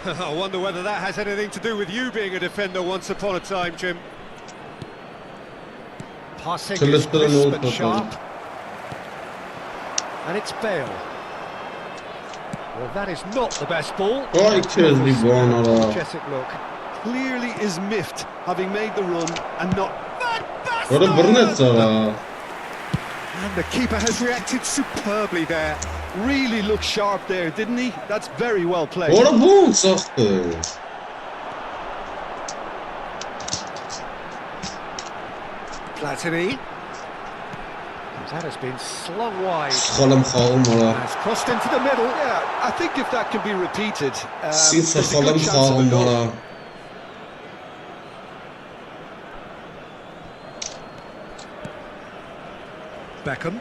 I wonder whether that has anything to do with you being a defender once upon a time, Jim. Passing is crisp and sharp. And it's Bale. Well, that is not the best ball. Energetic look. Clearly is miffed, having made the run and not... And the keeper has reacted superbly there. Really looked sharp there, didn't he? That's very well played. Platini. That has been slung wide. Has crossed into the middle. Yeah, I think if that can be repeated, Beckham.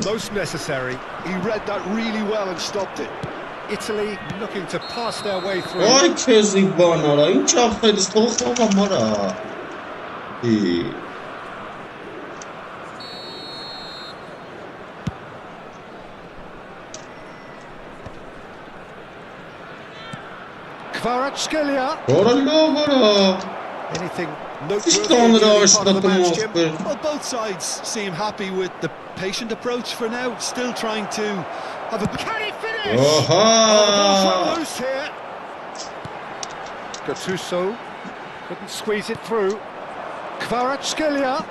Most necessary. He read that really well and stopped it. Italy looking to pass their way through. Kvaratskhelia. Anything noteworthy? Well, both sides seem happy with the patient approach for now. Still trying to have a... Can he finish? Oh, loose here. Gattuso couldn't squeeze it through. Kvaratskhelia.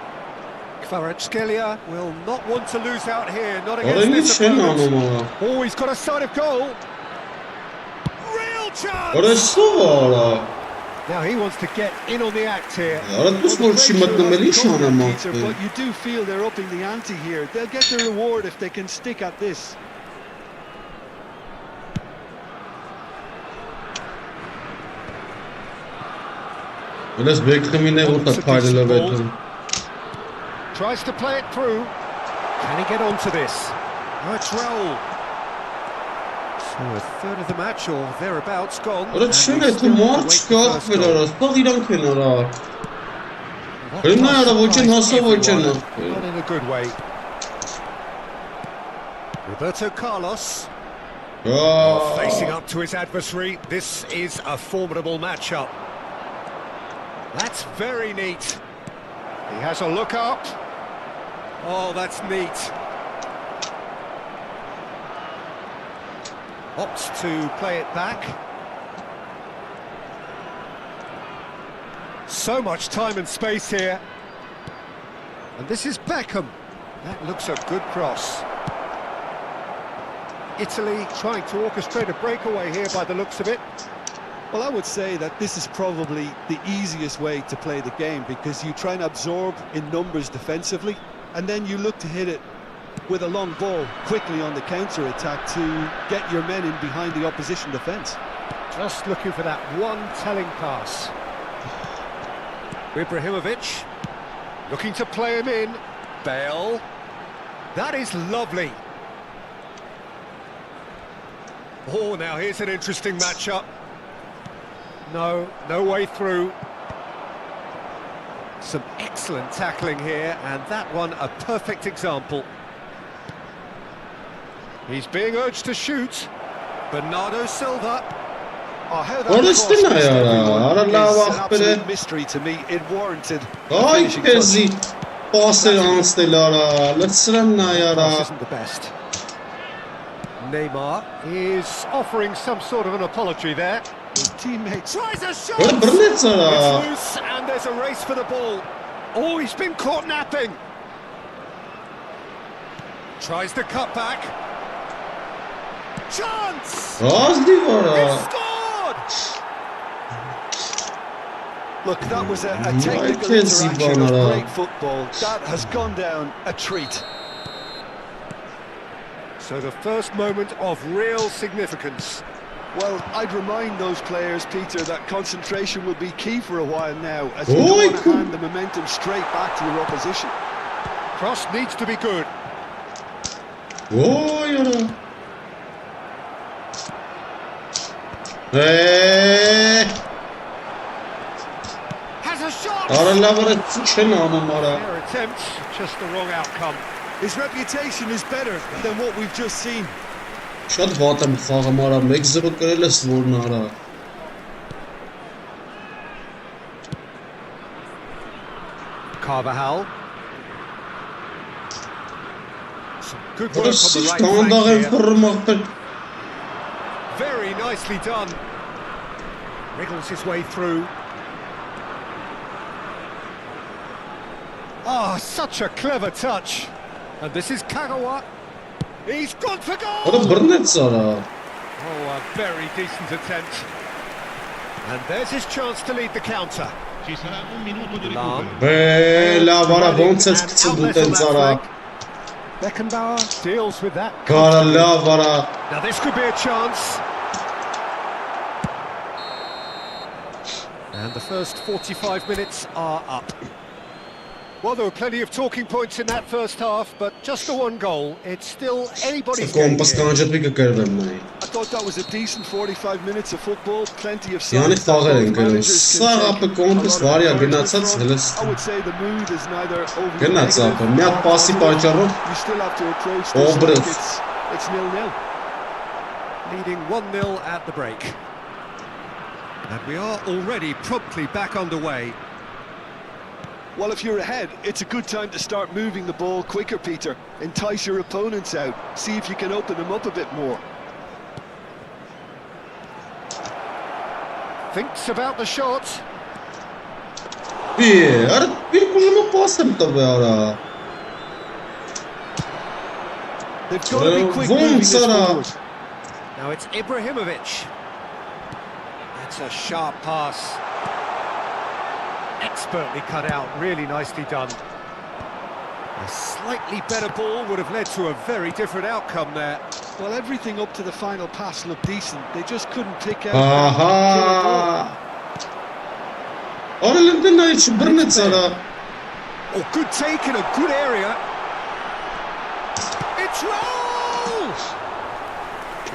Kvaratskhelia will not want to lose out here. Not against this opponent. Oh, he's got a sight of goal. Real chance. Now he wants to get in on the act here. But you do feel they're upping the ante here. They'll get the reward if they can stick at this. Tries to play it through. Can he get onto this? Let's roll. So a third of the match or thereabouts gone. Not in a good way. Roberto Carlos. Facing up to his adversary. This is a formidable matchup. That's very neat. He has a look up. Oh, that's neat. Opts to play it back. So much time and space here. And this is Beckham. That looks a good cross. Italy trying to orchestrate a breakaway here by the looks of it. Well, I would say that this is probably the easiest way to play the game, because you try and absorb in numbers defensively, and then you look to hit it with a long ball quickly on the counter-attack to get your men in behind the opposition defence. Just looking for that one telling pass. Ibrahimovic looking to play him in. Bale. That is lovely. Oh, now here's an interesting matchup. No way through. Some excellent tackling here, and that one a perfect example. He's being urged to shoot. Bernardo Silva. Oh, how that cross missed everyone is an absolute mystery to me. It warranted a finishing touch. Cross isn't the best. Neymar is offering some sort of an apology there. His teammate tries a shot. It's loose, and there's a race for the ball. Oh, he's been caught napping. Tries the cut back. Chance! It's scored! Look, that was a technical interaction of great football. That has gone down a treat. So the first moment of real significance. Well, I'd remind those players, Peter, that concentration will be key for a while now, as you don't want to hand the momentum straight back to your opposition. Cross needs to be good. Vay ana. Has a shot! Arala var etsin anam ara. Their attempt, just the wrong outcome. His reputation is better than what we've just seen. Շատ վատ եմ խաղում արա, մեկ զրո կրել ես որն արա։ Carvajal. Some good work Որս on the ինչ right կանդաղ եմ flank here. վռում աղբեր։ Very nicely done. Wriggles his way through. Ah, such a clever touch. And this is Kagawa. He's gone for Որը goal! բռնեց արա։ Oh, a very decent attempt. And there's his chance to lead the counter. Ci sarà un minuto di Lam. recupero. Լավ արա, ոնց ես գցում դու տենց արա։ Beckenbauer deals with that. Կարա լավ արա։ Now this could be a chance. And the first 45 minutes are up. Well, there were plenty of talking points in that first half, but just the one goal. It's still anybody's game Կոմպաս here. կանջը պիկը կրվեմ նայի։ I thought that was a decent 45 minutes of football, plenty of Յանի signs that խաղեր են both գնում։ managers can Սաղ take ապը a կոմպաս lot of վարյա encouragement գնացած from. հլս։ I would say the mood is neither overly Գնաց negative ապը, մի հատ nor պասի positive. պատճառով You still have to approach this Obrez. like it's 0-0. Leading 1-0 at the break. And we are already promptly back underway. Well, if you're ahead, it's a good time to start moving the ball quicker, Peter. Entice your opponents out. See if you can open them up a bit more. Thinks about the shot. Արա bir կուլումը պաս եմ տվել արա։ They've got to be quick moving this forward. Now it's Ibrahimovic. That's a sharp pass. Expertly cut out, really nicely done. A slightly better ball would have led to a very different outcome there. Well, everything up to the final pass looked decent. They just couldn't pick out that killer ball. Ահա։ Արա լնդն նայ չբռնեց արա։ Oh, good take in a good area. It's rolls!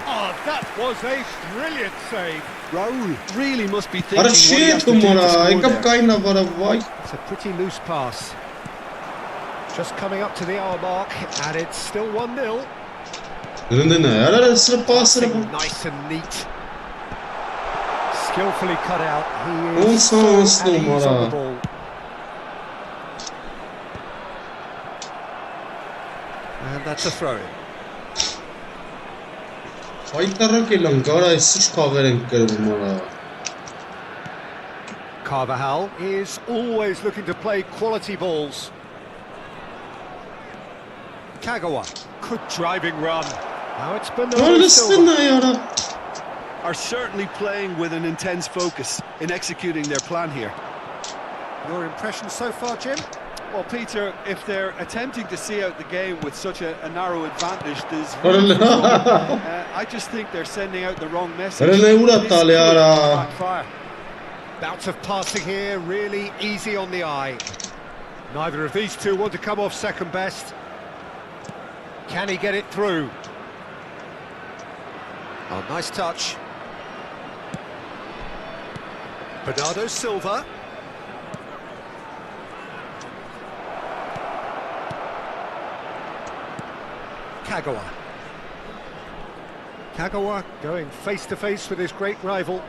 Oh, that was a brilliant save. Raul really must be thinking Արա what he չի has to ետում do արա, to score եկավ there. կայնա վարա վայ։ It's a pretty loose pass. Just coming up to the hour mark, and it's still 1-0. Լնդն նայ, արա սրա պասը։ Nice and neat. Skillfully cut out. He Ոնց is so at ease անցնում on the արա։ ball. And that's a throw-in. Հայտարակ էլ անկար այս ինչ խաղեր են կրվում արա։ Carvajal is always looking to play quality balls. Kagawa, good driving run. Now it's Արա Bernardo լստն Silva. նայ արա։ Are certainly playing with an intense focus in executing their plan here. Your impression so far, Jim? Well, Peter, if they're attempting to see out the game with such a narrow advantage, there's I just think they're sending out the wrong message. Արա նայ ուրա This տալի could արա։ backfire. Bout of passing here, really easy on the eye. Neither of these two want to come off second best. Can he get it through? Oh, nice touch. Bernardo Silva. Kagawa. Kagawa going face to face with his great rival.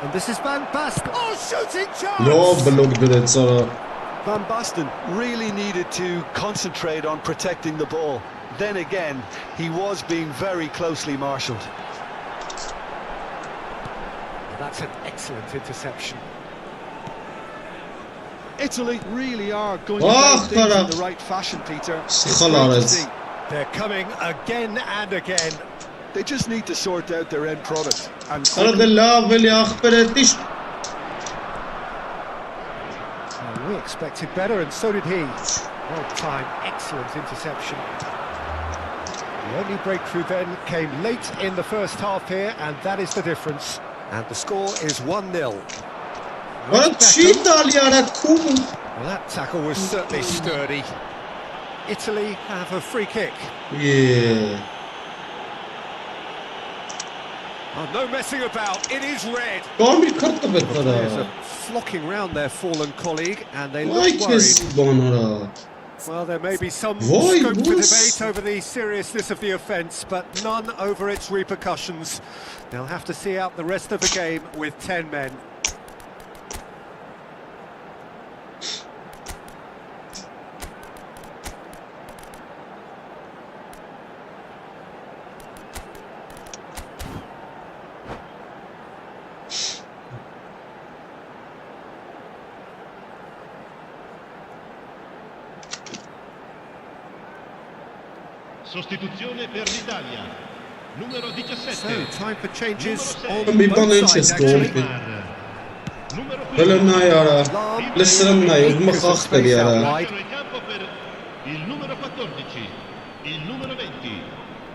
And this is Van Basten. Oh, shooting chance! Լավ բլոկ դրեց արա։ Van Basten really needed to concentrate on protecting the ball. Then again, he was being very closely marshalled. That's an excellent interception. Italy really are going Ah, about things in Kara. the right fashion, Peter. It's Sխալ great to արեց։ see. They're coming again and again. They just need to sort out their end product. And Արա quickly. դե լավ էլի ախպեր է տիշ։ We expected better, and so did he. Well timed, excellent interception. The only breakthrough then came late in the first half here, and that is the difference. And the score is 1-0. Արա չի տալի արա քում։ Well, that tackle was certainly sturdy. Italy have a free kick. Yeah. Oh, no messing about, it is red. Kamil kart da The players betara. are flocking round their fallen colleague and they Vay look worried. kes banara. Well, there may be some Vay, scope for was- debate over the seriousness of the offence, but none over its repercussions. They'll have to see out the rest of the game with 10 men. Sostituzione per l'Italia. Numero 17. So, time for changes Numero on sei. both sides, actually. Numero 15. Helena yara. Large Listen na yog acres of makhakh space out yara. wide. In campo per il numero 14, il numero 20,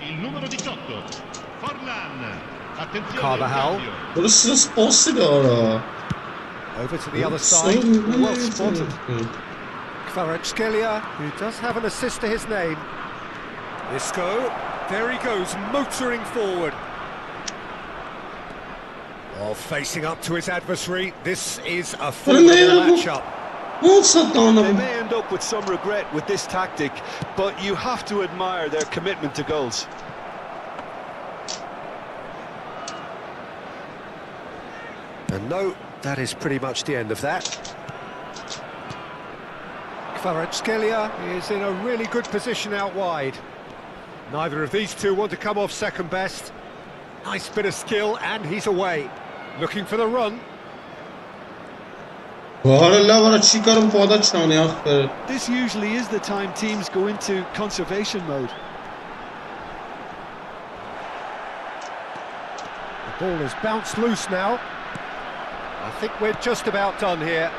il numero 18. Forlan. Attenzione. Carvajal. Burası spası yara. Over to the other side. Well spotted. Kvaratskhelia, who does have an assist to his name. Isco, there he goes, motoring forward. Oh, facing up to his adversary. This is a formidable matchup. Olsa They tanım. may end up with some regret with this tactic, but you have to admire their commitment to goals. And no, that is pretty much the end of that. Kvaratskhelia is in a really good position out wide. Neither of these two want to come off second best. Nice bit of skill, and he's away. Looking for the run. Hala vara chikarım poda çanı akhir. This usually is the time teams go into conservation mode. The ball has bounced loose now. I think we're just about done here.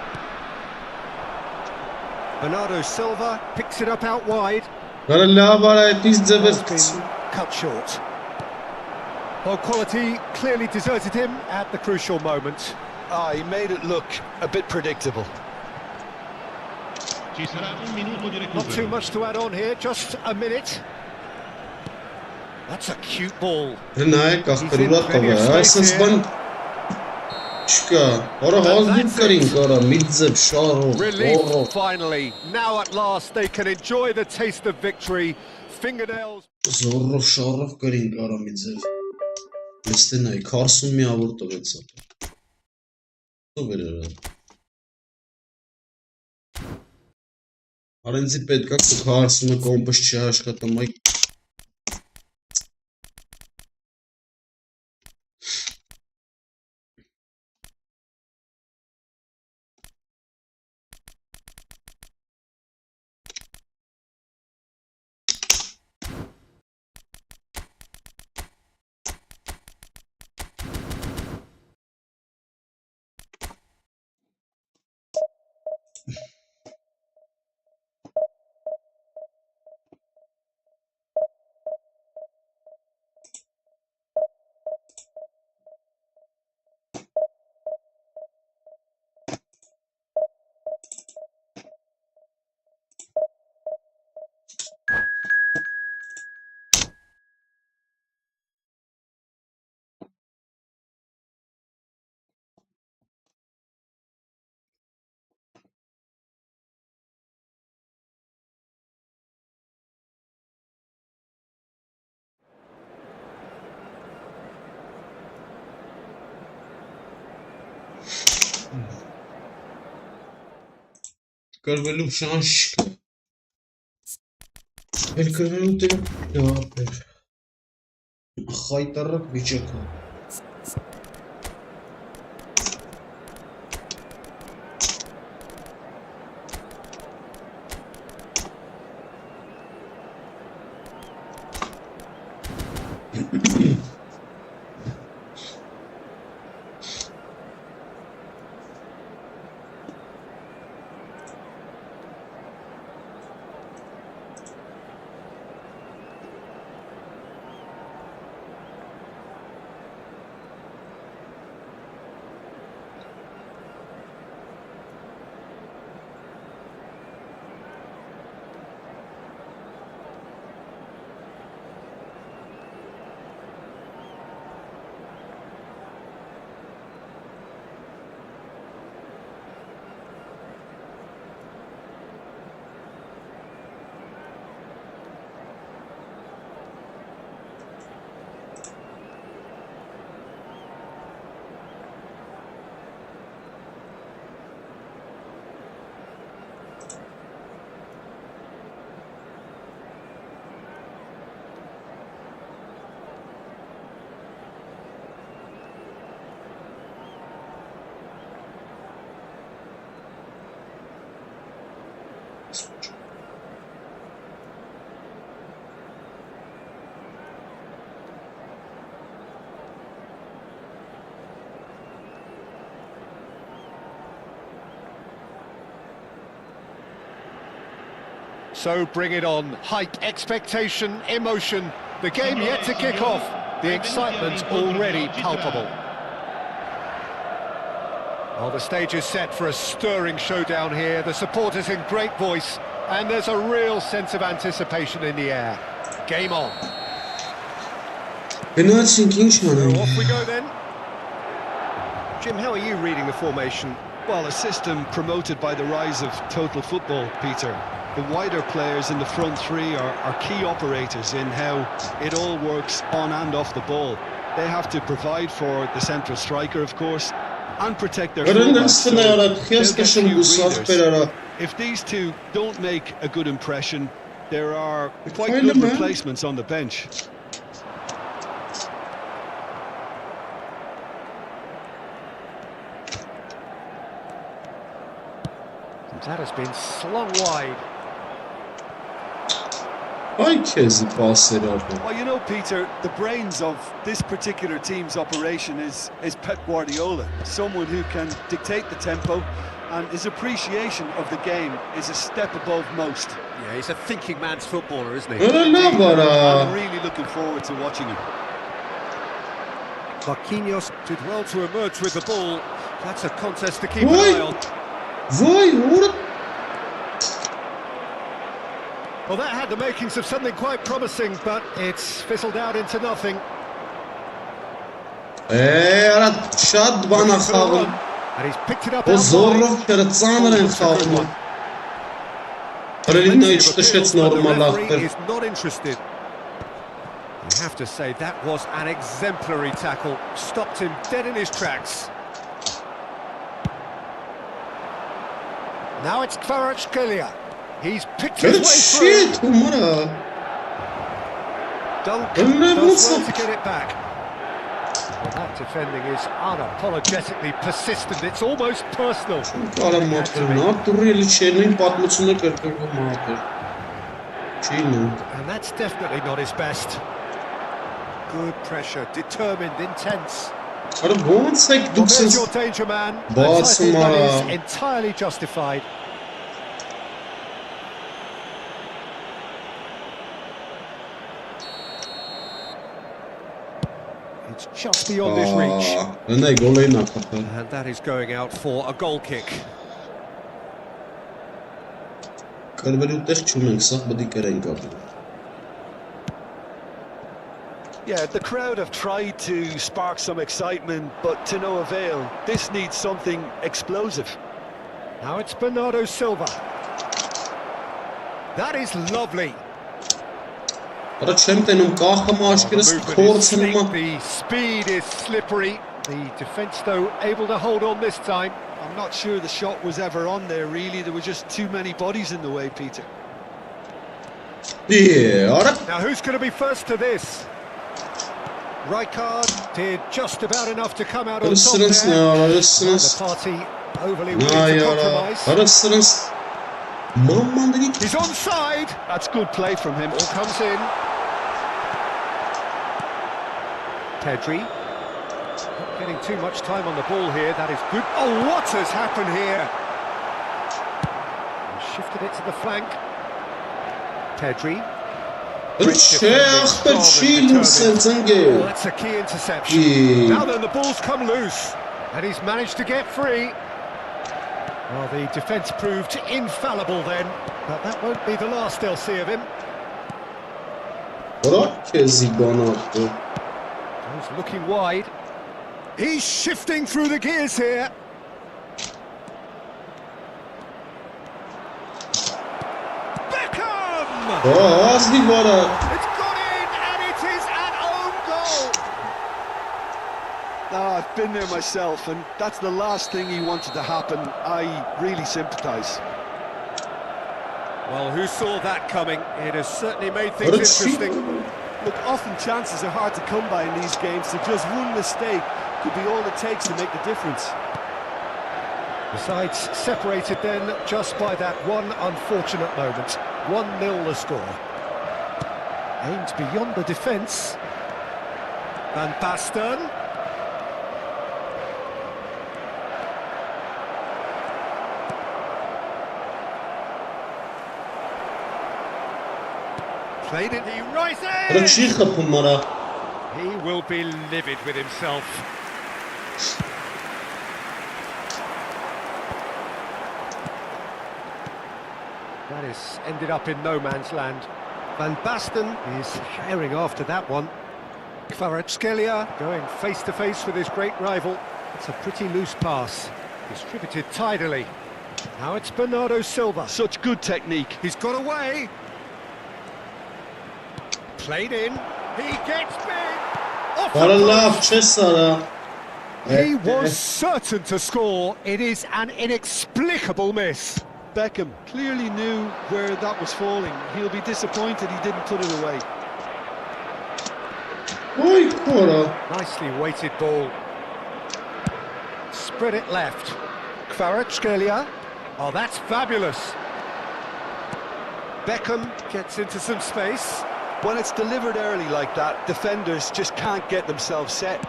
Bernardo Silva picks it up out wide. Hala vara pizza Has ve been cut short. Well, quality clearly deserted him at the crucial moment. He made it look a bit predictable. Ci sarà un minuto di Not too recupero. much to add on here, just a minute. That's a cute ball. Renaya kahkırılat tava. Asas ban. Çıka. Ora hazır karin kara. Midzeb şaro. Relief, finally. Now at last they can enjoy the taste of victory. Fingernails. Zorro şaraf karin kara midzeb. Mestenay Carson mi avurto veca. Super era. Arenzi պետք է Carson-ը կոմպս չաշխատում, այ Կրվելու շանս չկա։ Էլ կրվելու տերը դապեր։ Խայտարակ վիճակը։ So bring it on. Hype, expectation, emotion. The game yet to kick off. The excitement already palpable. Well, the stage is set for a stirring showdown here. The supporters in great voice, and there's a real sense of anticipation in the air. Game on. Beni thinking So off we go then. Jim, how are you reading the formation? Well, a system promoted by the rise of total football, Peter. The wider players in the front three are key operators in how it all works on and off the ball. They have to provide for the central striker, of course, and protect their fullbacks. So they'll get few readers. If these two don't make a good impression, there are quite good replacements on the bench. That has been slung wide. Well, you know, Peter, the brains of this particular team's operation is Pep Guardiola, someone who can dictate the tempo, and his appreciation of the game is a step above most. Yeah, he's a thinking man's footballer, isn't he? I'm really looking forward to watching him. Marquinhos did well to emerge with the ball. That's a contest to keep an eye on. Well, that had the makings of something quite promising, but it's fizzled out into nothing. And he's picked it up He's outside. Is not interested. You have to say that was an exemplary tackle. Stopped him dead in his tracks. Now it's Kvaratskhelia. He's picked his way through. Duncan does well to get it back. Well, that defending is unapologetically persistent. It's almost personal. And that's definitely not his best. Good pressure, determined, intense. Well, there's your danger man. A title that is entirely justified. It's just beyond his reach. And that is going out for a goal kick. Yeah, the crowd have tried to spark some excitement, but to no avail. This needs something explosive. Now it's Bernardo Silva. That is lovely. The speed is slippery. The defence, though, able to hold on this time. I'm not sure the shot was ever on there, really. There were just too many bodies in the way, Peter. Now, who's going to be first to this? Rijkaard did just about enough to come out on top there. The party overly willing to compromise. He's onside. That's good play from him. Ball comes in. Pedri. Not getting too much time on the ball here. That is good. Oh, what has happened here? Shifted it to the flank. Pedri. Oh, that's a key interception. Now then, the ball's come loose, and he's managed to get free. Well, the defence proved infallible then, but that won't be the last they'll see of him. He's looking wide. He's shifting through the gears here. It's gone in, and it is an own goal. I've been there myself, and that's the last thing he wanted to happen. I really sympathise. Well, who saw that coming? It has certainly made things interesting. Look, often chances are hard to come by in these games, so just one mistake could be all it takes to make the difference. The sides separated then just by that one unfortunate moment. 1-0 the score. Aimed beyond the defence. Van Basten. Played it, he rises! Răcică pumara. He will be livid with himself. That is ended up in no man's land. Van Basten is sharing after that one. Kvaratskhelia going face-to-face with his great rival. It's a pretty loose pass, distributed tidily. Now it's Bernardo Silva. Such good technique. He's got away. Played in. He gets big. Off the Vallahi post. ce sara. He was certain to score. It is an inexplicable miss. Beckham clearly knew where that was falling. He'll be disappointed he didn't put it away. Oy kora. Nicely weighted ball. Spread it left. Kvaratskhelia. Oh, that's fabulous. Beckham gets into some space. When it's delivered early like that, defenders just can't get themselves set.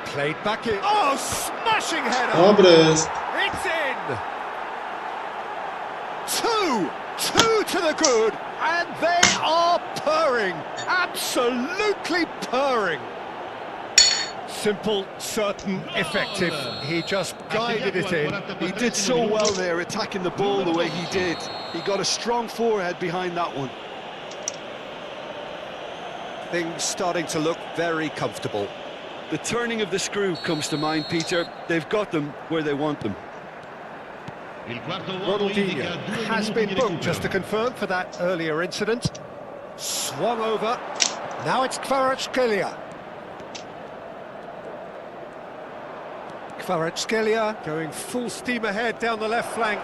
Played back in. Oh, smashing header! Dobres. It's in! Two to the good, and they are purring, absolutely purring. Simple, certain, effective. He just guided it in. He did so well there, attacking the ball the way he did. He got a strong forehead behind that one. Things starting to look very comfortable. The turning of the screw comes to mind, Peter. They've got them where they want them. Ronaldinho has been booked, just to confirm, for that earlier incident. Swung over. Now it's Kvaratskhelia. Kvaratskhelia going full steam ahead down the left flank.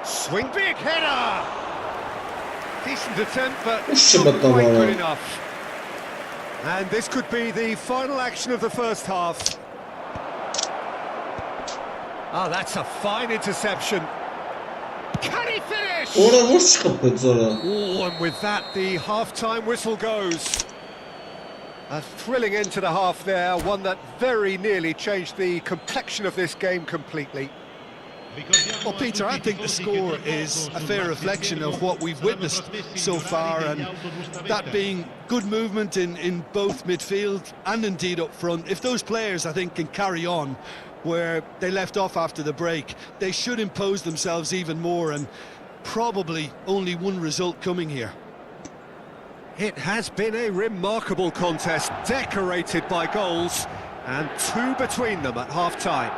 Swing big header! Decent attempt, but not quite good enough. And this could be the final action of the first half. Ah, that's a fine interception. Can he finish? Ora vur çıkıp sonra. Oh, and with that, the half-time whistle goes. A thrilling end to the half there, one that very nearly changed the complexion of this game completely. Well, Peter, I think the score is a fair reflection of what we've witnessed so far, and that being good movement in both midfield and indeed up front. If those players, I think, can carry on where they left off after the break, they should impose themselves even more, and probably only one result coming here. It has been a remarkable contest, decorated by goals, and two between them at half-time.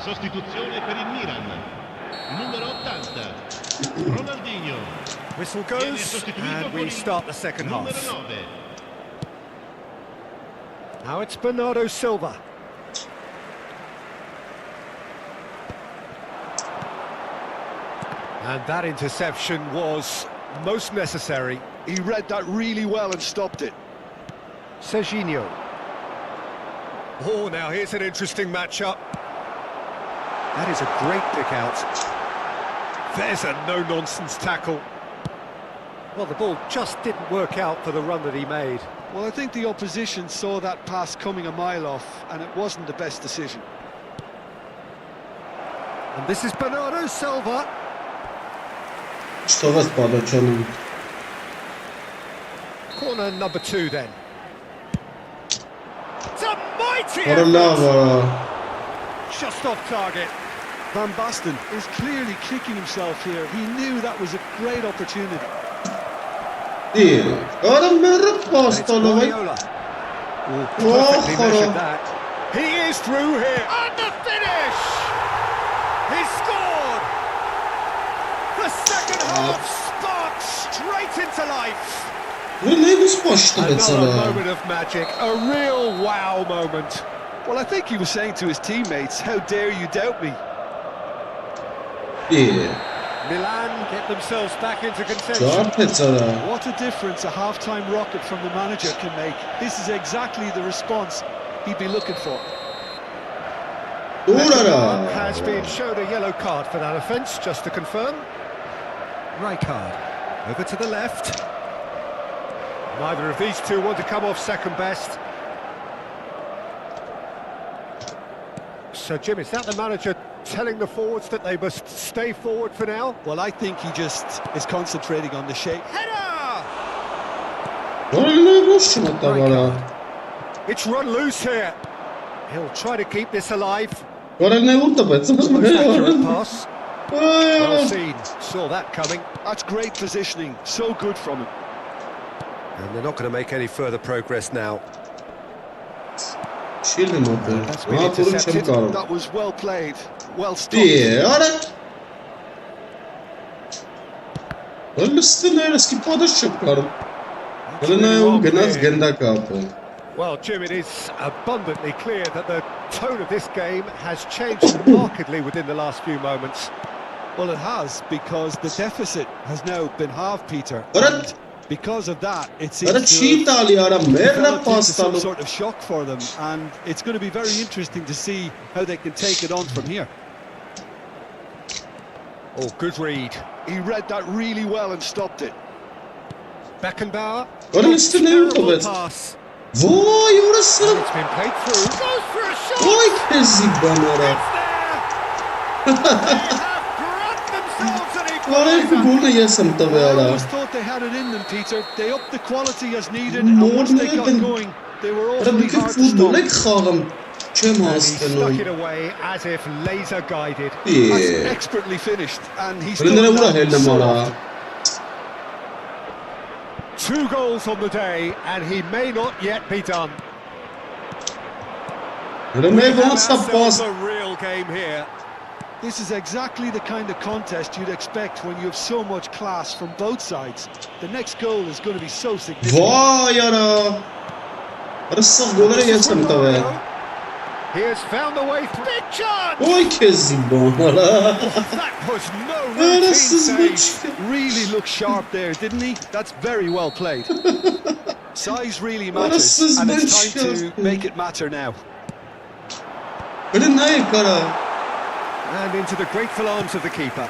Sostituzione per il Milan. Numero 80. Ronaldinho. Whistle goes, and we start the second half. Numero 9. Now it's Bernardo Silva. And that interception was most necessary. He read that really well and stopped it. Serginho. Oh, now here's an interesting matchup. That is a great pick out. There's a no-nonsense tackle. Well, the ball just didn't work out for the run that he made. Well, I think the opposition saw that pass coming a mile off, and it wasn't the best decision. And this is Bernardo Silva. Что вас подочённым? Corner number 2 then. It's a mighty Ora effort! lava. Just off target. Van Basten is clearly kicking himself here. He knew that was a great opportunity. İyi. Ora merhaba It's pastalovay. Guardiola. Oh, perfectly Oh, measured that. He is through here. And the finish! He scored! The second half sparked straight into life. Ne nasıl başladı Another mesela? moment of magic, a real wow moment. Well, I think he was saying to his teammates, how dare you doubt me? İyi. Milan get themselves back into contention. Cevap et sana. What a difference a half-time rocket from the manager can make. This is exactly the response he'd be looking for. Ora. Has been shown a yellow card for that offence, just to confirm. Right card. Over to the left. Neither of these two want to come off second best. So, Jim, is that the manager telling the forwards that they must stay forward for now? Well, I think he just is concentrating on the shape. Header! It's run loose here. He'll try to keep this alive. Most accurate pass. Well seen. Saw that coming. That's great positioning. So good from him. And they're not going to make any further progress now. That's been intercepted. That was well played. Well stopped. Well, Jim, it is abundantly clear that the tone of this game has changed markedly within the last few moments. Well, it has, because the deficit has now been halved, Peter. And because of that, it seems to have developed into some sort of shock for them, and it's going to be very interesting to see how they can take it on from here. Oh, good read. He read that really well and stopped it. Beckenbauer. Terrible Pass. Vay orası. It's been played through. Goes for a shot. Vay kezik ora. I always thought they had it in them, Peter. They upped the quality as needed, and once they got going, they were awfully hard to stop. And he stuck it away as if laser guided. That's expertly finished, and he's done that so often. 2 goals on the day, and he may not yet be done. We have ourselves a real game here. This is exactly the kind of contest you'd expect when you have so much class from both sides. The next goal is going to be so significant. Vay ara. Arası golere geçsem tabii. He has found the way through. Big chance! Vay kezik ora. That was no routine save. Really looked sharp there, didn't he? That's very well played. Size really matters, and it's time to make it matter now. And into the grateful arms of the keeper.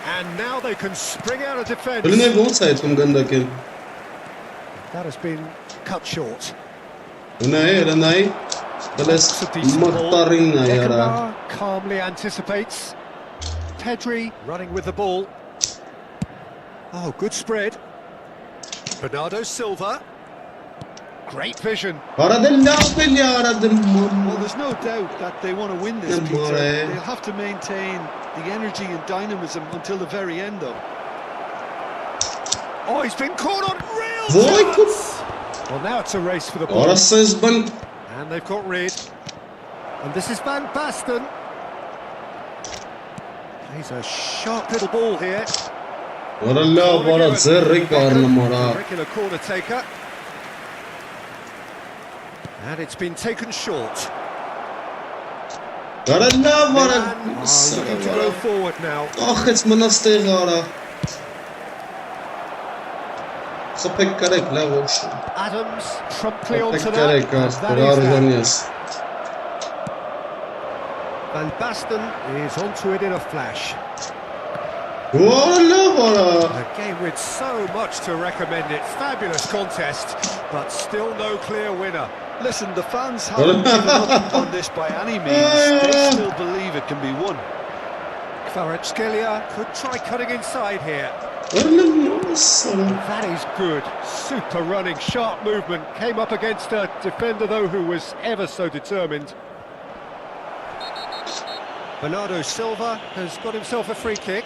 And now they can spring out of defence. That has been cut short. Beckenbauer calmly anticipates. Pedri running with the ball. Oh, good spread. Bernardo Silva. Great vision. Well, there's no doubt that they want to win this, Peter. They'll have to maintain the energy and dynamism until the very end, though. Oh, he's been caught on real chance. Well, now it's a race for the ball. And they've got rid. And this is Van Basten. He's a sharp little ball here. Regular corner taker. And it's been taken short. Looking to go forward now. Adams promptly onto that. Van Basten is onto it in a flash. A game with so much to recommend it. Fabulous contest, but still no clear winner. Listen, the fans haven't given up on this by any means. They still believe it can be won. Kvaratskhelia could try cutting inside here. That is good. Super running, sharp movement. Came up against a defender, though, who was ever so determined. Bernardo Silva has got himself a free kick.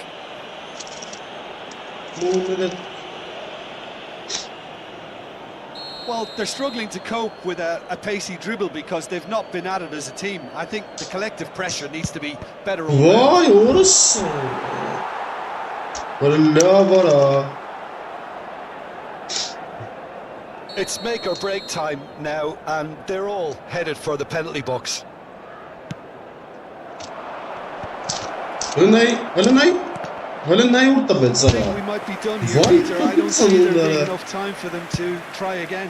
Well, they're struggling to cope with a pacey dribble because they've not been at it as a team. I think the collective pressure needs to be better all round. It's make or break time now, and they're all headed for the penalty box. I think we might be done here, Peter. I don't see there being enough time for them to try again.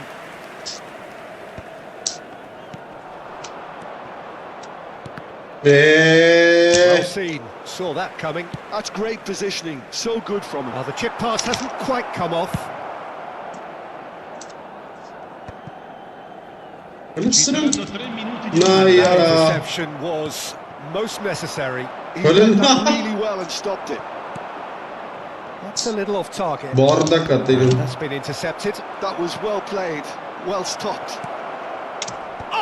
Well seen. Saw that coming. That's great positioning. So good from him. Well, the chip pass hasn't quite come off. Ci saranno 3 minuti Nah That ya. interception was most necessary. He read that really well and stopped it. That's a little off target. Bardak atayım. That's been intercepted. That was well played, well stopped.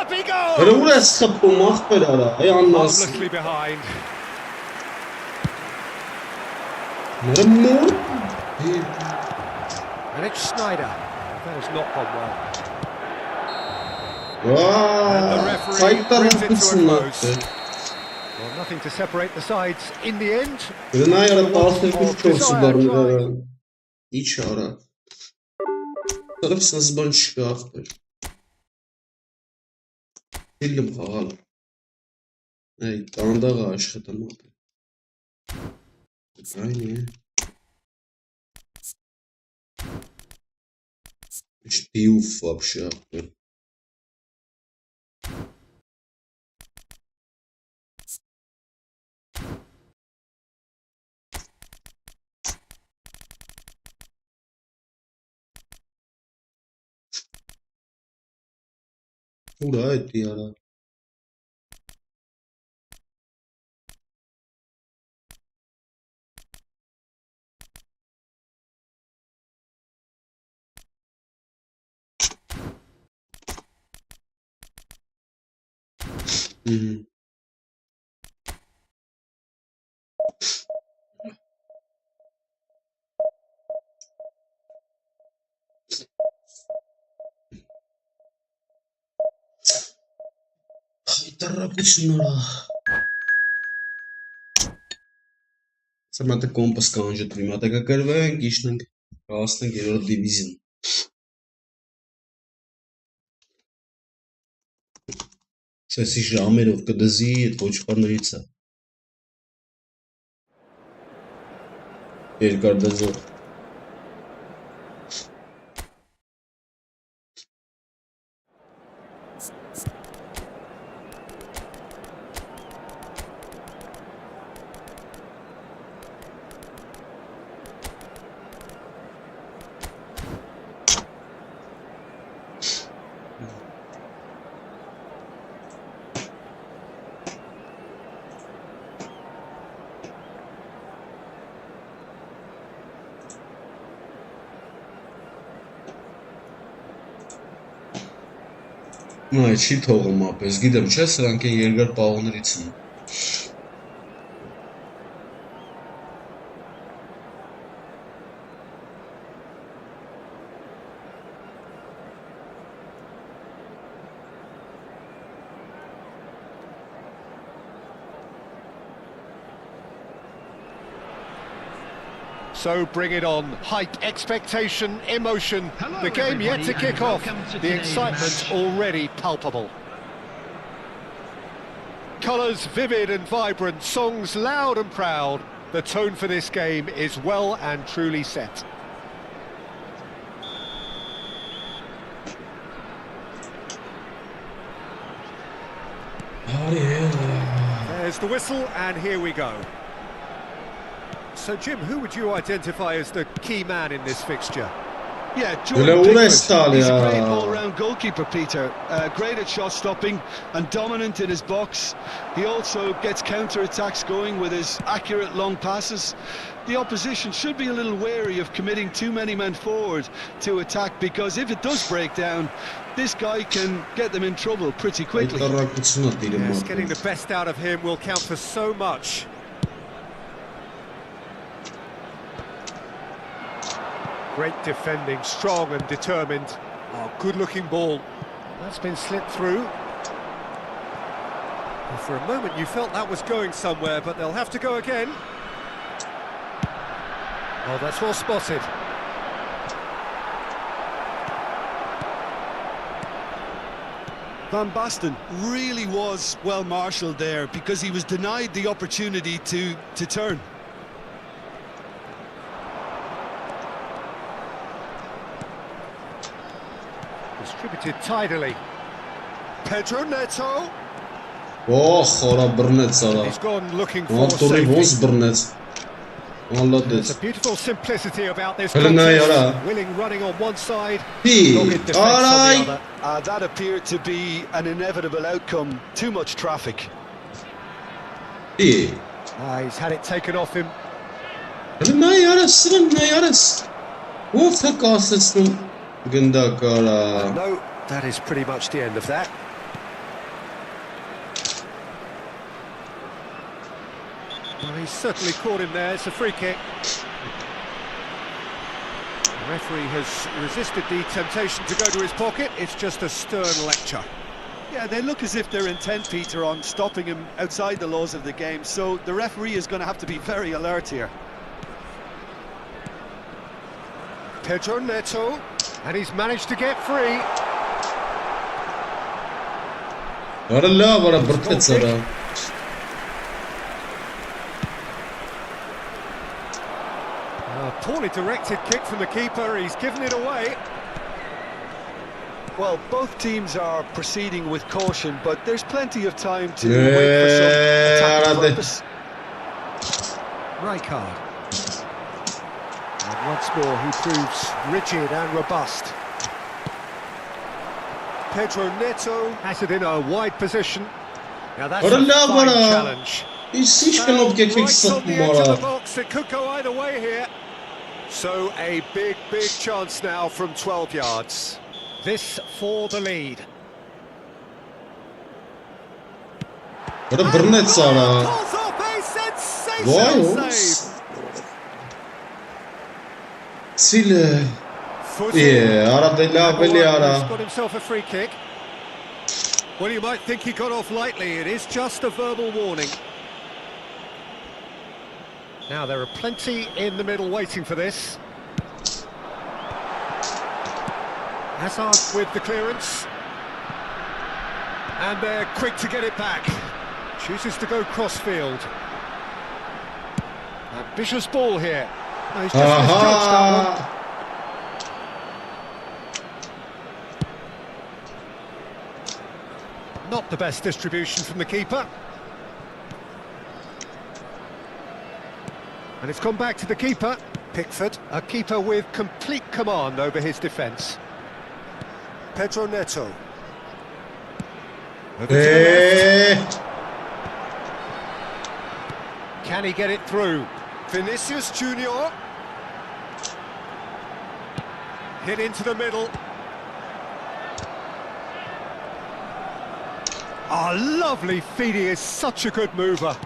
Up he goes! Böyle buraya sıkılmak böyle ara. Yalnız. Harmlessly behind. Nerede? And it's Snyder. That has not gone well. Vaa. Sait taraf kısmına attı. Well, nothing to separate the sides in the end. Rına yara tarafı çoğusularını iç ara. Tarafsınız ben çıkaftır. Film hal. Ey, danda aşkı tamam. Aynı. Штиуф вообще. Ура, это я. Тарапична. Самата компас канжат вимата какървен гишнанг. Красна герор дивизион. Се си жамеров къде зи твоич парнарица. Елгар дазор. Ay, չի թողում ապես, գիտեմ չէ, սրանք են երկար պաղոներից են։ So bring it on. Hype, expectation, emotion. Hello, The game yet to everybody, kick and off. welcome to The today's excitement match. already palpable. Colours vivid and vibrant, songs loud and proud. The tone for this game is well and truly set. There's the whistle, and here we go. So, Jim, who would you identify as the key man in this fixture? Yeah, Öyle Jordan Pickford. uğraştı He's a ya. great all-round goalkeeper, Peter. Great at shot stopping and dominant in his box. He also gets counter-attacks going with his accurate long passes. The opposition should be a little wary of committing too many men forward to attack, because if it does break down, this guy can get them in trouble pretty quickly. Տարակությունա դիրում Yes, getting ապը։ the best out of him will count for so much. Great defending, strong and determined. Oh, good-looking ball. That's been slipped through. Well, for a moment you felt that was going somewhere, but they'll have to go again. Oh, that's well spotted. Van Basten really was well marshalled there, because he was denied the opportunity to turn. Distributed tidily. Pedro Neto. Օ, խորա բռնեց արա։ He's gone looking for Ոնտորի safety. ոնց բռնեց։ والله There's a دت beautiful simplicity about this خلنا contest. يلا Willing running on one side, دي dogged defence on the آراي other. That appeared to be an inevitable outcome. Too much traffic. دي He's had it taken off him. خلنا يارس وفق أساسن قنداك آرا No, that is pretty much the end of that. Well, he's certainly caught him there. It's a free kick. The referee has resisted the temptation to go to his pocket. It's just a stern lecture. Yeah, they look as if they're intent, Peter, on stopping him outside the laws of the game. So the referee is going to have to be very alert here. Pedro Neto, and he's managed to get free. ورا لا ورا بركت صراحة A poorly directed kick from the keeper. He's given it away. Well, both teams are proceeding with caution, but there's plenty of time to wait for some attacking purpose. Rijkaard. And once more he proves rigid and robust. Pedro Neto has it in a wide position. Now that's a fine challenge. يسيش كانوا Right بكيك on الصف the edge of the مرة box. It could go either way here. So a big chance now from 12 yards. This for the lead. ورا برنت صراحة Pulls off a واو sensational save. سيل Footed. إيه أراد اللعب اللي He's أراه got himself a free kick. Well, you might think he got off lightly. It is just a verbal warning. Now, there are plenty in the middle waiting for this. Hazard with the clearance. And they're quick to get it back. Chooses to go cross-field. Ambitious ball here. No, he's just misjudged that one. آها Not the best distribution from the keeper. And it's gone back to the keeper. Pickford, a keeper with complete command over his defence. Pedro Neto. Over to the إيه left. Can he get it through? Vinicius Junior. Hit into the middle. Oh, lovely feed. He is such a good mover.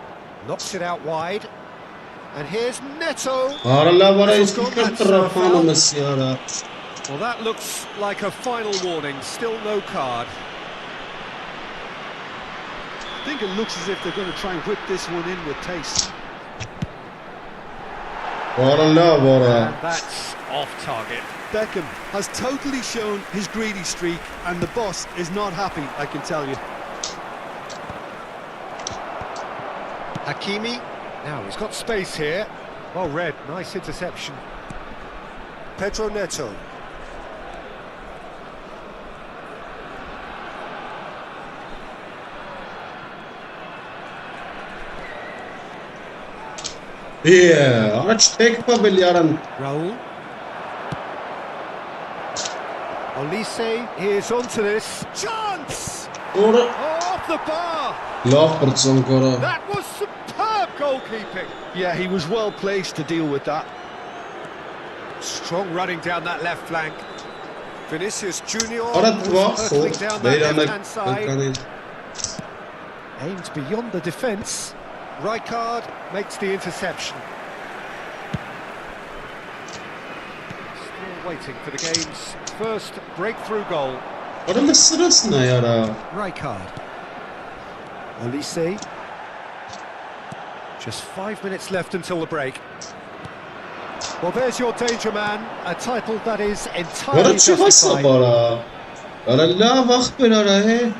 Knocks it out wide. And here's Neto. ورا لا ورا يسكت الرفانة من السيارة Well, that looks like a final warning. Still no card. I think it looks as if they're going to try and whip this one in with taste. ورا لا ورا And that's off target. Beckham has totally shown his greedy streak, and the boss is not happy, I can tell you. Hakimi. Now, he's got space here. Well read. Nice interception. Pedro Neto. إيه أرش تكفى باليارن Raul. Olise, here's onto this. Chance! ورا Oh, off the bar! لا فرصة كرة That was superb goalkeeping. Yeah, he was well placed to deal with that. Strong running down that left flank. Vinicius Junior أردت hurtling واخد down that بين left-hand side. كان Aimed beyond the defence. Rijkaard makes the interception. Still waiting for the game's first breakthrough goal. ورا مسرسنا يارا Rijkaard. Olise. Just 5 minutes left until the break. Well, there's your danger man, a title that is entirely ورا شو هسه justified. ورا ورا لا أخبر ورا هي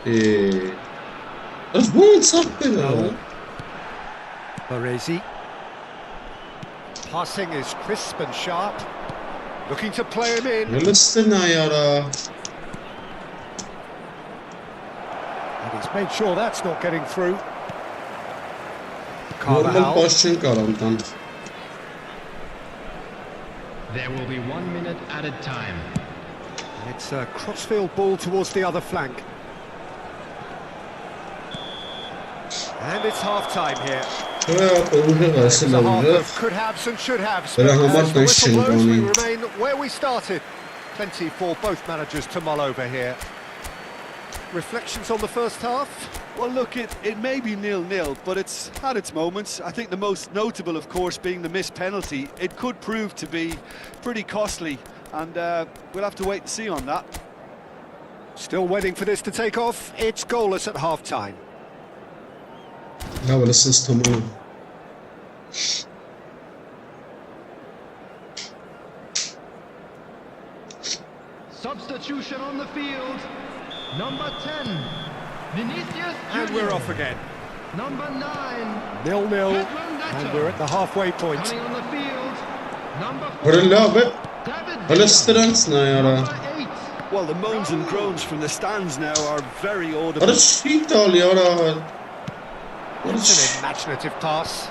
إيه رش بون صبر Raul. Baresi. Passing is crisp and sharp. Looking to play him in. لستنا يارا And he's made sure that's not getting through. Normal başın qarantan. There will be 1 minute at a time. It's a crossfield ball towards the other flank. And it's half-time here. It's a half of could haves and should haves. But as the whistle blows, we remain where we started. Plenty for both managers to mull over here. Reflections on the first half? Well, look, it may be 0-0, but it's had its moments. I think the most notable, of course, being the missed penalty. It could prove to be pretty costly, and we'll have to wait and see on that. Still waiting for this to take off. It's goalless at half-time. Ya böylesiniz tamam. Substitution on the field. Number 10, Vinicius And we're off again. Number 9, 0-0, and we're at the halfway point. coming on the field. Number 4, Hörru abi. David Öyle strengths ne yara. Number 8, Well, the moans and groans from the stands now are very audible. Hörru shit al yara. It's an imaginative pass.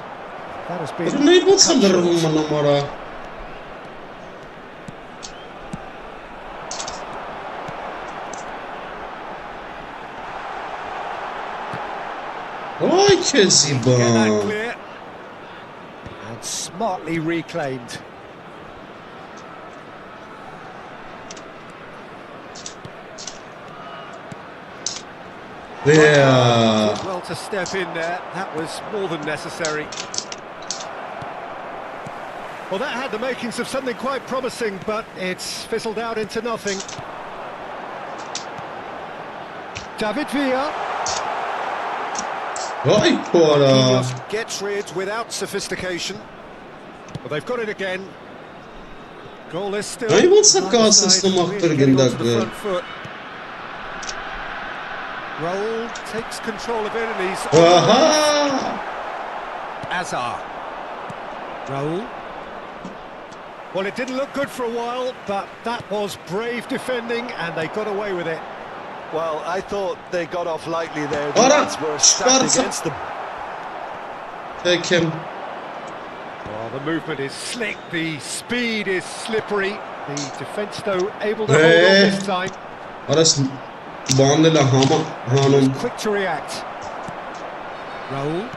That has been Hörru neyi cut baksandırırım short. bana mara. Vay kezi Get that ba. clear. And smartly reclaimed. Yeah. Well to step in there. That was more than necessary. Well, that had the makings of something quite promising, but it's fizzled out into nothing. David Villa. Vay para. Marquinhos gets rid without sophistication. Well, they've got it again. Goalless still. Ay, what's the Neither cause side system really after getting onto Gindak, the yeah. front foot. Raul takes control of it and he's Aha. Azar. Raul. Well, it didn't look good for a while, but that was brave defending and they got away with it. Well, I thought they got off lightly there. The Ora, lads were stacked çıkarsa- against them. Take him. Well, the movement is slick, the speed is slippery. The defence, though, able to hold Hey. on this time. Aras bandela hama hanum. Quick to react. Raul.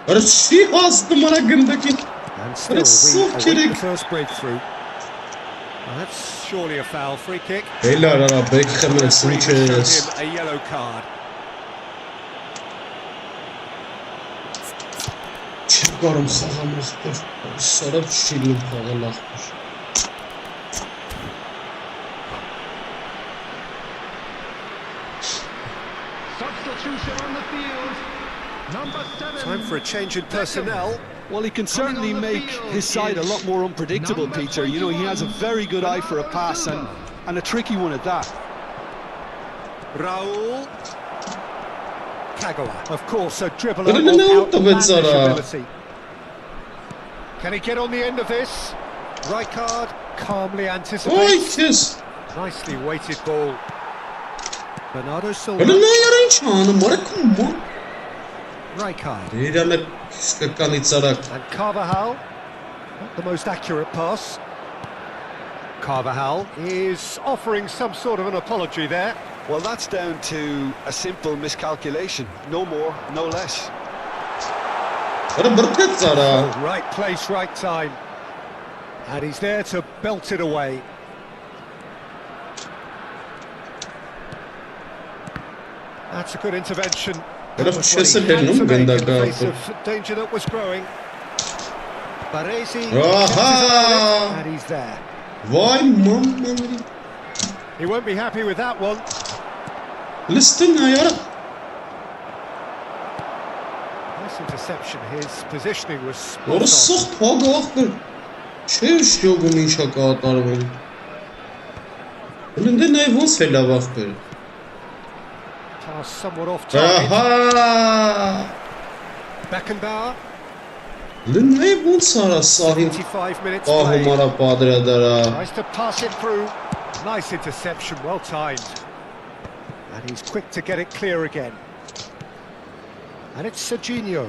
Aras şey astı bana gündeki. And still, It's we so await kidding. the first breakthrough. Well, that's surely a foul. Free kick. Beyler ara Beckham'ın Referee has shown Sanchez. him a yellow card. Çıkarım sağlamızdır. Sarı şirin paralaşmış. substitution on the field. Number 7, Time for a change in personnel. Well, he can certainly make his side a lot more unpredictable, Peter. You know, he has a very good eye for a pass and a tricky one at that. Raul. Kagawa, of course, a dribbler But no, no, of to outlandish Zara. ability. Can he get on the end of this? Rijkaard calmly Oy anticipates. kız. Nicely weighted ball. Bernardo Silva. Öyle ne yarın çağını mara kumma. Rijkaard. Liderle skakkan itsarak. And Carvajal. Not the most accurate pass. Carvajal is offering some sort of an apology there. Well, that's down to a simple miscalculation. No more, no less. Öyle bırkıt zara. Right place, right time. And he's there to belt it away. That's a good intervention. That Öyle was what fıçısı he had benim to make in the gönderdi face abi. of danger that was growing. Baresi. Aha! And he's there. Vay mamma. He won't be happy with that one. Listen ne yara. Nice interception. His positioning was spot on. Orası pagahtır. Çeviş yogun inşa atarım. Önünde ne var sela baktır. Pass somewhat off target. Aha! Beckenbauer. Lın ne bu sara sahip. 75 minutes play. Ahumara padredara. Tries to pass it through. Nice interception, well timed. And he's quick to get it clear again. And it's Serginho.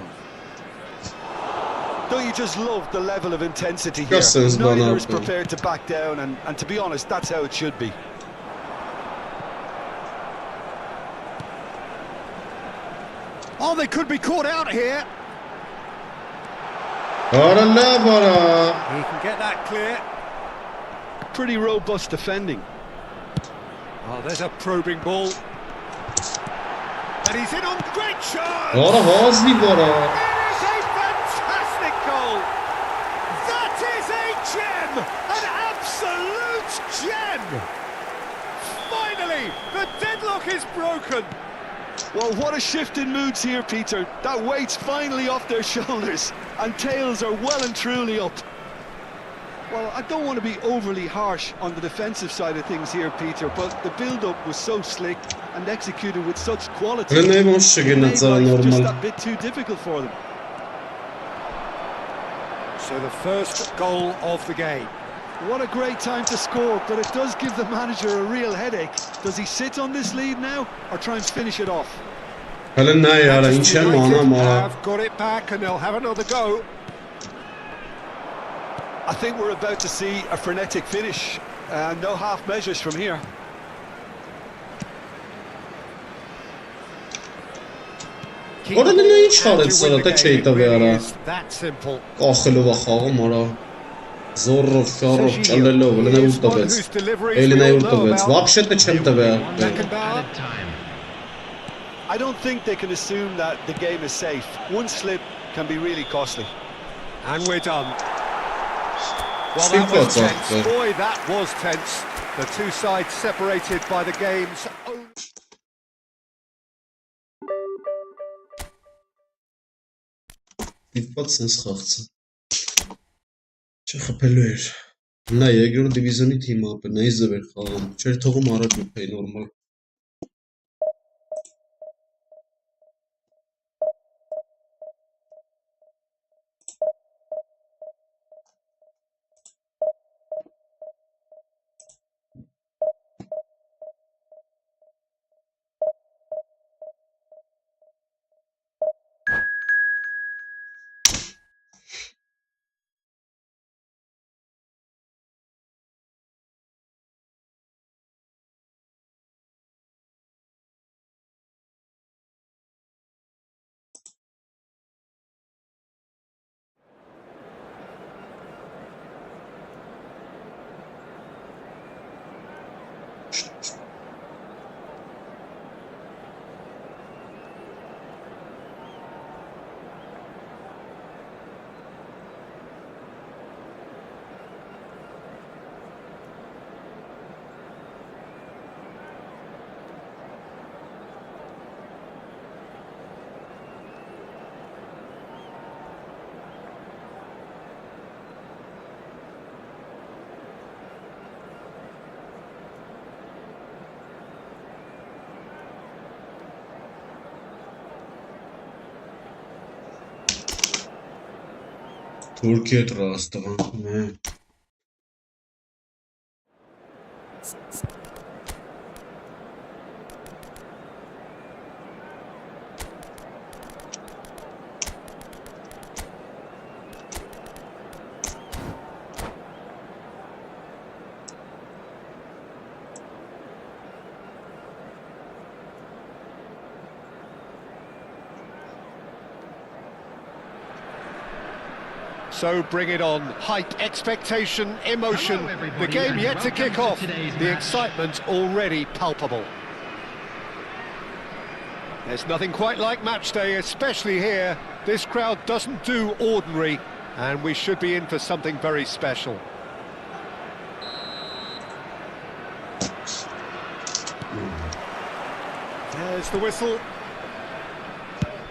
Don't you just love the level of intensity here? Görseniz bana Neither is atın. prepared to back down, and to be honest, that's how it should be. Oh, they could be caught out here. Para la para. He can get that clear. Pretty robust defending. Oh, there's a probing ball. And he's in on great chance. Para Hazli para. It is a fantastic goal. That is a gem, an absolute gem. Finally, the deadlock is broken. Well, what a shift in moods here, Peter. That weight's finally off their shoulders, and tails are well and truly up. Well, I don't want to be overly harsh on the defensive side of things here, Peter, but the build-up was so slick and executed with such quality. Ale ne masz się It made na całe life just normal. that bit too difficult for them. So the first goal of the game. What a great time to score, but it does give the manager a real headache. Does he sit on this lead now, or try and finish it off? Ale ne yara Manchester inşem ana United ma. have got it back and they'll have another go. I think we're about to see a frenetic finish. No half measures from here. Ora ne işaret sırada çeyta bir ara. That simple. Qaxılı vaxağım ara. Zorro, şarro, çallelo, ale ne urtavec. Ele ne urtavec. Вообще-то чем-то be. Added time. I don't think they can assume that the game is safe. One slip can be really costly. And we're done. Well, Still that was got tense. that. Boy, that was tense. The two sides separated by the game's own... Դիպված sense խաղցը։ Չխփելու էր։ Նա երկրորդ դիվիզիոնի թիմը ապնայզը էր խաղում։ Չէր թողում առաջ ուփեի նորմալ։ Türkiye trastı ne? So bring it on. Hype, expectation, emotion. Hello, The everybody, game and yet to welcome kick to off. today's The match. excitement already palpable. There's nothing quite like match day, especially here. This crowd doesn't do ordinary, and we should be in for something very special. There's the whistle.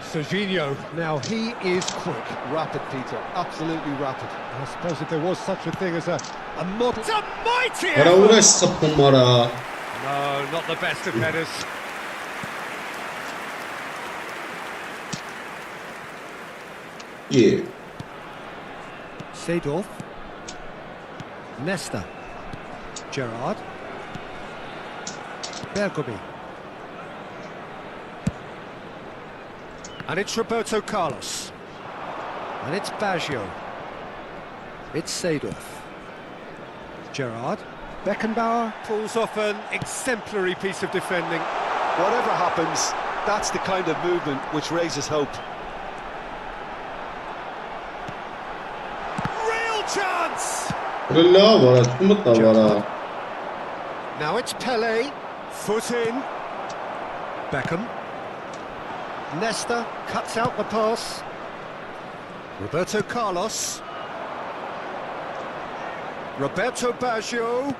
Serginho, now he is quick. Rapid, Peter. Absolutely rapid. I suppose if there was such a thing as a model... It's a mighty Para effort! uğraş sapımara. No, not the best of headers. Yeah. Seedorf. Nesta. Gerrard. Bergomi. And it's Roberto Carlos. And it's Baggio. It's Seedorf. Gerrard. Beckenbauer pulls off an exemplary piece of defending. Whatever happens, that's the kind of movement which raises hope. Real chance! Now it's Pele. Foot in. Beckham. Nesta cuts out the pass. Roberto Carlos. Roberto Baggio.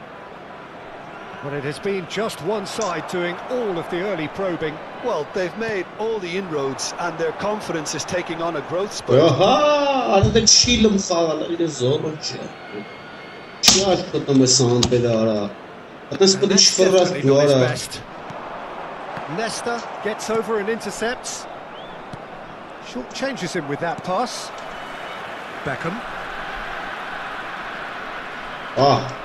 Well, it has been just one side doing all of the early probing. Well, they've made all the inroads and their confidence is taking on a growth spurt. Aha, ada tshilëm fala, ile zoro që. Çfarë po të mëson pedara? Atë s'po të shfërras duara. Nesta gets over and intercepts. Short changes him with that pass. Beckham.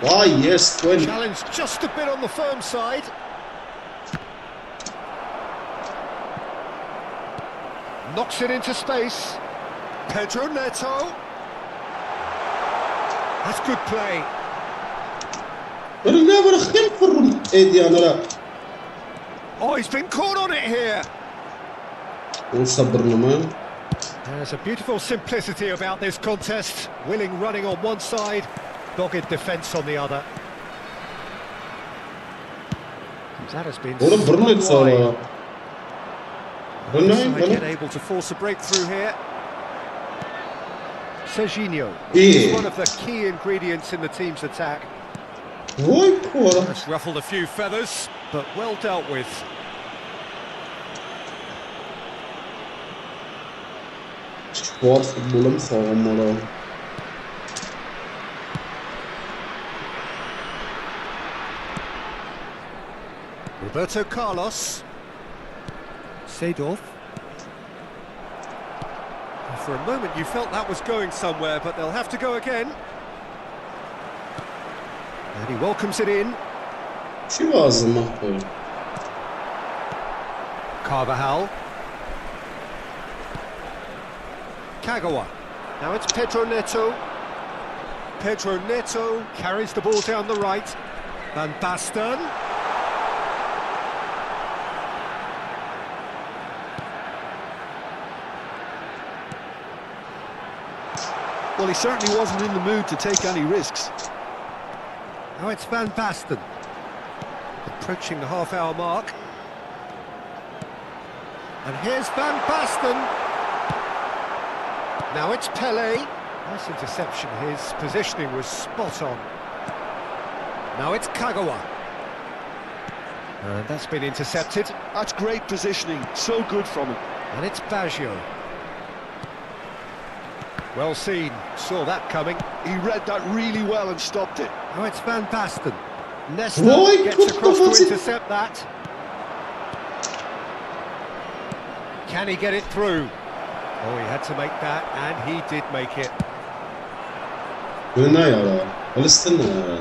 Why yes, 20. Challenge just a bit on the firm side. Knocks it into space. Pedro Neto. That's good play. Oh, he's been caught on it here. There's a beautiful simplicity about this contest. Willing running on one side, dogged defence on the other. That has been again able to force a breakthrough here. Serginho is one of the key ingredients in the team's attack. It's ruffled a few feathers, but well dealt with. Roberto Carlos. Seedorf. For a moment you felt that was going somewhere, but they'll have to go again. And he welcomes it in. Carvajal. Kagawa. Now it's Pedro Neto. Pedro Neto carries the ball down the right. Van Basten. Well, he certainly wasn't in the mood to take any risks. Now it's Van Basten. Approaching the half-hour mark. And here's Van Basten. Now it's Pele. Nice interception. His positioning was spot on. Now it's Kagawa. And that's been intercepted. That's great positioning. So good from him. And it's Baggio. Well seen. Saw that coming. He read that really well and stopped it. Now it's Van Basten. Nesta gets across to intercept that. Can he get it through? Oh, he had to make that, and he did make it.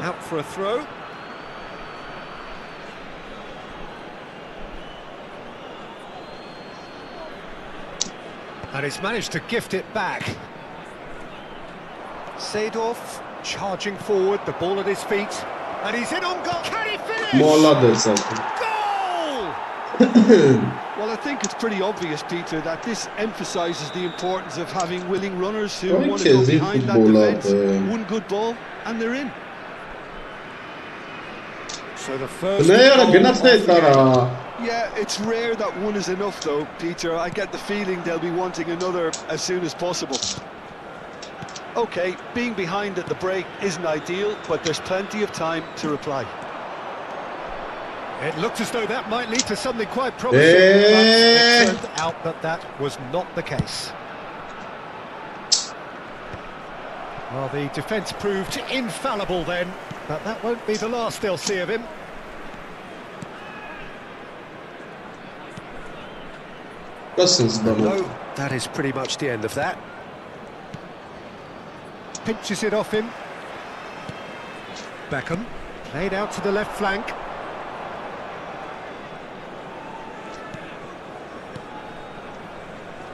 Out for a throw. And he's managed to gift it back. Seedorf charging forward, the ball at his feet. And he's in on goal. Can he finish? Goal! Well, I think it's pretty obvious, Peter, that this emphasises the importance of having willing runners who want to go behind that defence. One good ball, and they're in. So the first goal. Yeah, it's rare that one is enough, though, Peter. I get the feeling they'll be wanting another as soon as possible. OK, being behind at the break isn't ideal, but there's plenty of time to reply. It looked as though that might lead to something quite promising, but it turned out that that was not the case. Well, the defence proved infallible then, but that won't be the last they'll see of him. No, that is pretty much the end of that. Pinches it off him. Beckham, played out to the left flank.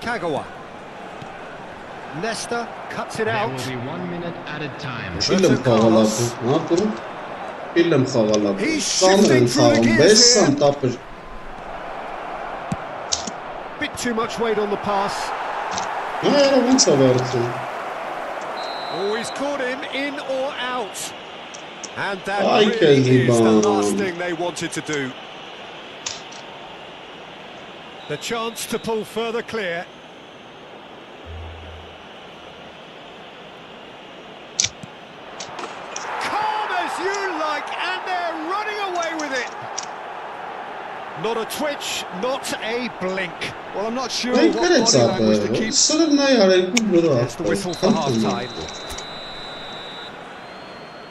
Kagawa. Nesta cuts it There out. will be 1 minute added time. Şöyle mi kavalatı? Ne yapalım? Şöyle mi kavalatı? He's Sanırım shifting through the kavam. gears 5 here. sant tapır. Bit too much weight on the pass. Ne yaramın çabarsın? Oh, he's caught him in or out. And that Ay, really is the Keziban. last thing they wanted to do. The chance to pull further clear. Calm as you like, and they're running away with it. Not a twitch, not a blink. Well, I'm not sure Ne what kadar body language to çabar? keep. Sırf ne yarayı kumları There's the whistle for half-time.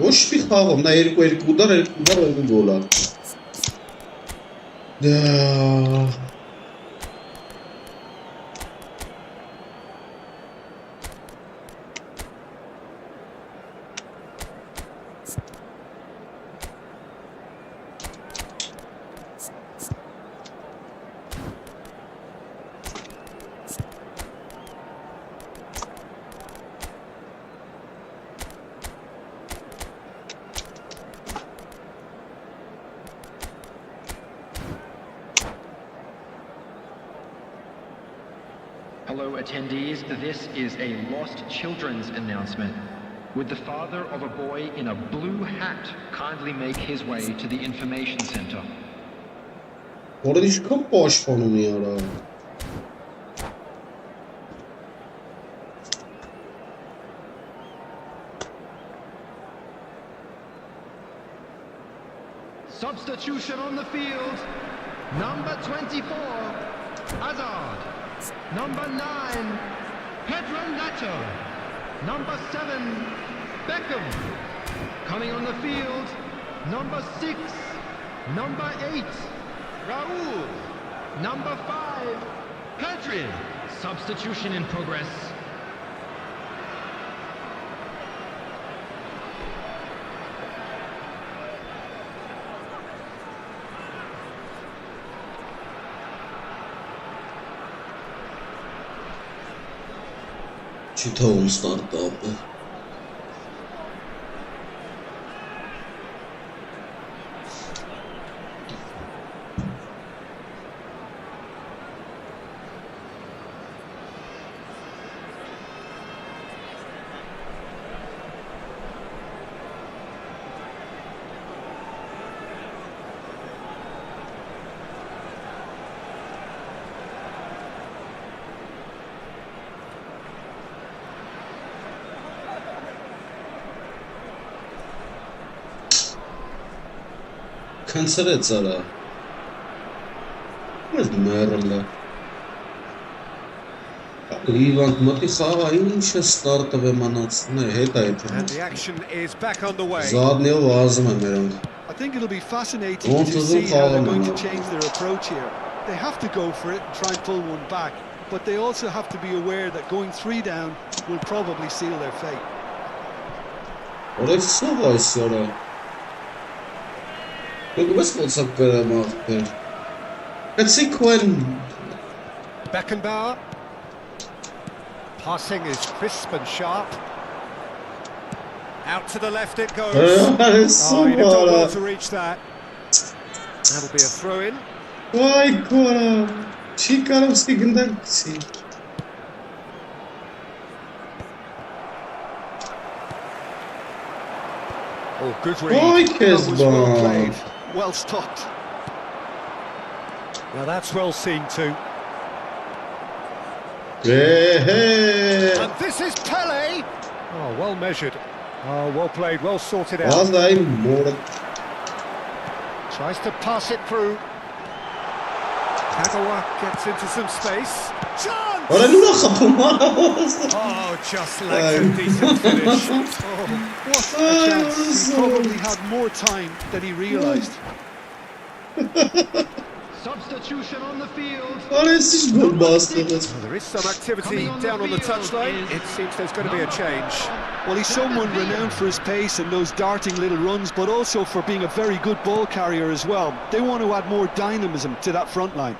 Boş bir kavam. Ne erik udar gola. Ya. Hello attendees, this is a lost children's announcement. Would the father of a boy in a blue hat kindly make his way to the information center? Orada hiç kap boş fanım yara. Substitution on the field. Number 24, Hazard. Number 9, Pedro Neto. Number 7, Beckham. Coming on the field, number 6, number 8, Raul. Number 5, Pedri. Substitution in progress. Ci tołum startowy. Kanser zara. Merle. Ivan mati khava incha startove manac. Ne, heta And eto. the action is back underway. Zadnje lazım merang. I think it'll be fascinating to see how they're going to change their approach here. They have to go for it and try and pull one back, but they also have to be aware that going 3 down will probably seal their fate. Orada savaş yara. Look, what's what's up there, Martin? Let's see Quinn. Beckenbauer. Passing is crisp and sharp. Out to the left it goes. Oh, he did not well to reach that. That'll be a throw-in. Vay kora. Çıkarım sikinden kısı. Oh, good Vay read. That was well Kezban. played, well stopped. Now that's well seen too. Hey. And this is Pele. Oh, well measured. Oh, well played, well sorted out. Vallahi mor. Tries to pass it through. Kagawa gets into some space. Chance! Ora lura kapıma. Oh, just like a decent finish. Oh, What a chance. He probably had more time than he realised. Substitution on the field. Ora siz gol bastınız. well, there is some activity down on the touchline. It seems there's going to be a change. Well, he's someone renowned for his pace and those darting little runs, but also for being a very good ball carrier as well. They want to add more dynamism to that front line.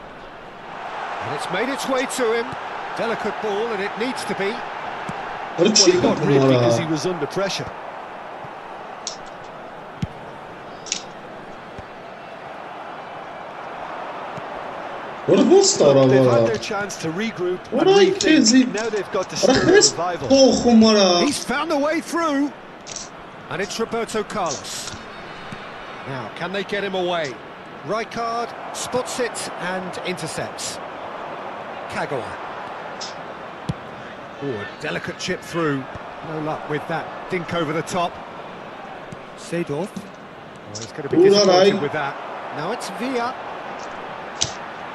And it's made its way to him. Delicate ball, and it needs to be. Արա չի Well, he got կապում rid արա։ because he was under pressure. Որը ոնց տարա They've արա։ had their chance to regroup and Արա քեզի։ rethink. Now they've got to Արա stir a քեզ revival. փոխում արա։ He's found a way through. And it's Roberto Carlos. Now, can they get him away? Rijkaard spots it and intercepts. Kagawa. Oh, a delicate chip through. No luck with that dink over the top. Seedorf. Oh, he's going to be disappointed with that. Now it's Villa.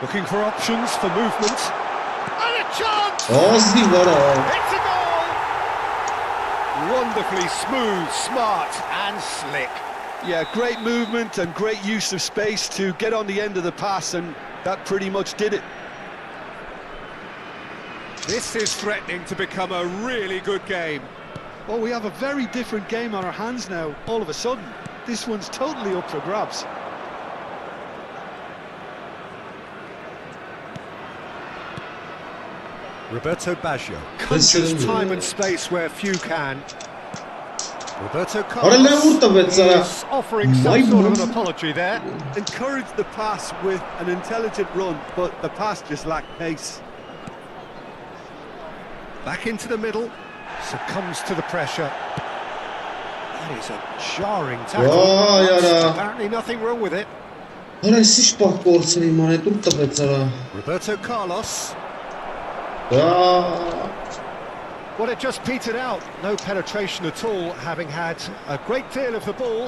Looking for options for movement. And a chance! Ազնի վարա։ It's a goal! Wonderfully smooth, smart and slick. Yeah, great movement and great use of space to get on the end of the pass, and that pretty much did it. This is threatening to become a really good game. Oh, we have a very different game on our hands now, all of a sudden. This one's totally up for grabs. Roberto Baggio conjures time and space where few can. Roberto Carlos is offering some sort of an apology there. Encouraged the pass with an intelligent run, but the pass just lacked pace. Back into the middle, succumbs to the pressure. That is a jarring tackle. Apparently nothing wrong with it. Արա էսի շպակ կորցնի ման այդ ու տվեց արա։ Roberto Carlos. Well, it just petered out. No penetration at all, having had a great deal of the ball.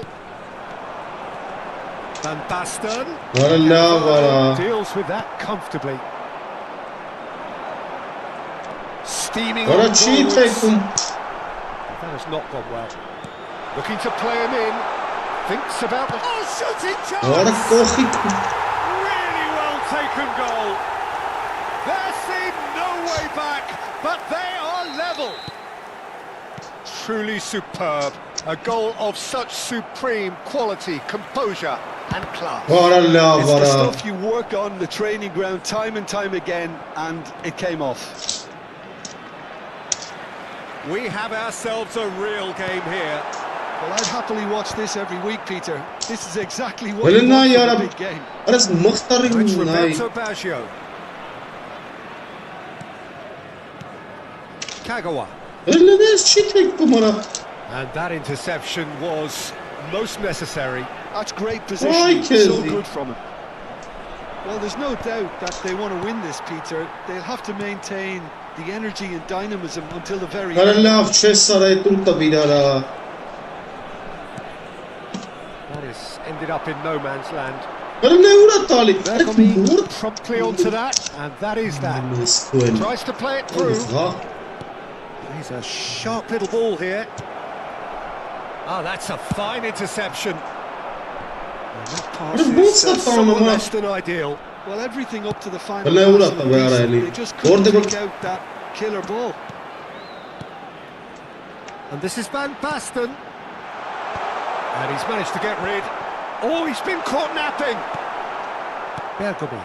Van Basten Արա լավ արա։ deals with that comfortably. Steaming Արա on չի forwards. թեքում։ That has not gone well. Looking to play him in. Thinks about the... Oh, shooting Արա chance! կողի։ Really well taken goal. There seemed no way back, but they are level. Truly superb. A goal of such supreme quality, composure and class. Արա լավ It's the արա։ stuff you work on the training ground time and time again, and it came off. We have ourselves a real game here. Well, I'd happily watch this every week, Peter. This is exactly what Well, you now want you're from a- a big game. Արա մխտարի It's նայ։ Roberto Baggio. Kagawa. Էլենես չի թեքում արա։ And that interception was most necessary. That's great Why, positioning, so Kelsey? good from him. Well, there's no doubt that they want to win this, Peter. They'll have to maintain the energy and dynamism until the very Արա end. լավ չես արա այդ ու տվիր արա։ That is ended up in no man's land. Արա նե ուրա տալի։ Bergomi promptly onto that, and that is that. Մեսկոեն։ Tries to play it through. Հա։ He's a sharp little ball here. Oh, that's a fine interception. And that pass But is what's the somewhat phenomenon? less than ideal. Well, everything up to the final Well, pass now of look, the where piece, are they? they just couldn't Or they pick were- out that killer ball. And this is Van Basten. And he's managed to get rid. Oh, he's been caught napping. Bergomi.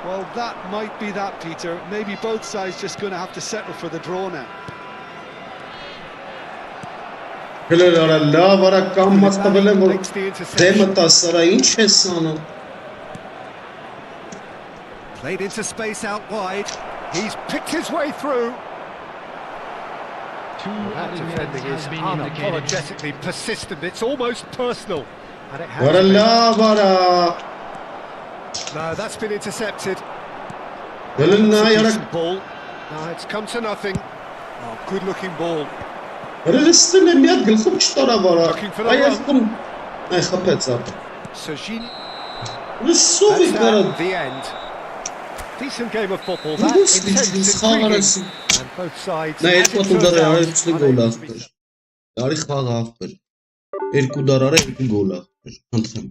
Well, that might be that, Peter. Maybe both sides just going to have to settle for the draw now. Հələ արա լավ արա կամ մաստվել եմ որ Makes the interception. դեմը տաս արա ինչ ես անում։ Played into space out wide. He's picked his way through. That defending is unapologetically persistent. It's almost personal. And it has Արա been. լավ արա։ No, that's been intercepted. Հələ նայ It's a արա։ decent ball. No, it's come to nothing. Oh, good-looking ball. Արա լստել եմ մի հատ գլխում չտարա վարա։ Looking for the Այ ես run. կում այ խփեց ապա։ Sergini. Լսովի That's կարա։ at the end. Decent game of football. That Ո՞նց intense, դիցխաղ intriguing. արեցի։ And both sides. Նա as երկու it հատ turns ուդար out, արեցի գոլ unable to ախպեր։ beat. Դարի խաղ ախպեր։ Երկու դար արա երկու գոլ ախպեր։ Խնդրեմ։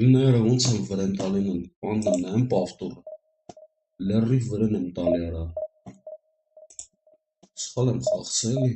Լները ոնց են վրան տալին են, պանդն են պավտորը։ Լերրի վրան եմ տալի արա։ Սխալ եմ խաղցելի։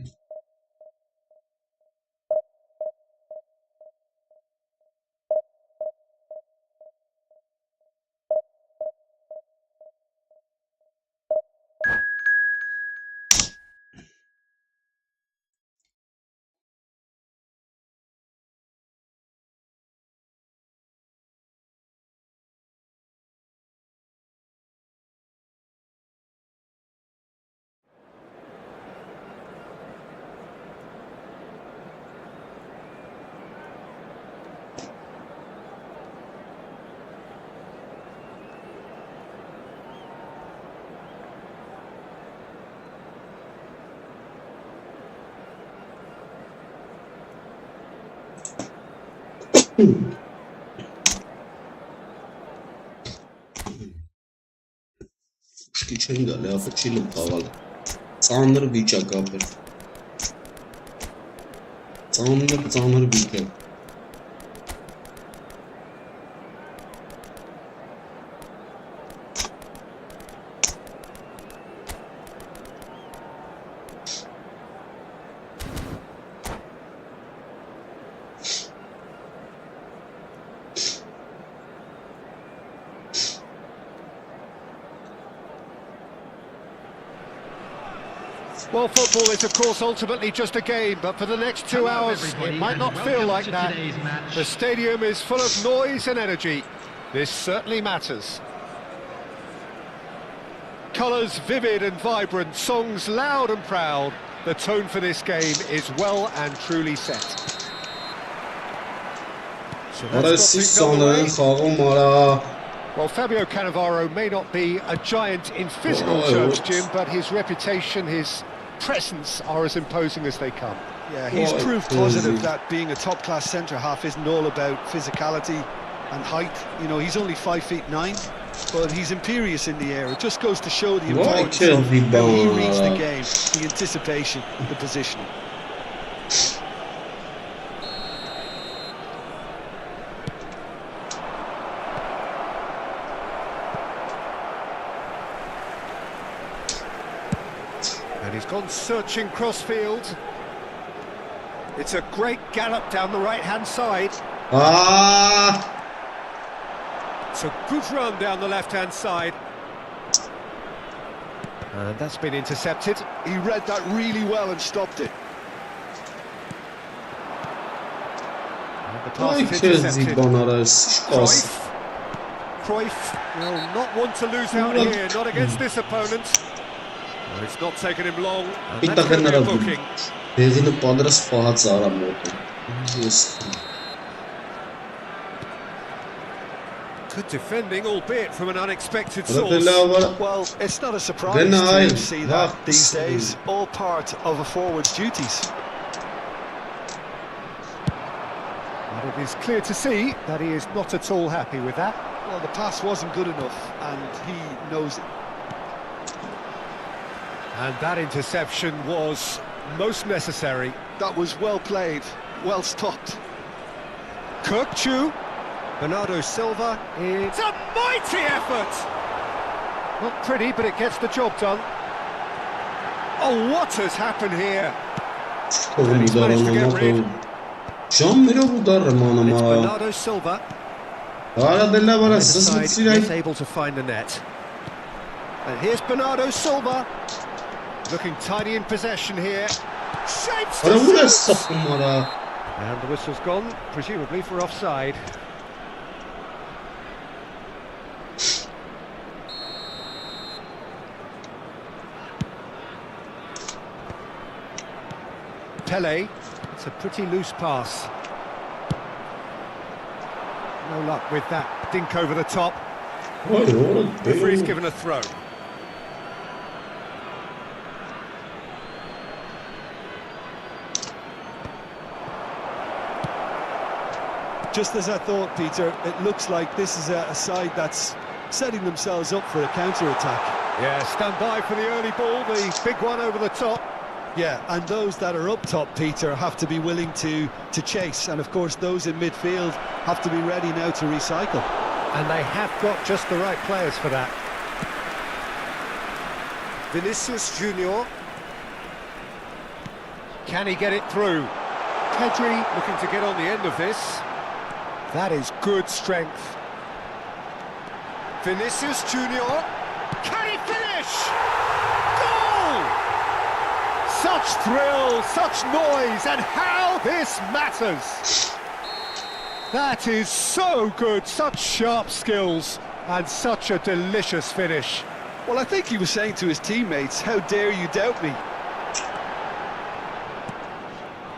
Ուշքի չեն գալի, ապա չի լում խաղալ։ Ծանր վիճակ ապեր։ Ծանր վիճակ։ Well, football is, of course, ultimately just a game, but for the next 2 hours, it might not feel like that. The stadium is full of noise and energy. This certainly matters. Colours vivid and vibrant, songs loud and proud. The tone for this game is well and truly set. So that's well, Fabio Cannavaro may not be a giant in physical terms, Jim, but his reputation, his presence are as imposing as they come. Yeah, he's proof positive that being a top-class centre-half isn't all about physicality and height. You know, he's only 5'9", but he's imperious in the air. It just goes to show the importance of how he reads the game, the anticipation, the positioning. And he's gone searching crossfield. It's a great gallop down the right-hand side. It's a good run down the left-hand side. And that's been intercepted. He read that really well and stopped it. And the pass is intercepted. Cruyff will not want to lose out here, not against this opponent. Well, it's not taken him long, and that's going to be a booking. Good defending, albeit from an unexpected source. Well, it's not a surprise to see that these days, all part of a forward's duties. But it is clear to see that he is not at all happy with that. Well, the pass wasn't good enough, and he knows it. And that interception was most necessary. That was well played, well stopped. Kukçu, Bernardo Silva, it's a mighty effort! Not pretty, but it gets the job done. Oh, what has happened here? And he's managed to get rid. It's Bernardo Silva. He's able to find the net. And here's Bernardo Silva. Looking tidy in possession here. Shapes to shoot. And the whistle's gone, presumably for offside. Pele, it's a pretty loose pass. No luck with that dink over the top. Referee's given a throw. Just as I thought, Peter, it looks like this is a side that's setting themselves up for a counter-attack. Yeah, stand by for the early ball, the big one over the top. Yeah, and those that are up top, Peter, have to be willing to chase. And, of course, those in midfield have to be ready now to recycle. And they have got just the right players for that. Vinicius Junior. Can he get it through? Pedri looking to get on the end of this. That is good strength. Vinicius Junior. Can he finish? Goal! Such thrill, such noise, and how this matters. That is so good, such sharp skills, and such a delicious finish. Well, I think he was saying to his teammates, how dare you doubt me?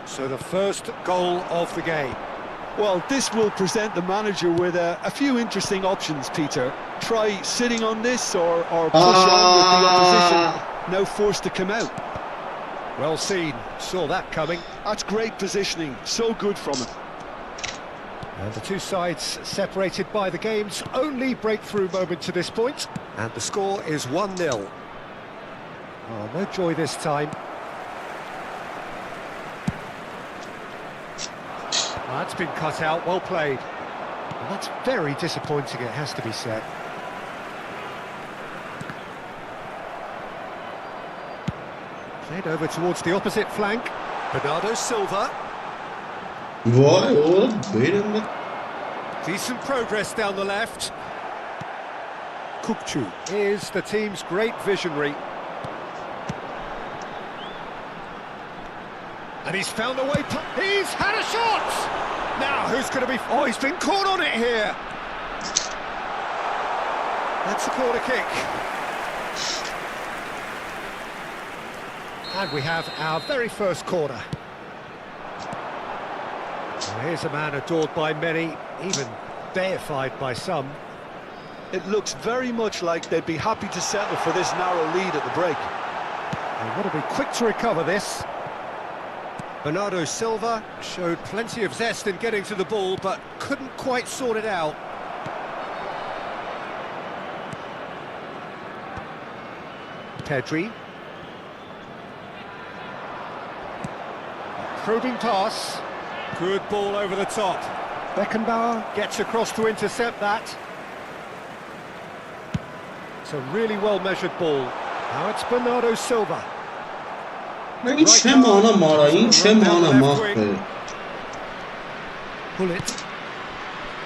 So the first goal of the game. Well, this will present the manager with a few interesting options, Peter. Try sitting on this or push on with the opposition, now forced to come out. Well seen, saw that coming. That's great positioning, so good from him. And the two sides separated by the game's only breakthrough moment to this point. And the score is 1-0. Oh, no joy this time. That's been cut out, well played. And that's very disappointing, it has to be said. Played over towards the opposite flank. Bernardo Silva. Vay oğlum böyle mi? Decent progress down the left. Kukçu is the team's great visionary. And he's found a way. He's had a shot! Now, who's going to be... Oh, he's been caught on it here. That's a corner kick. And we have our very first corner. Well, here's a man adored by many, even deified by some. It looks very much like they'd be happy to settle for this narrow lead at the break. They want to be quick to recover this. Bernardo Silva showed plenty of zest in getting to the ball, but couldn't quite sort it out. Pedri. Probing pass. Good ball over the top. Beckenbauer gets across to intercept that. It's a really well-measured ball. Now it's Bernardo Silva. این چه مانا مارا این چه مانا ماخه Pull it.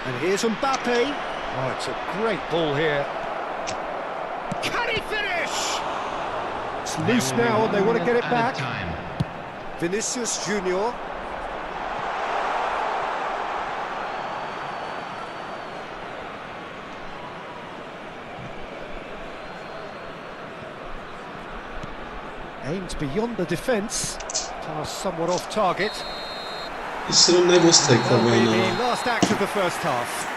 And here's Mbappe. Oh, it's a great ball here. Can he finish? It's loose now and they want to get it back. Vinicius Junior. Aimed beyond the defence. Pass somewhat off target. İsra'nın ne göster That'll be kabağına the last act of the first half.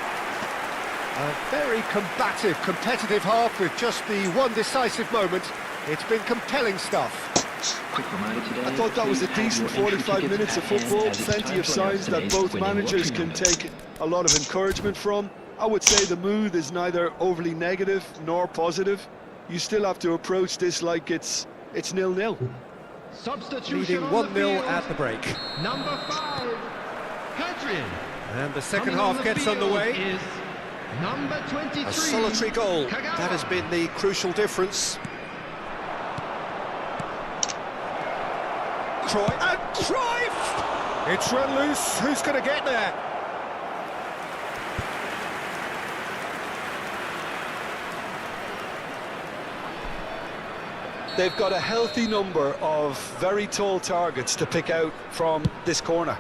A very combative, competitive half with just the one decisive moment. It's been compelling stuff. Quick reminder today, I thought that was a please decent have your entry 45 tickets minutes of at hand, football, as it's plenty time of to signs that announce both today's winning managers lottery can number. take a lot of encouragement from. I would say the mood is neither overly negative nor positive. You still have to approach this like it's 0-0. Substitution Leading on the 1-0 field. at the break. Number 5, Pedri. And the second Coming on half the gets field underway. is number 23. A solitary goal. Kagawa. That has been the crucial difference. Cruyff. And Cruyff! It's run loose. Who's going to get there? They've got a healthy number of very tall targets to pick out from this corner.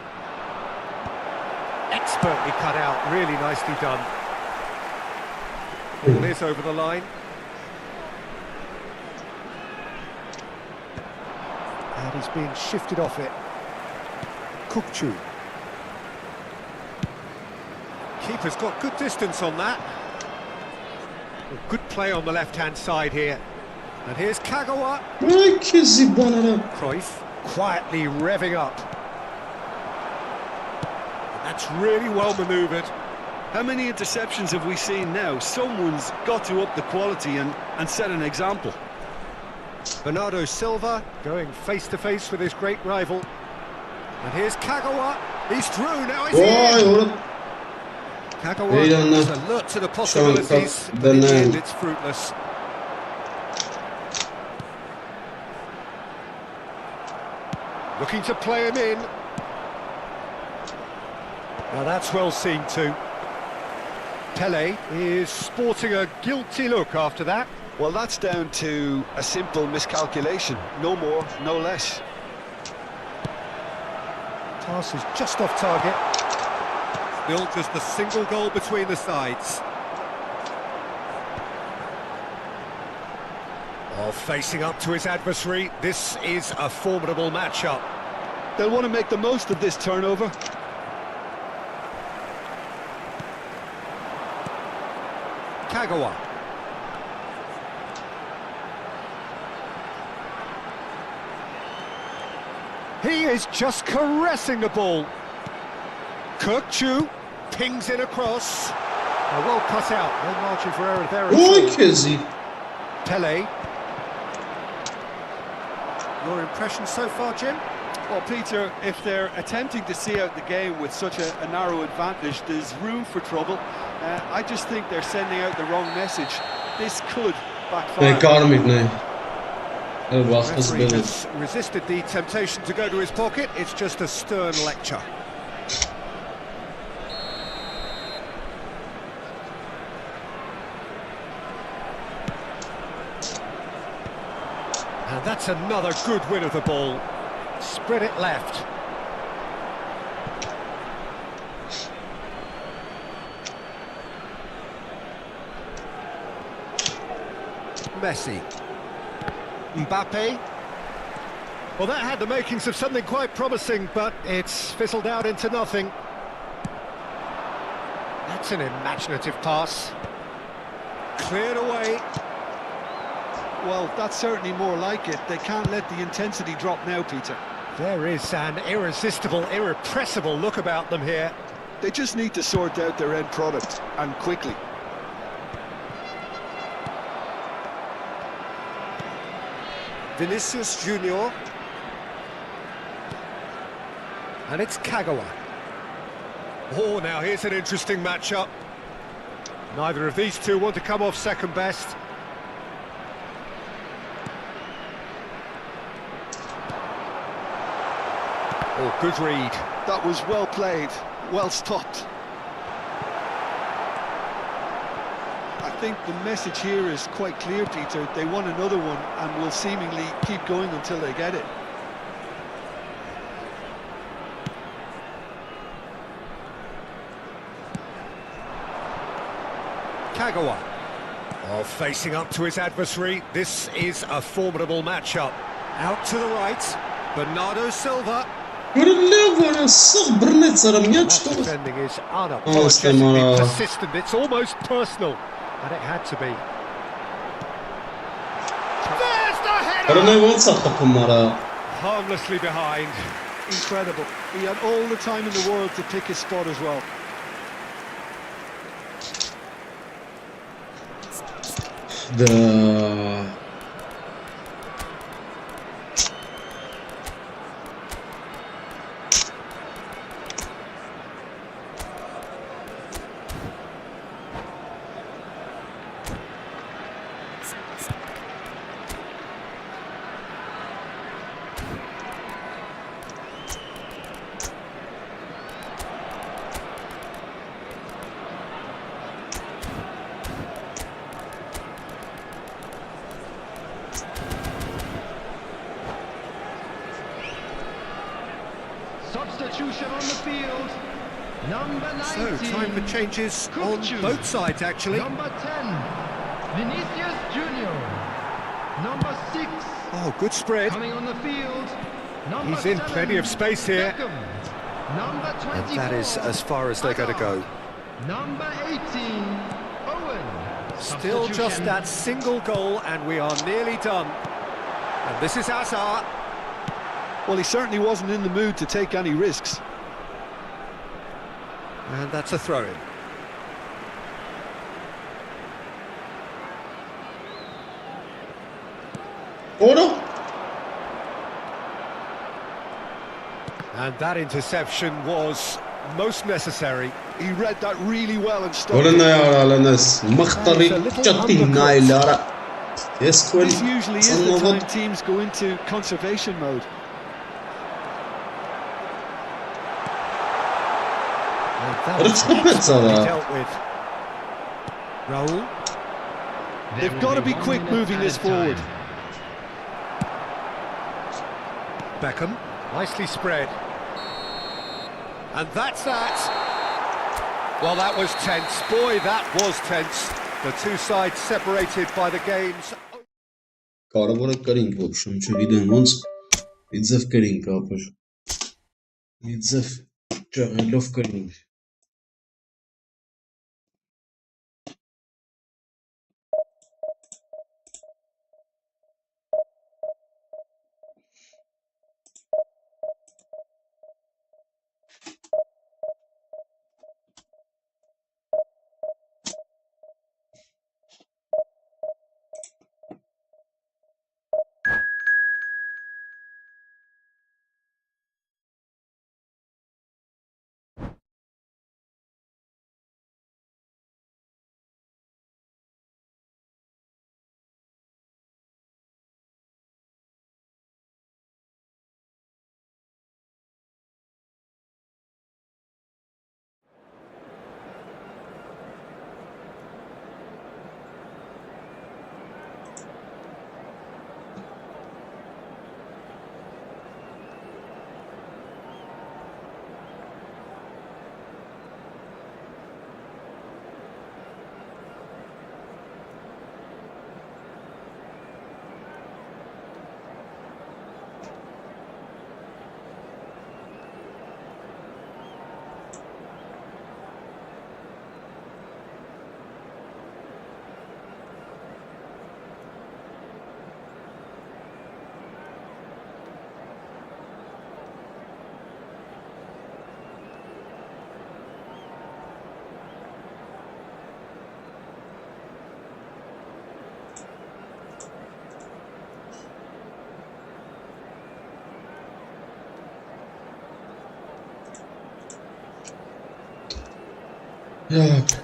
Expertly cut out. Really nicely done. Ball is over the line. And he's being shifted off it. Kukçu. Keeper's got good distance on that. A good play on the left-hand side here. And here's Kagawa. Herkesi bana Cruyff quietly revving up. And that's really well manoeuvred. How many interceptions have we seen now? Someone's got to up the quality and set an example. Bernardo Silva going face-to-face with his great rival. And here's Kagawa. He's through, now he's Vay in. oğlum Kagawa Heyecanlı. is alert to the possibilities, Şu an but in the deneyen. end it's fruitless. Looking to play him in. Now that's well seen too. Pele is sporting a guilty look after that. Well, that's down to a simple miscalculation. No more, no less. Pass is just off target. Still just a single goal between the sides. Oh, facing up to his adversary, this is a formidable matchup. They'll want to make the most of this turnover. Kagawa. He is just caressing the ball. Kukçu pings in across. Well cut out, no margin for error there at Oy all. kezi. Pele. Your impression so far, Jim? Well, Peter, if they're attempting to see out the game with such a narrow advantage, there's room for trouble. I just think they're sending out the wrong message. This could backfire. Karmik ne. Evo The baskısı referee benim. has resisted the temptation to go to his pocket. It's just a stern lecture. And that's another good win of the ball. Spread it left. Messi. Mbappe. Well, that had the makings of something quite promising, but it's fizzled out into nothing. That's an imaginative pass. Cleared away. Well, that's certainly more like it. They can't let the intensity drop now, Peter. There is an irresistible, irrepressible look about them here. They just need to sort out their end product, and quickly. Vinicius Junior. And it's Kagawa. Oh, now here's an interesting matchup. Neither of these two want to come off second best. Oh, good read. That was well played, well stopped. I think the message here is quite clear, Peter. They want another one and will seemingly keep going until they get it. Kagawa. Oh, facing up to his adversary. This is a formidable matchup. Out to the right. Bernardo Silva. Görülüyor sık birine sarım ya That çıkıyor. defending is Aslan unapologetically bana. persistent. It's almost personal. And it had to be. There's the header! Karına olsa takımlara. Harmlessly behind. Incredible. He had all the time in the world to pick his spot as well. Da. Substitution on the field. Number 19. So, time for changes on Kukçu. both sides, actually. Number 10. Vinicius Junior. Number 6. Oh, good spread. Coming on the field. Number He's in 7, plenty of space here. Beckham. Number 24. And that is as far as they're going to go. Number 18. Owen. Still just Substitution. that single goal, and we are nearly done. And this is Hazard. Well, he certainly wasn't in the mood to take any risks. And that's a throw-in. Doğru. And that interception was most necessary. He read that really well and stopped Orana it. ya alanas. Mختاري جاتينا إلى. يسكول. This usually is the time teams go into conservation mode. And that But was it's the bits of expertly that. dealt with. Raul. They've got to be quick moving this forward. Beckham. Nicely spread. And that's that. Well, that was tense. Boy, that was tense. The two sides separated by the game's... Կարևորը կրինք, в общем, չգիտեմ ոնց իձև կրինք ապր։ Իձև ճաղելով կրինք։ Jak?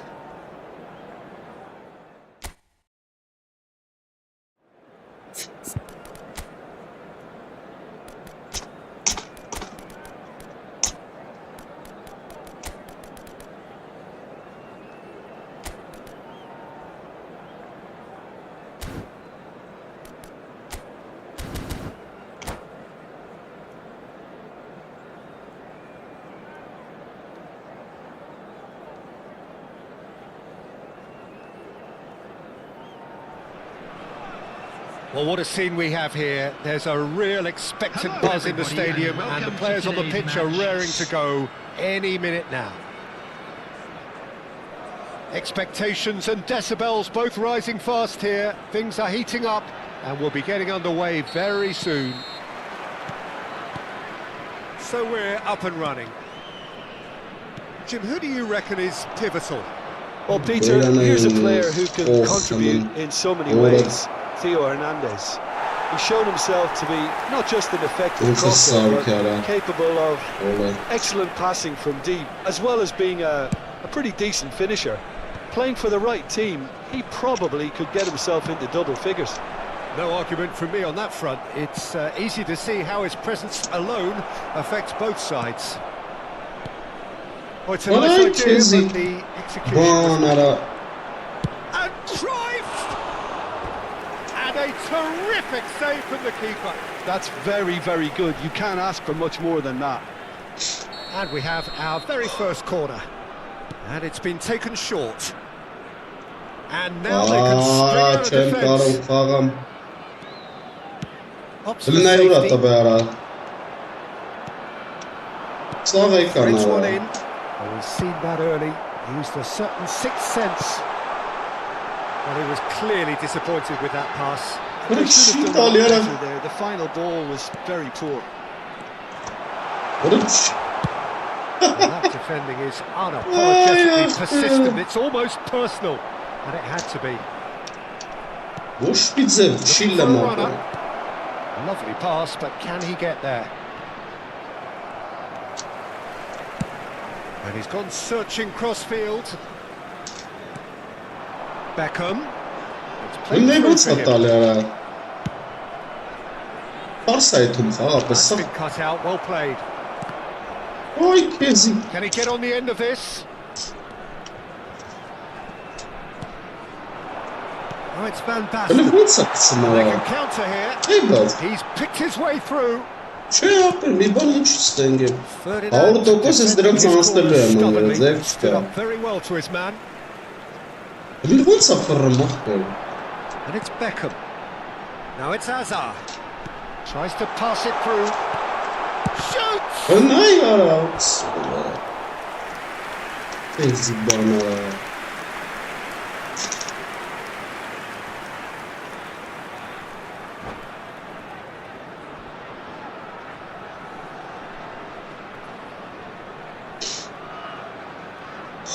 Well, what a scene we have here. There's a real expectant buzz in the stadium, and the players on the pitch are raring to go any minute now. Expectations and decibels both rising fast here. Things are heating up, and we'll be getting underway very soon. So we're up and running. Jim, who do you reckon is pivotal? Well, Peter, here's a player who can contribute in so many ways. Theo Hernandez. He's shown himself to be not just an effective crosser, but capable of excellent passing from deep, as well as being a pretty decent finisher. Playing for the right team, he probably could get himself into double figures. No argument from me on that front. It's easy to see how his presence alone affects both sides. Oh, it's a nice idea, but the execution and Cruyff! And a terrific save from the keeper. That's very, very good. You can't ask for much more than that. And we have our very first corner. And it's been taken short. And now they can string out a defence. Up to the safety. Threads one in. Oh, he's seen that early. Used a certain sixth sense. Well, he was clearly disappointed with that pass. They should have done better there. The final ball was very poor. That defending is unapologetically persistent. It's almost personal, and it had to be. Lovely pass, but can he get there? And he's gone searching crossfield. Beckham. It's played through for him. That's been cut out, well played. Can he get on the end of this? Oh, it's Van Basten. They can counter here. He's picked his way through. Stood up very well to his man. And it's Beckham. Now it's Hazard. Tries to pass it through. Shoots!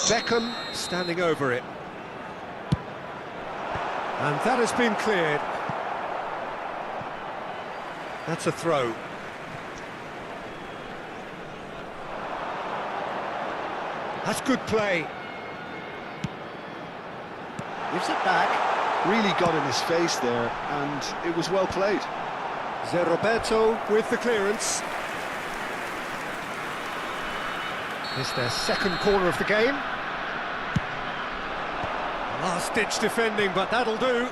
Beckham standing over it. And that has been cleared. That's a throw. That's good play. Gives it back. Really got in his face there, and it was well played. Roberto with the clearance. It's their second corner of the game. Last-ditch defending, but that'll do.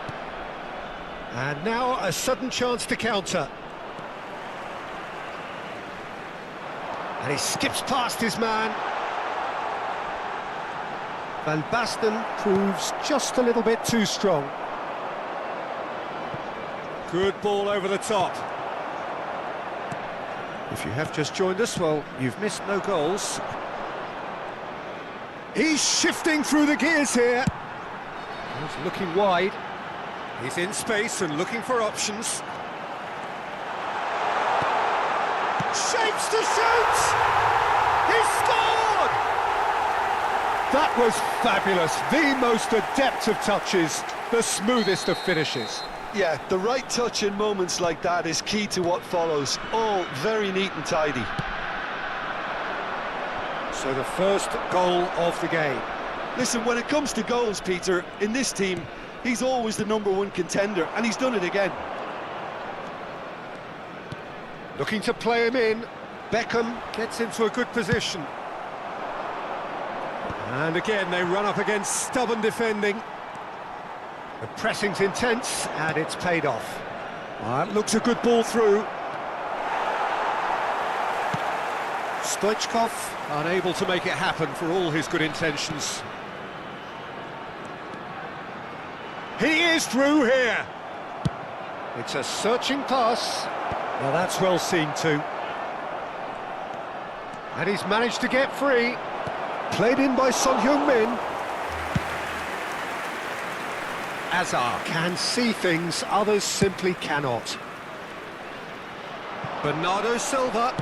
And now a sudden chance to counter. And he skips past his man. Van Basten proves just a little bit too strong. Good ball over the top. If you have just joined us, well, you've missed no goals. He's shifting through the gears here. He's looking wide. He's in space and looking for options. Shapes to shoot! He scored! That was fabulous. The most adept of touches, the smoothest of finishes. Yeah, the right touch in moments like that is key to what follows. All very neat and tidy. So the first goal of the game. Listen, when it comes to goals, Peter, in this team, he's always the #1 contender, and he's done it again. Looking to play him in. Beckham gets into a good position. And again, they run up against stubborn defending. The pressing's intense, and it's paid off. That looks a good ball through. Stoichkov unable to make it happen for all his good intentions. He is through here. It's a searching pass. Well, that's well seen too. And he's managed to get free. Played in by Son Heung-min. Azar can see things others simply cannot. Bernardo Silva.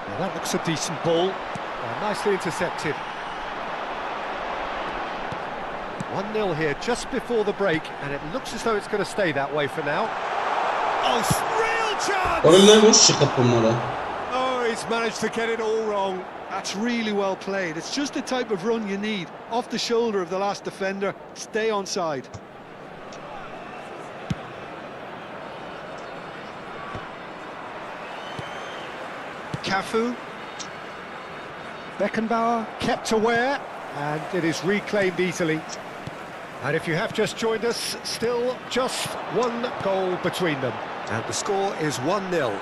Well, that looks a decent ball. Well, nicely intercepted. 1-0 here just before the break, and it looks as though it's going to stay that way for now. Oh, real chance! Oh, he's managed to get it all wrong. That's really well played. It's just the type of run you need. Off the shoulder of the last defender, stay onside. Cafu. Beckenbauer kept aware, and it is reclaimed easily. And if you have just joined us, still just one goal between them. And the score is 1-0.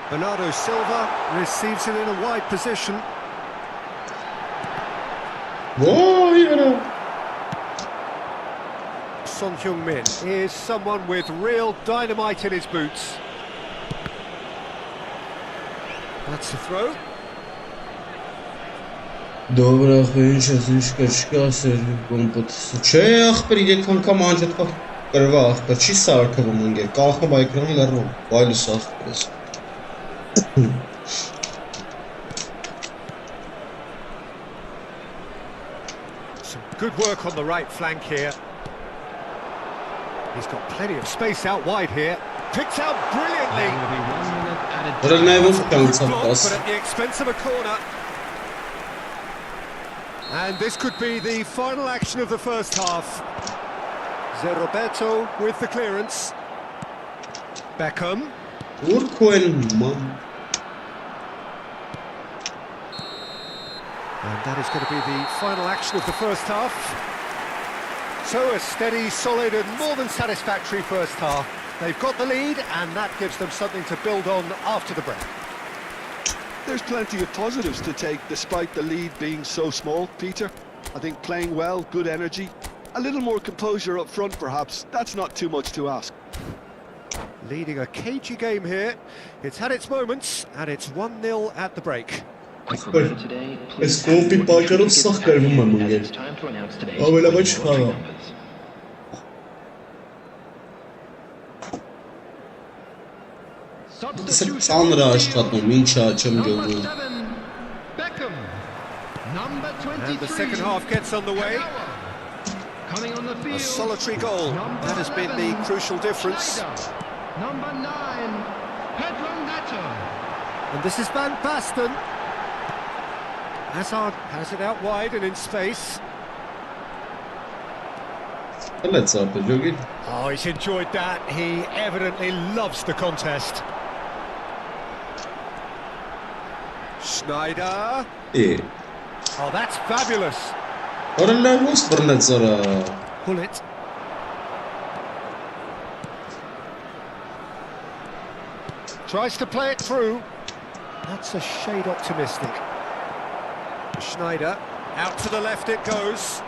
Bernardo Silva receives it in a wide position. Son Heung-min is someone with real dynamite in his boots. That's a throw. Dobra, chwileczkę, Չէ, ախպեր, իրեք անգամ անջատվա կրվա, ախպեր, չի սարքվում ընգեր, կախում այկրանի լրվում, բայլուս ախպեր ես։ Some good work on the right flank here. He's got plenty of space out wide here. Picked out brilliantly. But at the expense of a corner. And this could be the final action of the first half. Roberto with the clearance. Beckham. And that is going to be the final action of the first half. So a steady, solid and more than satisfactory first half. They've got the lead, and that gives them something to build on after the break. There's plenty of positives to take despite the lead being so small, Peter. I think playing well, good energy, a little more composure up front perhaps, that's not too much to ask. Leading a cagey game here. It's had its moments, and it's 1-0 at the break. It's time to announce today's numbers. And the second half gets underway. A solitary goal. That has been the crucial difference. Number 9, Pedro Neto. And this is Van Basten. Hazard has it out wide and in space. Oh, he's enjoyed that. He evidently loves the contest. Schneider. Oh, that's fabulous. Pull it. Tries to play it through. That's a shade optimistic. Schneider, out to the left it goes.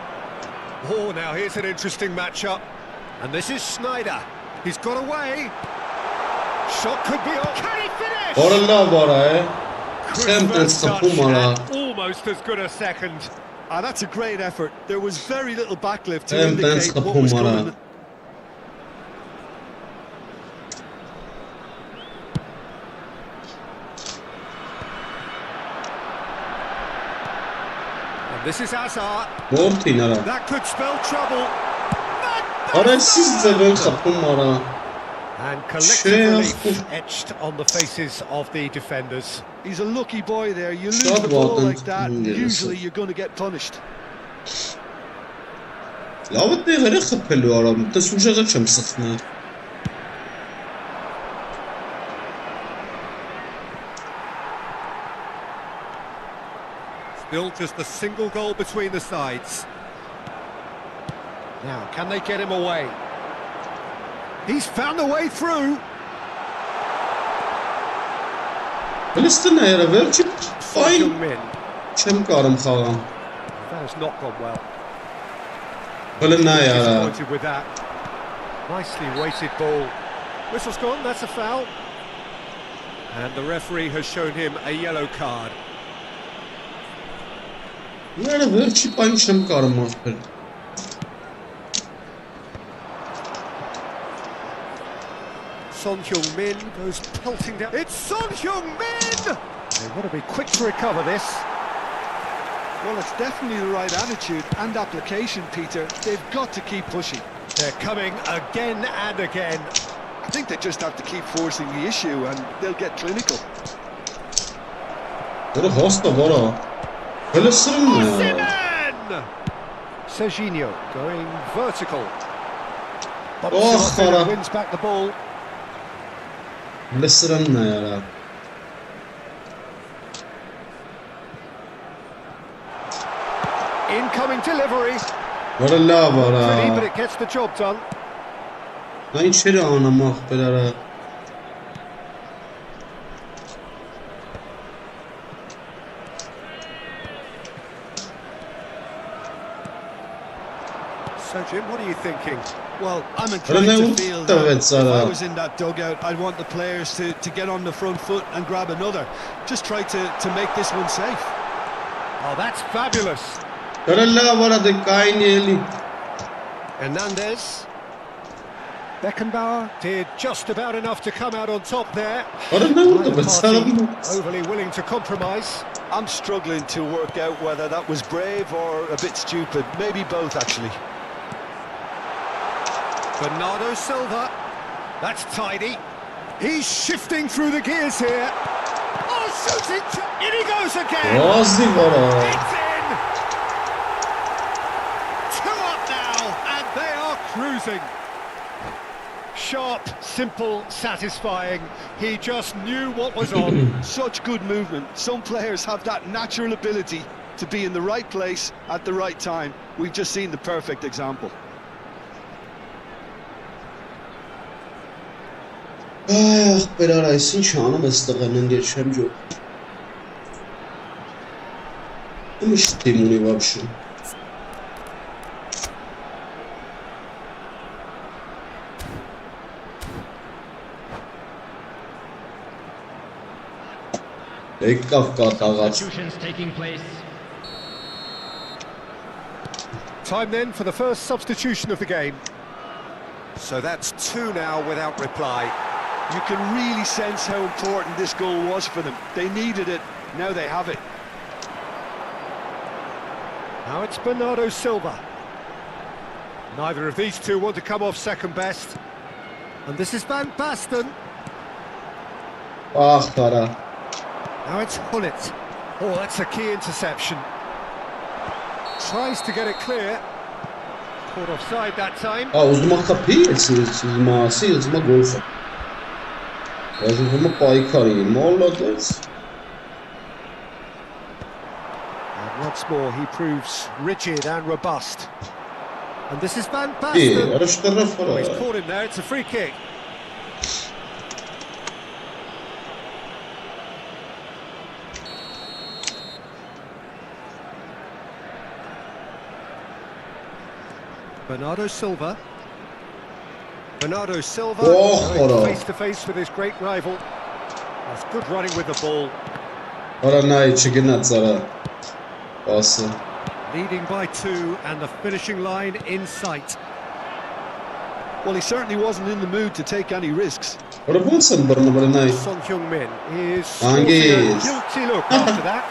Oh, now here's an interesting matchup. And this is Schneider. He's got away. Shot could be on. Can he finish? Almost as good a second. That's a great effort. There was very little backlift to indicate what was coming. This is Hazard. Mortin ara. That could spell trouble. And collective relief etched on the faces of the defenders. He's a lucky boy there. You lose the ball like that, usually you're going to get punished. لابد غير خبلو آرام تسوجه چم سخنه Still just a single goal between the sides. Now, can they get him away? He's found a way through. Palestine era verci fine Heung-min. çem karım xağam That has not gone well. Palestine era Disappointed with that. Nicely weighted ball. Whistle's gone, that's a foul. And the referee has shown him a yellow card. era verci fine çem karım after Son Heung-min goes pelting down. It's Son Heung-min! They want to be quick to recover this. Well, it's definitely the right attitude and application, Peter. They've got to keep pushing. They're coming again and again. I think they just have to keep forcing the issue and they'll get clinical. Böyle hasta var ha Palestine ya Osimhen! Serginho going vertical. Oh, Farah. Wins back the ball. Palestine ya Incoming delivery. Valla Pretty, but var it gets the job done. ha içeri anlamak bedara So, Jim, what are you thinking? Well, I'm inclined Well, to feel no, that it's, if I was in that dugout, I'd want the players to get on the front foot and grab another. Just try to make this one safe. Oh, that's fabulous. Valla var da kayneli Hernandez. Beckenbauer did just about enough to come out on top there. Valla Neither da party basalım overly willing to compromise. I'm struggling to work out whether that was brave or a bit stupid. Maybe both, actually. Bernardo Silva. That's tidy. He's shifting through the gears here. Oh, shooting! In he goes again! Razi var ha It's in! 2 up now, and they are cruising. Sharp, simple, satisfying. He just knew what was on. Such good movement. Some players have that natural ability to be in the right place at the right time. We've just seen the perfect example. Ah bedara isin şanım ıstığının geçem yok Mش تيموني вообще Ekafka tağat Substitutions taking place. Time then for the first substitution of the game. So that's 2 now without reply. You can really sense how important this goal was for them. They needed it, now they have it. Now it's Bernardo Silva. Neither of these two want to come off second best. And this is Van Basten. Ah para Now it's Hullet. Oh, that's a key interception. Tries to get it clear. Caught offside that time. Ah uzma kapıyı uzma golfa Uzma paykari molladız And once more he proves rigid and robust. And this is Van İyi Basten. arış taraf Oh, he's var caught him there, it's a free kick. Bernardo Silva. Bernardo Silva Oh, going ora. face to face with his great rival. That's good running with the ball. Oranay çekin zara Bası Leading by 2 and the finishing line in sight. Well, he certainly wasn't in the mood to take any risks. Orada sen Oranay Son Heung-min is Hangi? sporting a guilty look after that.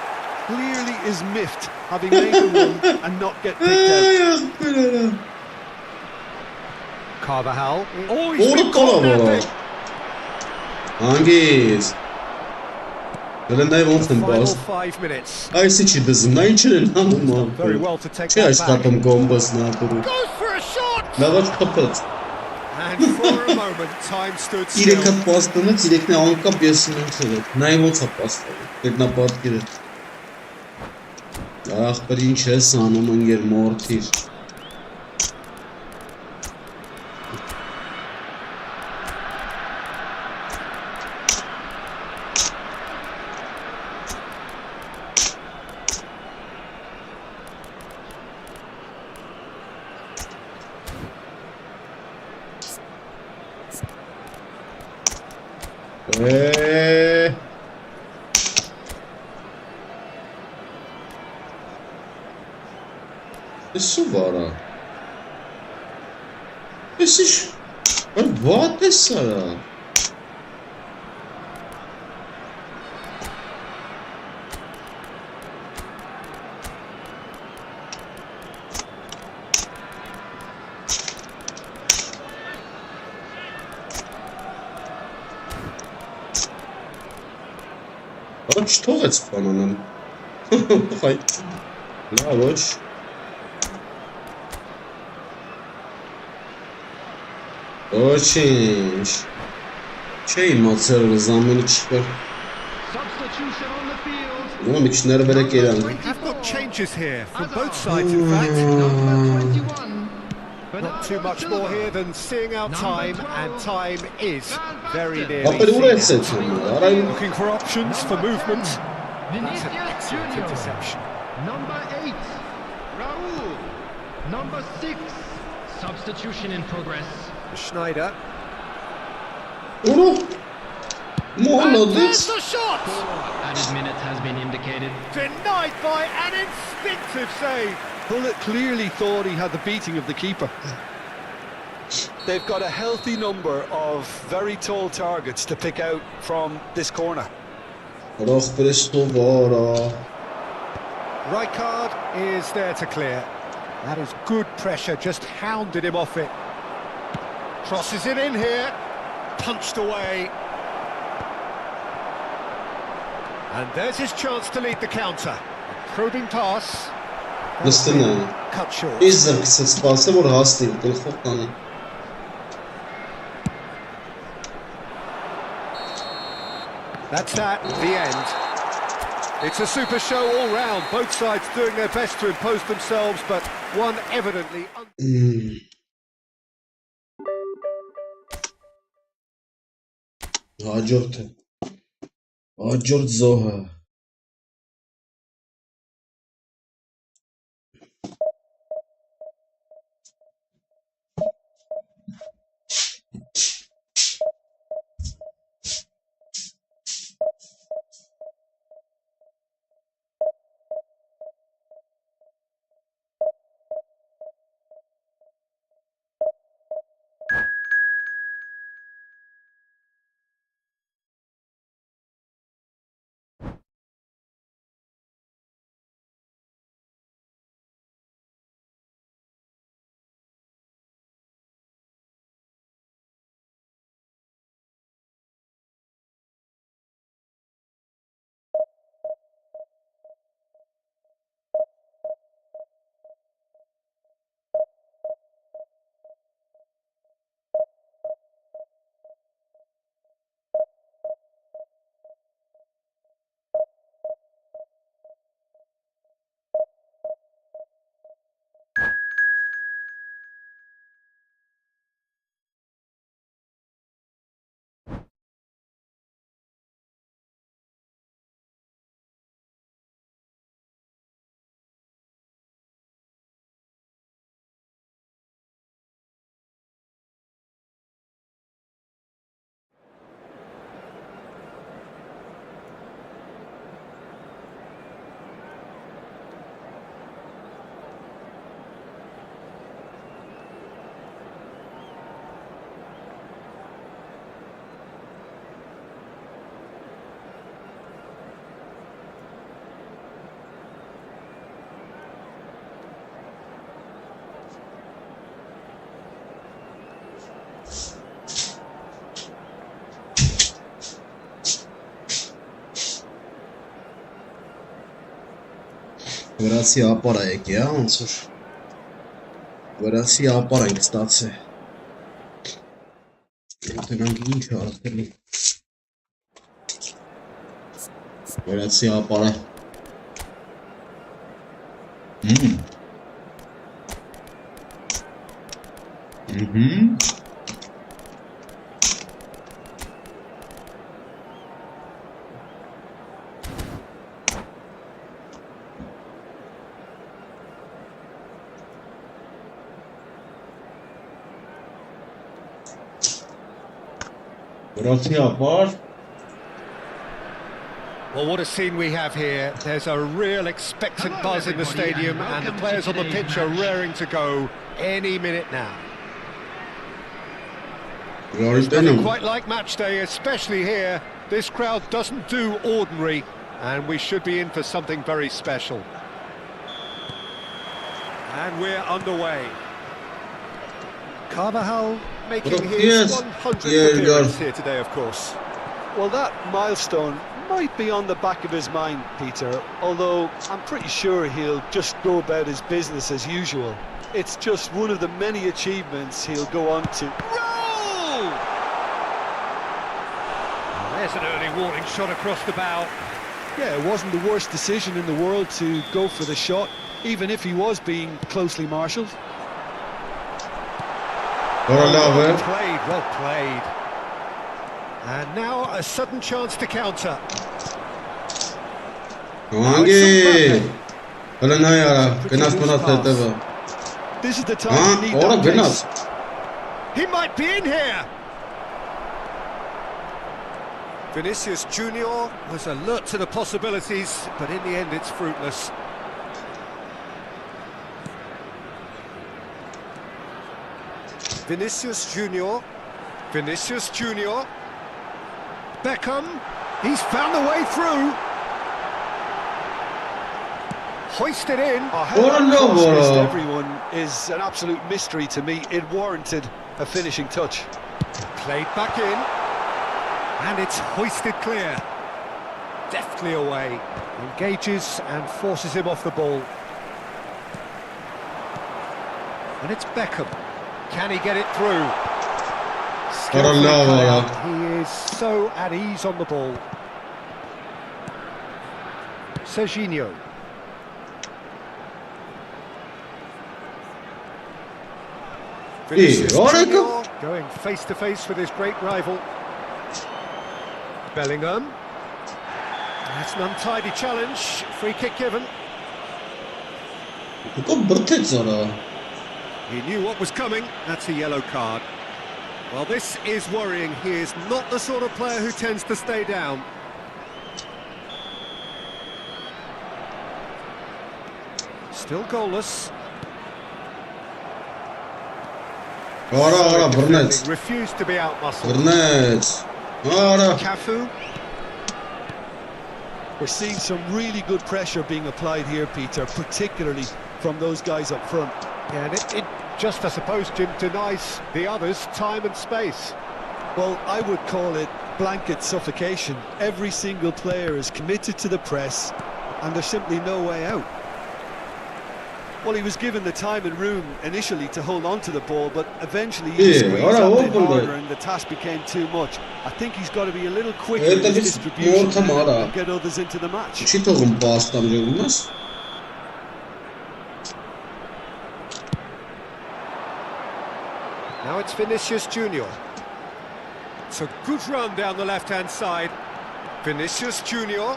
Clearly is miffed, having made the run and not get picked out. Ah bedara Carvajal. Oh, he's Orada been caught kala var napping. Hangiz Oranay wonten Final bas 5 minutes. Ay siçi dızın lan içeri lan Very well to take Şey that back. açtım gombasına duru Goes for Լավաճ խփեց։ And for a moment, time stood 3 still. հատ պաս տնեց, 3-ն է անկապ ես ունեցել։ Նայ ոնց է պաս տալու։ Գետնապատկերը։ Ախպեր ինչ ես անում ընկեր մորթիր։ Isso vara. Esses. Bota essa. Aç toğaç bana. Hay. La aç. Очень. Şey maçlar zamanı çıkar. Substitution on the field. Oğlum içler berek eğlendi. We've got changes here from both sides, in fact. Number 21. Not too much more here than seeing out time, and time is very nearly Aferin oraya seen. etsin. Arayın. Looking for options for movement. That's an Vinicius excellent Junior. interception. Number 8. Raul. Number 6. Substitution in progress. Schneider. Oğlum. And Muhalladık. there's the shot! Added minute has been indicated. Denied by an instinctive save. Hullet clearly thought he had the beating of the keeper. They've got a healthy number of very tall targets to pick out from this corner. Rach presto vara. Rijkaard is there to clear. That is good pressure, just hounded him off it. Crosses it in here, punched away. And there's his chance to lead the counter. A probing pass. Listen, Cut short. izler kısa spası var hastayım. Telefon. That's that, the end. It's a super show all round. Both sides doing their best to impose themselves, but one evidently... Hacort. Hacort Zoha. Վրացի ապարայեք է, ոնց որ Վերացի ապարենք ստացե։ Տնանք ինչ արդեն։ Վերացի ապարը։ Վերացի ապար։ Well, what a scene we have here. There's a real expectant buzz in the stadium, and the players on the pitch are raring to go any minute now. It's nothing quite like match day, especially here. This crowd doesn't do ordinary, and we should be in for something very special. And we're underway. Carvajal making his 100th appearance here today, of course. Well, that milestone might be on the back of his mind, Peter, although I'm pretty sure he'll just go about his business as usual. It's just one of the many achievements he'll go on to. Roll! There's an early warning shot across the bow. Yeah, it wasn't the worst decision in the world to go for the shot, even if he was being closely marshalled. Well played, well played. And now a sudden chance to counter. This is the time you need that pace. He might be in here. Vinicius Junior was alert to the possibilities, but in the end it's fruitless. Vinicius Junior. Vinicius Junior. Beckham. He's found the way through. Hoisted in. Everyone is an absolute mystery to me. It warranted a finishing touch. Played back in. And it's hoisted clear. Deftly away. Engages and forces him off the ball. And it's Beckham. Can he get it through? He is so at ease on the ball. Serginho. Going face to face with his great rival. Bellingham. That's an untidy challenge. Free kick given. He knew what was coming. That's a yellow card. Well, this is worrying. He is not the sort of player who tends to stay down. Still goalless. Refused to be out-muscled. Cafu. We're seeing some really good pressure being applied here, Peter, particularly from those guys up front. Yeah, and it just, I suppose, Jim, denies the others time and space. Well, I would call it blanket suffocation. Every single player is committed to the press, and there's simply no way out. Well, he was given the time and room initially to hold on to the ball, but eventually he squeezed a bit harder and the task became too much. I think he's got to be a little quicker in his distribution and get others into the match. Now it's Vinicius Junior. It's a good run down the left-hand side. Vinicius Junior.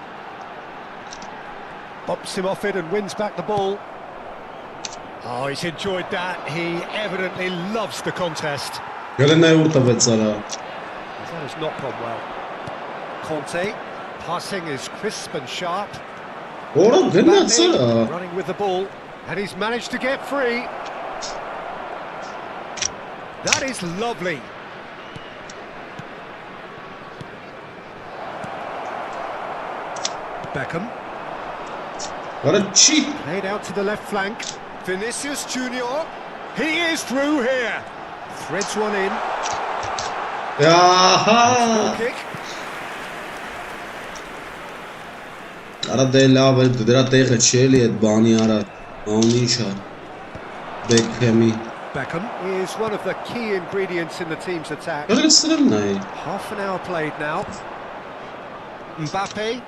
Bops him off it and wins back the ball. Oh, he's enjoyed that. He evidently loves the contest. That has not gone well. Conte, passing is crisp and sharp. Running with the ball, and he's managed to get free. That is lovely. Beckham. What a cheat! Played out to the left flank. Vinicius Junior. He is through here. Threads one in. Kick. Beckham. Beckham is one of the key ingredients in the team's attack. Half an hour played now. Mbappe.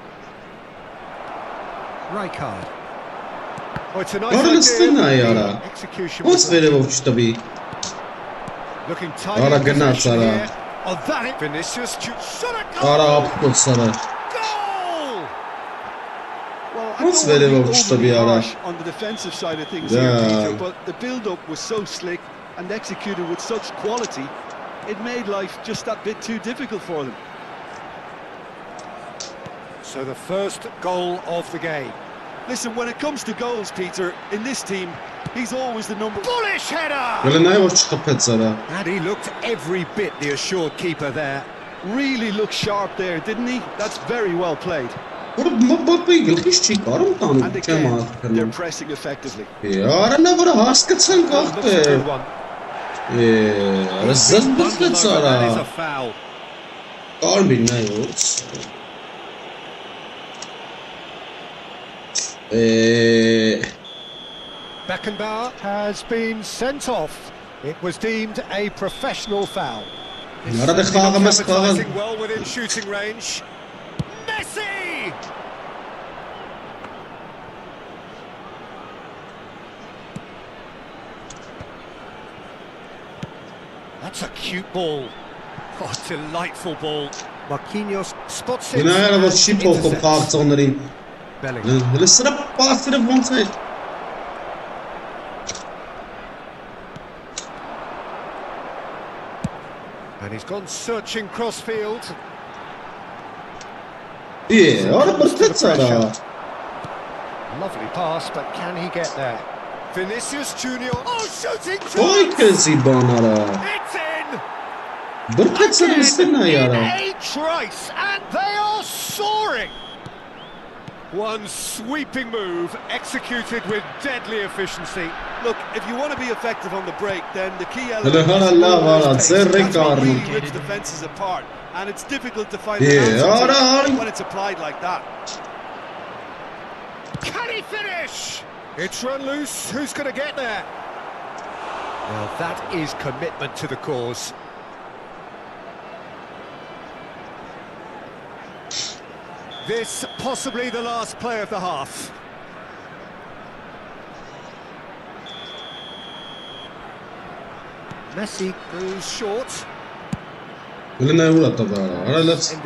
Rijkaard. Oh, it's a nice idea. Execution was looking tight. Oh, that it. Vinicius shot a goal. Goal! Well, I don't want to be harsh on the defensive side of things here, Peter, but the build-up was so slick and executed with such quality, it made life just that bit too difficult for them. So the first goal of the game. Listen, when it comes to goals, Peter, in this team, he's always the number... Bullish header! And he looked every bit the assured keeper there. Really looked sharp there, didn't he? That's very well played. And again, they're pressing effectively. That is a foul. Beckenbauer has been sent off. It was deemed a professional foul. Capitalising well within shooting range. Messi! That's a cute ball. Oh, delightful ball. Marquinhos spots it. Bellingham. And he's gone searching crossfield. Lovely pass, but can he get there? Vinicius Junior. Oh, shooting chance! It's in! Again, in a trice, and they are soaring! One sweeping move, executed with deadly efficiency. Look, if you want to be effective on the break, then the key element is that's what really rips defences apart, and it's difficult to find an answer when it's applied like that. Can he finish? It's run loose. Who's going to get there? Well, that is commitment to the cause. This possibly the last play of the half. Messi goes short. Ended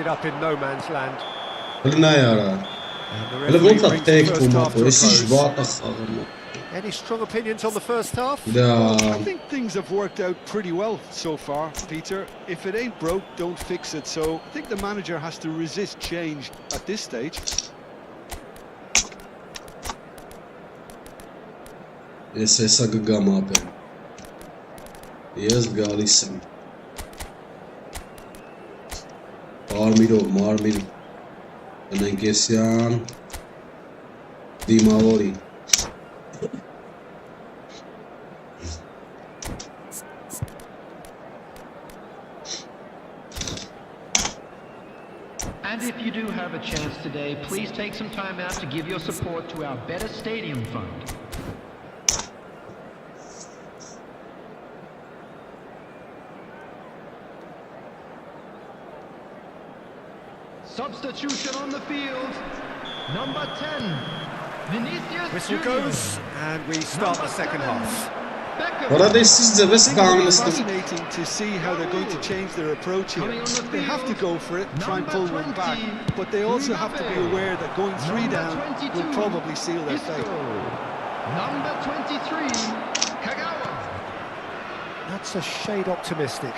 up in no man's land. Any strong opinions on the first half? I think things have worked out pretty well so far, Peter. If it ain't broke, don't fix it. So I think the manager has to resist change at this stage. Yes, Galison. Marmiro. Anangesian. Di Maori. And if you do have a chance today, please take some time out to give your support to our Better Stadium Fund. Substitution on the field, number 10, Vinicius Whistle goes, and we start the second half. Fascinating to see how they're going to change their approach here. They have to go for it, try and pull one back, but they also have to be aware that going 3 down will probably seal their fate. Number 23, Kagawa. That's a shade optimistic.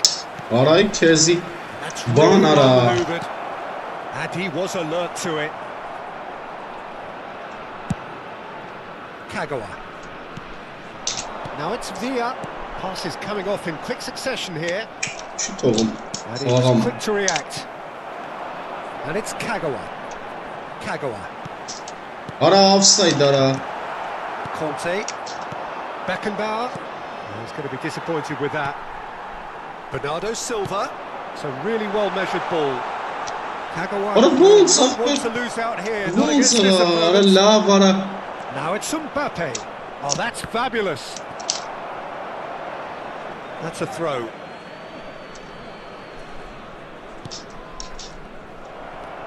Alright, Kezi. That's really well maneuvered. And he was alert to it. Kagawa. Now it's Villa. Pass is coming off in quick succession here. And he was quick to react. And it's Kagawa. Offside, Conte. Beckenbauer. He's going to be disappointed with that. Bernardo Silva. It's a really well-measured ball. Kagawa wants to lose out here. Not against this opponent. Now it's Mbappe. Oh, that's fabulous. That's a throw.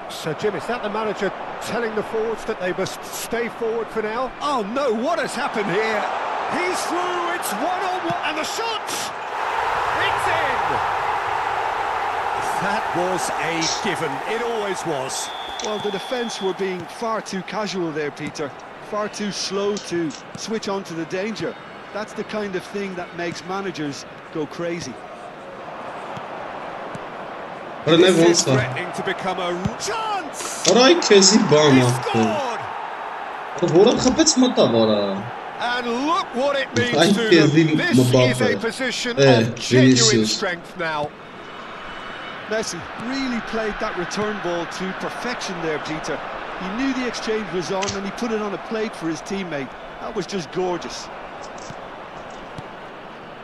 So, Jim, is that the manager telling the forwards that they must stay forward for now? Oh, no, what has happened here? He's through, it's one-on-one, and the shot! It's in! That was a given, it always was. Well, the defence were being far too casual there, Peter. Far too slow to switch on to the danger. That's the kind of thing that makes managers go crazy. This is threatening to become a chance! Արայ քեզի բան He ախտը։ scored! Որը խփեց մտավ արա։ And look what it means Ay, to que them. Vini This is a Mbappe. position Eh, of genuine Vinicius. strength now. Messi really played that return ball to perfection there, Peter. He knew the exchange was on and he put it on a plate for his teammate. That was just gorgeous.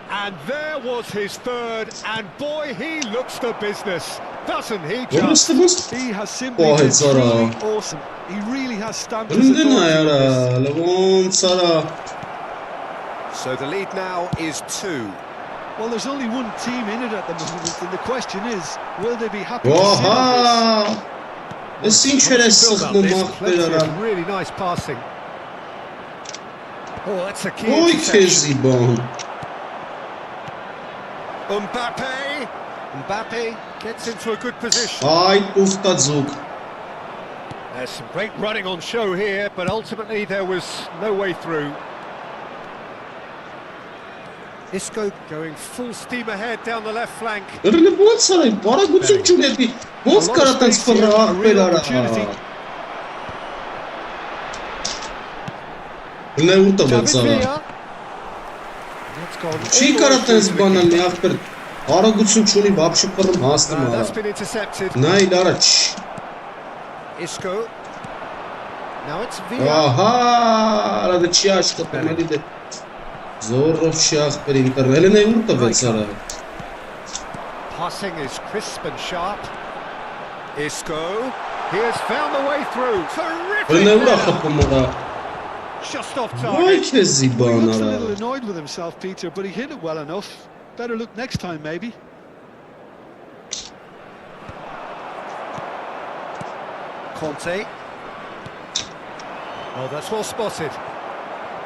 And there was his third, and boy, he looks the business, doesn't he, Որս just? դմոս։ He has simply Oh, been it's all truly right. awesome. He really has stamped his Բնդն authority on this. արա, լվոն ցարա։ So the lead now is 2. Well, there's only one team in it at the moment, and the question is, will they be happy to sit on Վահա։ Էս ինչ էր այս Feel about սխմում this, ախտեր plenty արա։ of really nice passing. Oh, that's a key Ոյ interception. քեզի բան։ Mbappe gets into a good position. Այ ուխտաձուկ։ There's some great running on show here, but ultimately there was no way through. Isco going full steam ahead down the left flank. Դրնի ո՞նց արա, բարագություն չունի։ Ո՞նց կարա տենց ֆռա ախտեր արա։ Դնե ու տվեց David արա։ Villa. That's gone Չի all կարա the way տենց through the բանալ մի keeper. ախտեր։ Բարագություն չունի, բաբշի ֆռում հասնում That's արա։ been intercepted. Նայ դարաչ։ Isco. Now it's Villa. Ահա, արա դա չի աշխատում, էլի դե։ Զորով չի ախտեր ինտերնելը նայ ու տվեց արա։ Passing is crisp and sharp. Isco. He has found the way through. Terrific! Դրնե ու there. խփում արա։ Just off Ոյ target. քեզի Well, he բան looks a արա։ little annoyed with himself, Peter, but he hit it well enough. Better look next time, maybe. Conte. Oh, that's well spotted.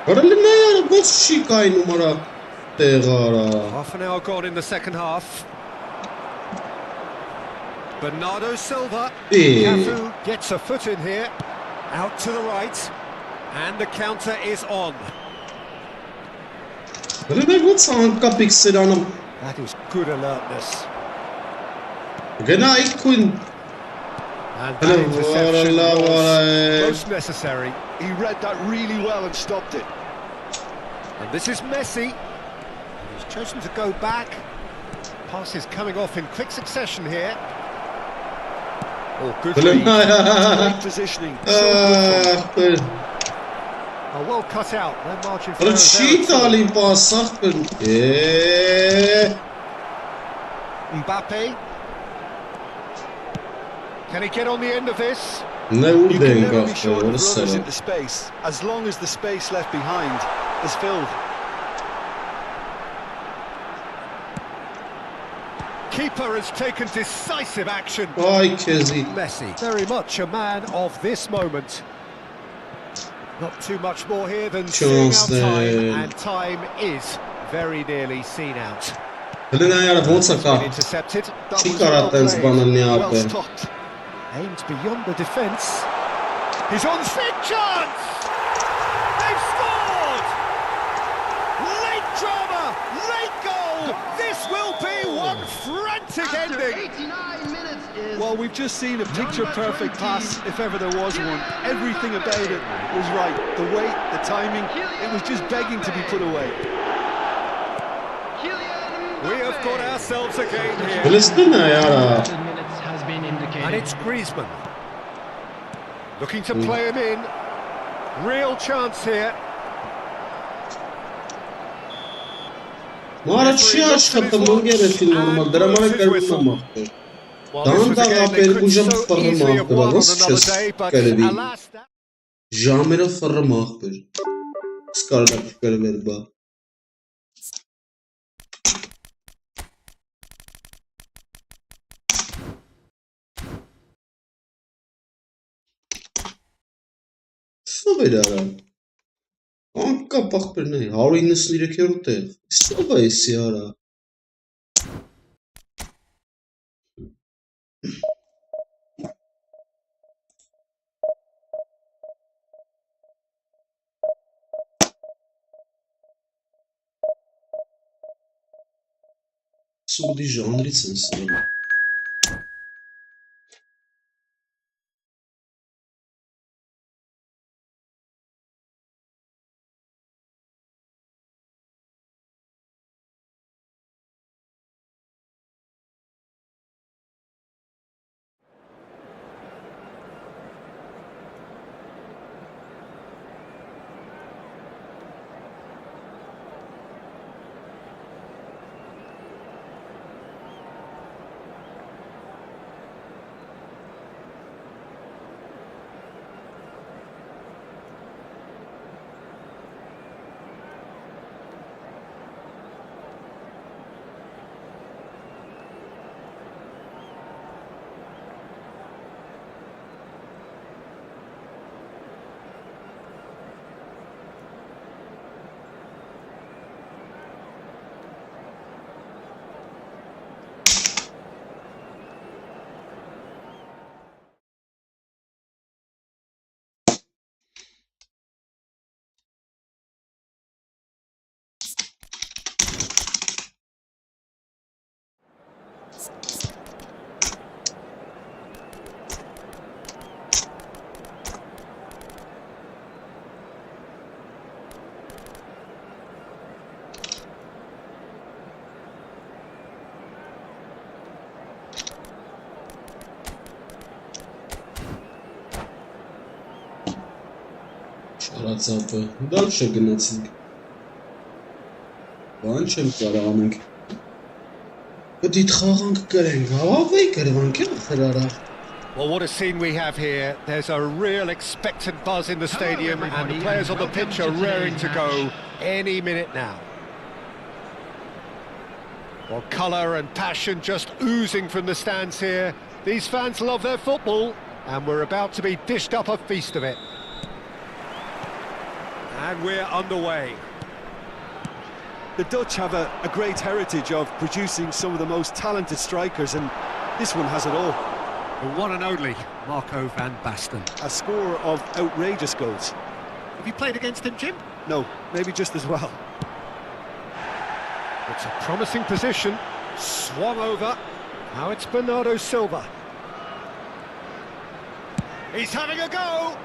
Արալի նայ արա, ո՞նց չի կայնում արա տեղ արա։ Half an hour gone in the second half. Bernardo Silva. Cafu gets a foot in here. Out to the right. And the counter is on. Դրնե ո՞նց անկապիկ սրանամ։ That is good alertness. Գնա իքուն։ And Hello, that interception Wara, was Wara. most necessary. He read that really well and stopped it. And this is Messi. He's chosen to go back. Passes coming off in quick succession here. Oh, good read. Great positioning. So good from him. Oh, well cut out. No margin for error Արա չի there at all. տալին պասախ։ Mbappe. Can he get on the end of this? Նայ ու You դեն can never be գախտը, short of որս runners արա։ into space, as long as the space left behind is filled. Keeper has taken decisive action. Այ քեզի։ Messi, very much a man of this moment. Not too much more here than seeing out Chance time, there. and time is very nearly seen out. Դրնե արա ո՞նց է կա։ Been intercepted. That Չի was կարա well տենց played, բանալնի well ապը։ stopped. Aimed beyond the defence. He's on set chance! They've scored! Late drama, late goal! This will be one frantic After ending! 89 minutes is Well, we've just seen a picture-perfect pass, if ever there was one. Everything about it was right. The weight, the timing, it was just begging to be put away. Kylian We have got Mbappe. ourselves a game here. Գլստն է արա։ Minutes has been indicated. And it's Griezmann. Looking to play him in. Real chance here. Մարը չի աշխատում ոնգերეთი նորմալ, դրա համար կերպում ախտեր։ Well, this was a game they Դանդաղ could ապեր so ուժը easily have won on ֆռմախտը, another ոնց day, but կերևի։ alas, that... Ժամերը ֆռմախտեր։ Սկարլա կերևեր բա։ Ստով էր արա։ Անկապ ախպերներ 193-րդ տեղ։ Ստով է էսի արա։ Սուդի ժանրից են սա։ Շարածապը, դալշը գնացինք, բան չեմ կարող անենք, պտիտ խաղանք կրենք, հավավեի կրվանք է խրարա։ Well, what a scene we have here. There's a real expectant buzz in the stadium and the players on the pitch are raring to go any minute now. Well, colour and passion just oozing from the stands here. These fans love their football and we're about to be dished up a feast of it. And we're underway. The Dutch have a great heritage of producing some of the most talented strikers, and this one has it all. The one and only Marco van Basten. A score of outrageous goals. Have you played against him, Jim? No, maybe just as well. It's a promising position. Swung over. Now it's Bernardo Silva. He's having a go!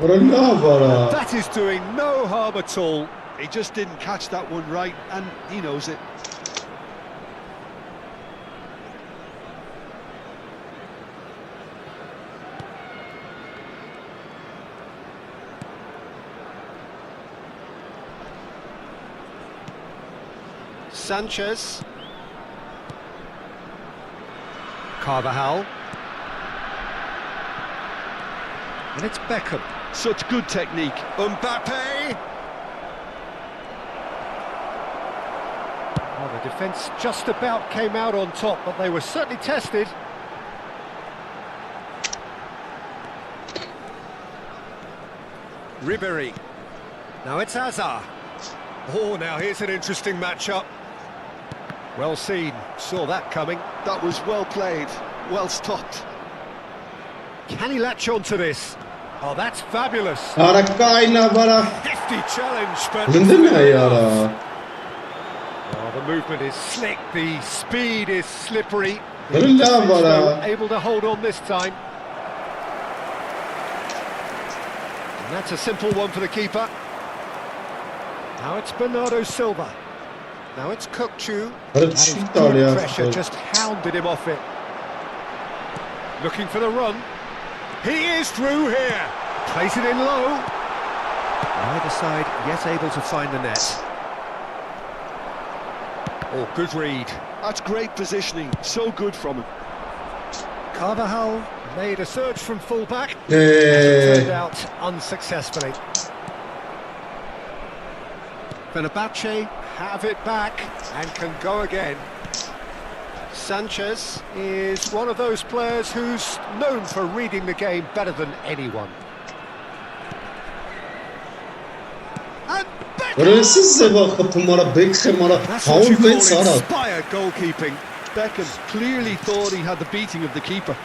That is doing no harm at all. He just didn't catch that one right, and he knows it. Sanchez. Carvajal. And it's Beckham. Such good technique. Mbappe! Well, the defence just about came out on top, but they were certainly tested. Ribéry. Now it's Hazard. Oh, now here's an interesting matchup. Well seen, saw that coming. That was well played, well stopped. Can he latch on to this? Oh, that's fabulous. Hefty challenge, but... Oh, the movement is slick, the speed is slippery. Able to hold on this time. And that's a simple one for the keeper. Now it's Bernardo Silva. Now it's Kukçu. Pressure just hounded him off it. Looking for the run. He is through here. Plays it in low. Either side yet able to find the net. Oh, good read. That's great positioning. So good from him. Carvajal made a surge from full-back. Turned out unsuccessfully. Fenerbahce have it back and can go again. Sanchez is one of those players who's known for reading the game better than anyone. Orası bak kapımara Beckham'ara That's what you faul call ve Sara. inspired goalkeeping. Beckham clearly thought he had the beating of the keeper.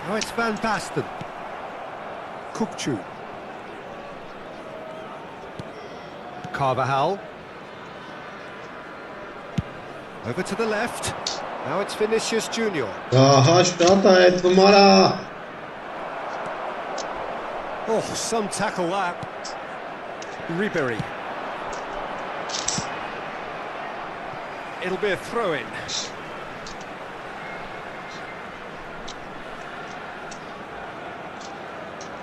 Now it's Van Basten. Kukçu. Carvajal. Over to the left. Now it's Vinicius Junior. Aha şurada et numara. Oh, some tackle that. Ribery. It'll be a throw-in.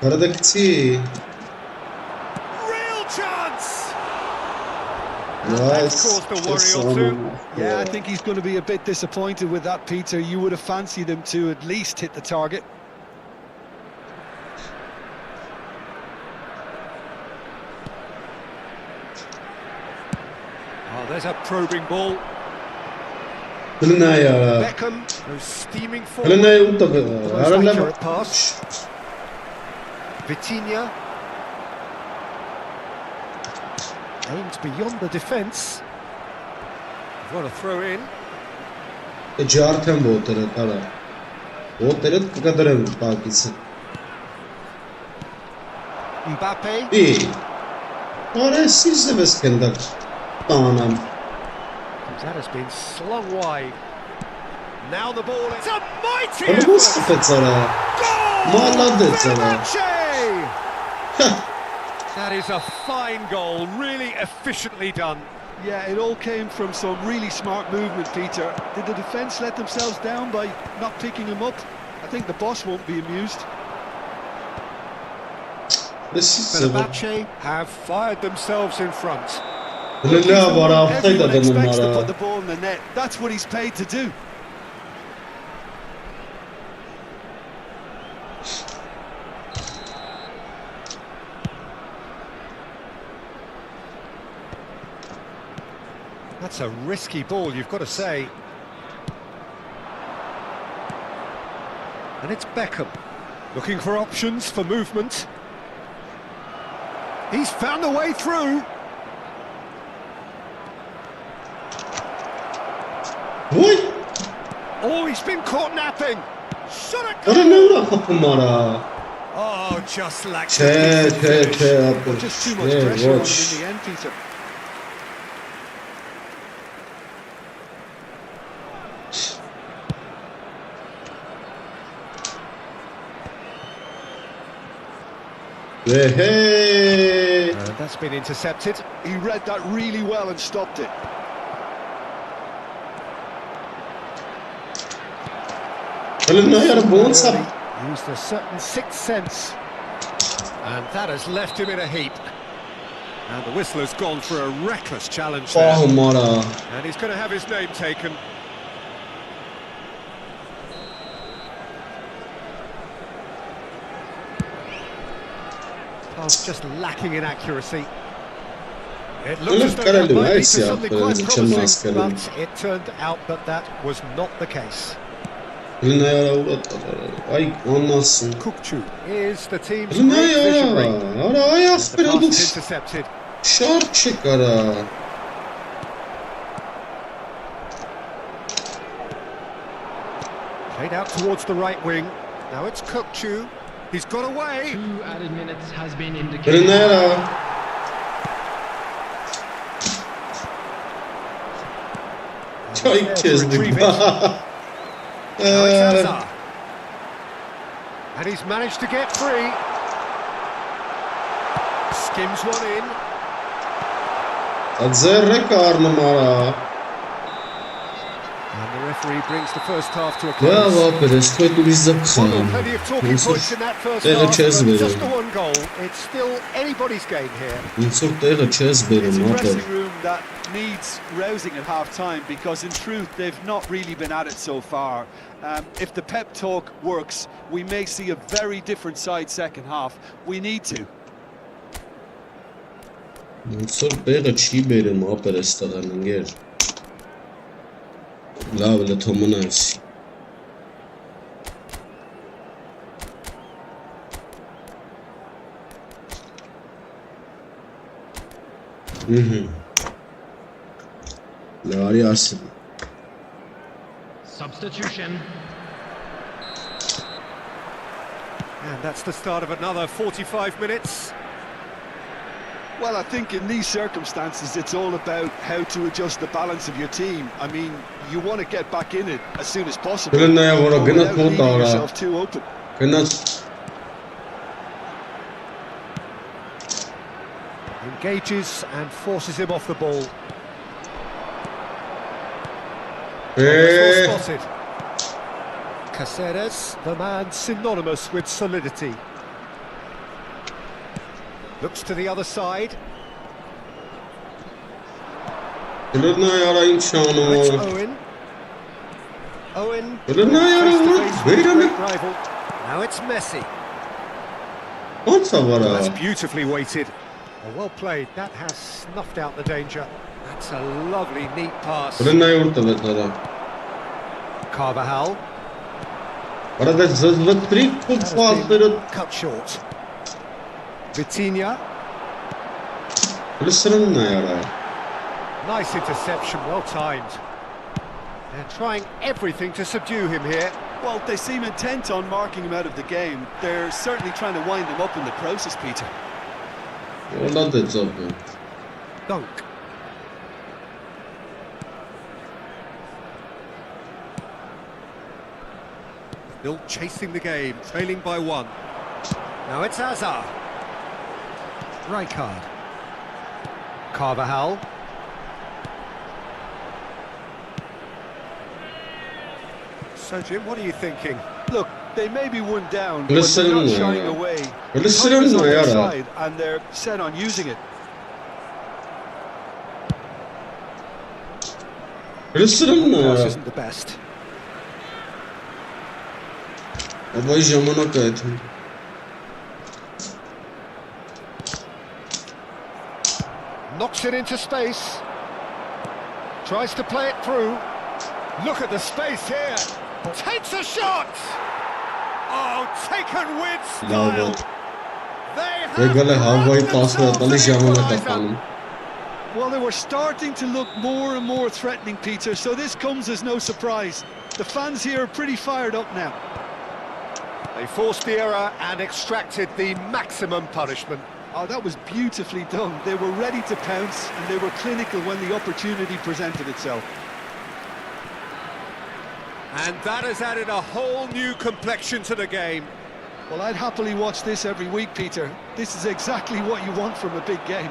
Karadaki. Real chance! Yes. caused a worry or two. Yeah, I think he's going to be a bit disappointed with that, Peter. You would have fancied him to at least hit the target. Oh, there's a probing ball. Hılına ya. Beckham goes steaming forward. Hılına ya uta. The most Arala. accurate pass. Vitinha. Aimed beyond the defence. What a throw in. Jartem botere tara. Botere kadarım takisi. Mbappe. İyi. Orası ise beskendak. Tamam. That has been slung wide. Now the ball. It's a mighty Ama effort. nasıl kapet Sara? Maladet Sara. Fenerbahçe! That is a fine goal, really efficiently done. Yeah, it all came from some really smart movement, Peter. Did the defence let themselves down by not picking him up? I think the boss won't be amused. Fenerbahçe have fired themselves in front. Hılına var haftaydı Everyone expects to adamlara. put the ball in the net. That's what he's paid to do. That's a risky ball, you've got to say. And it's Beckham, looking for options for movement. He's found a way through. Oy! Oh, he's been caught napping. Shot it. Ara ne uğra kapımara? Oh, just like Yapmış. Just too much pressure on him Watch. in the end, Peter. Ve hey! That's been intercepted. He read that really well and stopped it. Hılına ya bonsa. Used a certain sixth sense. And that has left him in a heap. And the whistler's gone for a reckless challenge there. Ah mara. And he's going to have his name taken. Pass just lacking in accuracy. It looks as though that might lead to something quite promising, but it turned out that that was not the case. Hılına ya uğrat. Ay anlasın. Kukçu is the team's Hılına great ya. visionary. Ara ayak The bir pass aduş. is intercepted. Şart çıkara. Played out towards the right wing. Now it's Kukçu. He's got away. 2 added minutes has been indicated. Hılına ya. Çay kezdik. Now it's Hazard. And he's managed to get free. Skims one in. Zerre karnımara. And the referee brings the first half to a Ya close. vapere, skoju bizde Well, psam. plenty of talking points in that first Tega half, but čezberim. just the one goal. It's still anybody's game here. Insuk tega It's čezberim, a vapere. dressing room that needs rousing at half-time because, in truth, they've not really been at it so far. If the pep talk works, we may see a very different side second half. We need to. Insuk tega čiberim, vapere staganin ger. Lavle tomunavsi. Vari Arsenal. Substitution. And that's the start of another 45 minutes. Well, I think in these circumstances, it's all about how to adjust the balance of your team. I mean, you want to get back in it as soon as possible, without leaving yourself too open. Engages and forces him off the ball. Well spotted. Caceres, the man synonymous with solidity. Looks to the other side. It's Owen. Owen. Great rival. Now it's Messi. That's beautifully weighted. Oh, well played. That has snuffed out the danger. That's a lovely, neat pass. Carvajal. Cut short. Vitinha. Nice interception, well timed. They're trying everything to subdue him here. Well, they seem intent on marking him out of the game. They're certainly trying to wind him up in the process, Peter. Dunk. Still chasing the game, trailing by one. Now it's Hazard. Rijkaard. Carvajal. So, Jim, what are you thinking? Look, they may be one down, but they're not shying away. Time is on their side, and they're set on using it. Pass isn't the best. Knocks it into space. Tries to play it through. Look at the space here. Takes a shot. Oh, taken with style. Well, they were starting to look more and more threatening, Peter, so this comes as no surprise. The fans here are pretty fired up now. They forced the error and extracted the maximum punishment. Oh, that was beautifully done. They were ready to pounce, and they were clinical when the opportunity presented itself. And that has added a whole new complexion to the game. Well, I'd happily watch this every week, Peter. This is exactly what you want from a big game.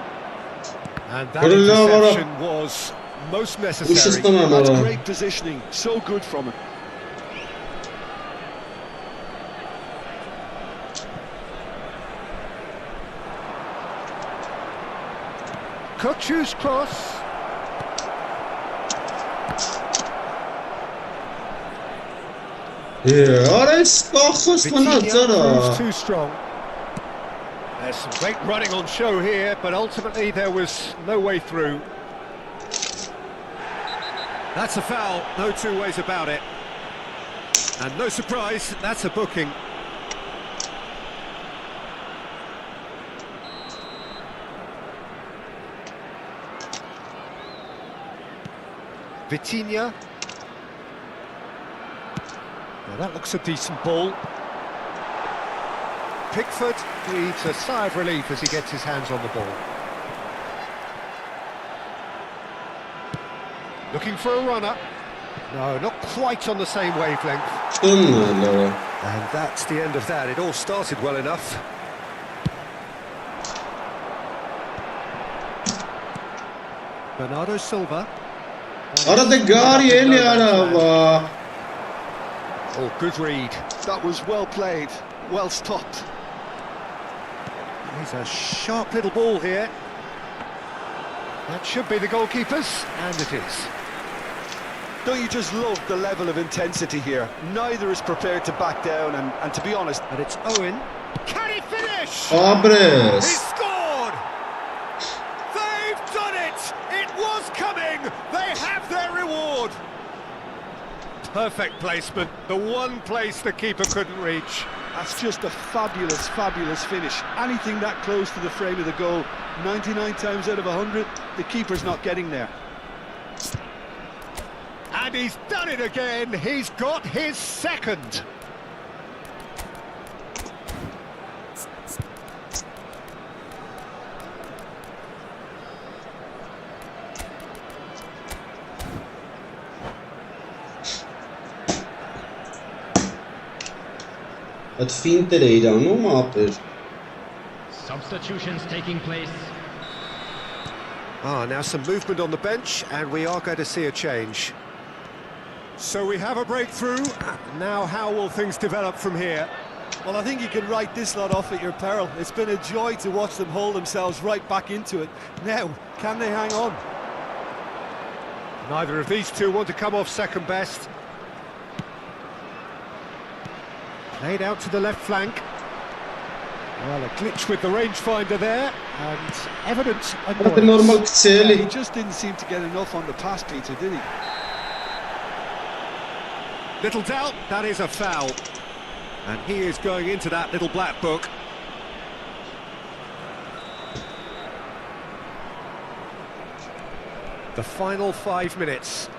And that interception was most necessary. That's great positioning. So good from him. Kochu's cross. Vitinha too strong. There's some great running on show here, but ultimately there was no way through. That's a foul, no two ways about it. And no surprise, that's a booking. Vitinha. Well, that looks a decent ball. Pickford breathes a sigh of relief as he gets his hands on the ball. Looking for a runner. No, not quite on the same wavelength. And that's the end of that. It all started well enough. Bernardo Silva. Oh, good read. That was well played, well stopped. He's a sharp little ball here. That should be the goalkeeper's, and it is. Don't you just love the level of intensity here? Neither is prepared to back down, and to be honest... But it's Owen. Can he finish? Abres. He scored! They've done it! It was coming! They have their reward! Perfect placement, the one place the keeper couldn't reach. That's just a fabulous, fabulous finish. Anything that close to the frame of the goal, 99 times out of 100, the keeper's not getting there. And he's done it again. He's got his second. Wat finter är det nu, maper? Substitutions taking place. Now some movement on the bench, and we are going to see a change. So we have a breakthrough. Now how will things develop from here? Well, I think you can write this lot off at your peril. It's been a joy to watch them hold themselves right back into it. Now, can they hang on? Neither of these two want to come off second best. Played out to the left flank. Well, a glitch with the rangefinder there, and evident Det är normalt Yeah, Seli. he just didn't seem to get enough on the pass, Peter, did he? Little doubt, that is a foul. And he is going into that little black book. The final 5 minutes.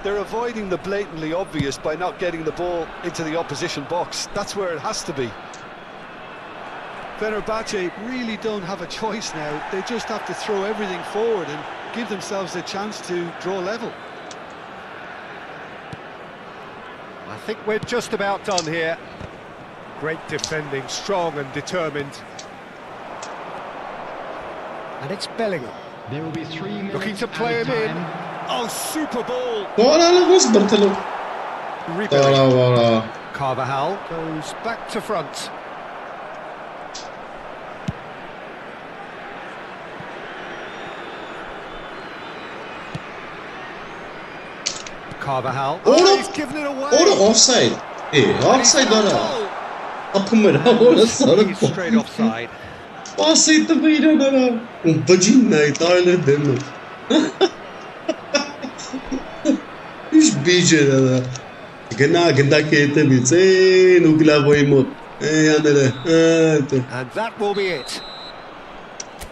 They're avoiding the blatantly obvious by not getting the ball into the opposition box. That's where it has to be. Fenerbahce really don't have a choice now. They just have to throw everything forward and give themselves a chance to draw level. I think we're just about done here. Great defending, strong and determined. And it's Bellingham. There will be 3 minutes Looking to play him added in. time. Oh, super ball! Kolla alla måste Bartolo. Ribery. Bara. Carvajal goes back to front. Carvajal. Oh, He's given it away. Orada offside. Offside bara. Apımır. Orada sarı. He's straight offside. Passei também era. Vagina Itália dentro. Iş biçare. Ganda kete bitse nukla boymo. Yanere. And that will be it.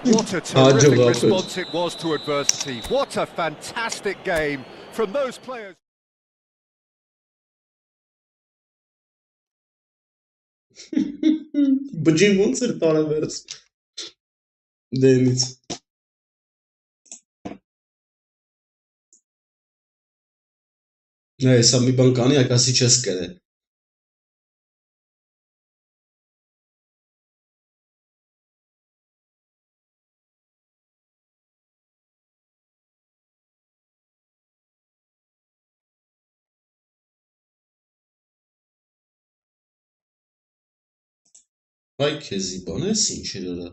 What a Joe terrific Lopez. response it was to adversity. What a fantastic game from those players. Băgim un sertare vers. Denic. Ne, sami bankani jak asi české. Vay kezi bana sinçirere.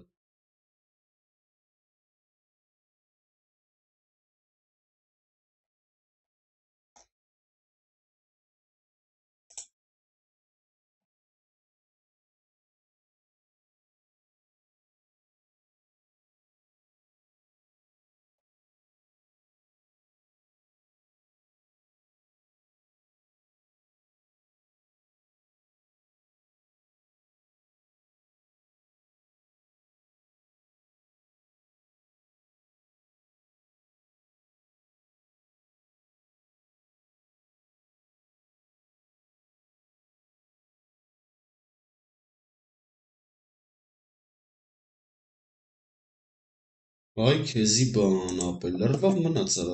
Vay kezi bana apel. Lervav mնացա։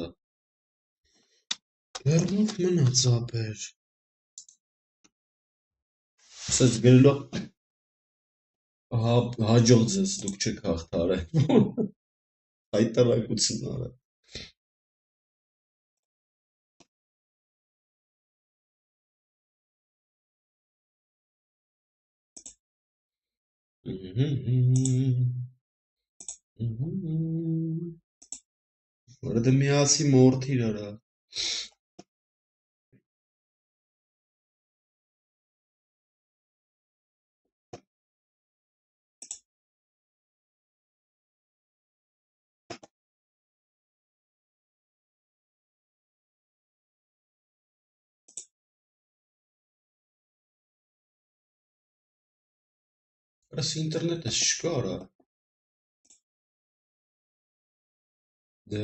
Lervav մնաց ապեր։ Ասած գրելո հաջող ձեզ դուք չեք հաղթարել։ Հայտարարություն արա։ Որը միացի մորթիր արա։ Այս ինտերնետը չկար է։ Դա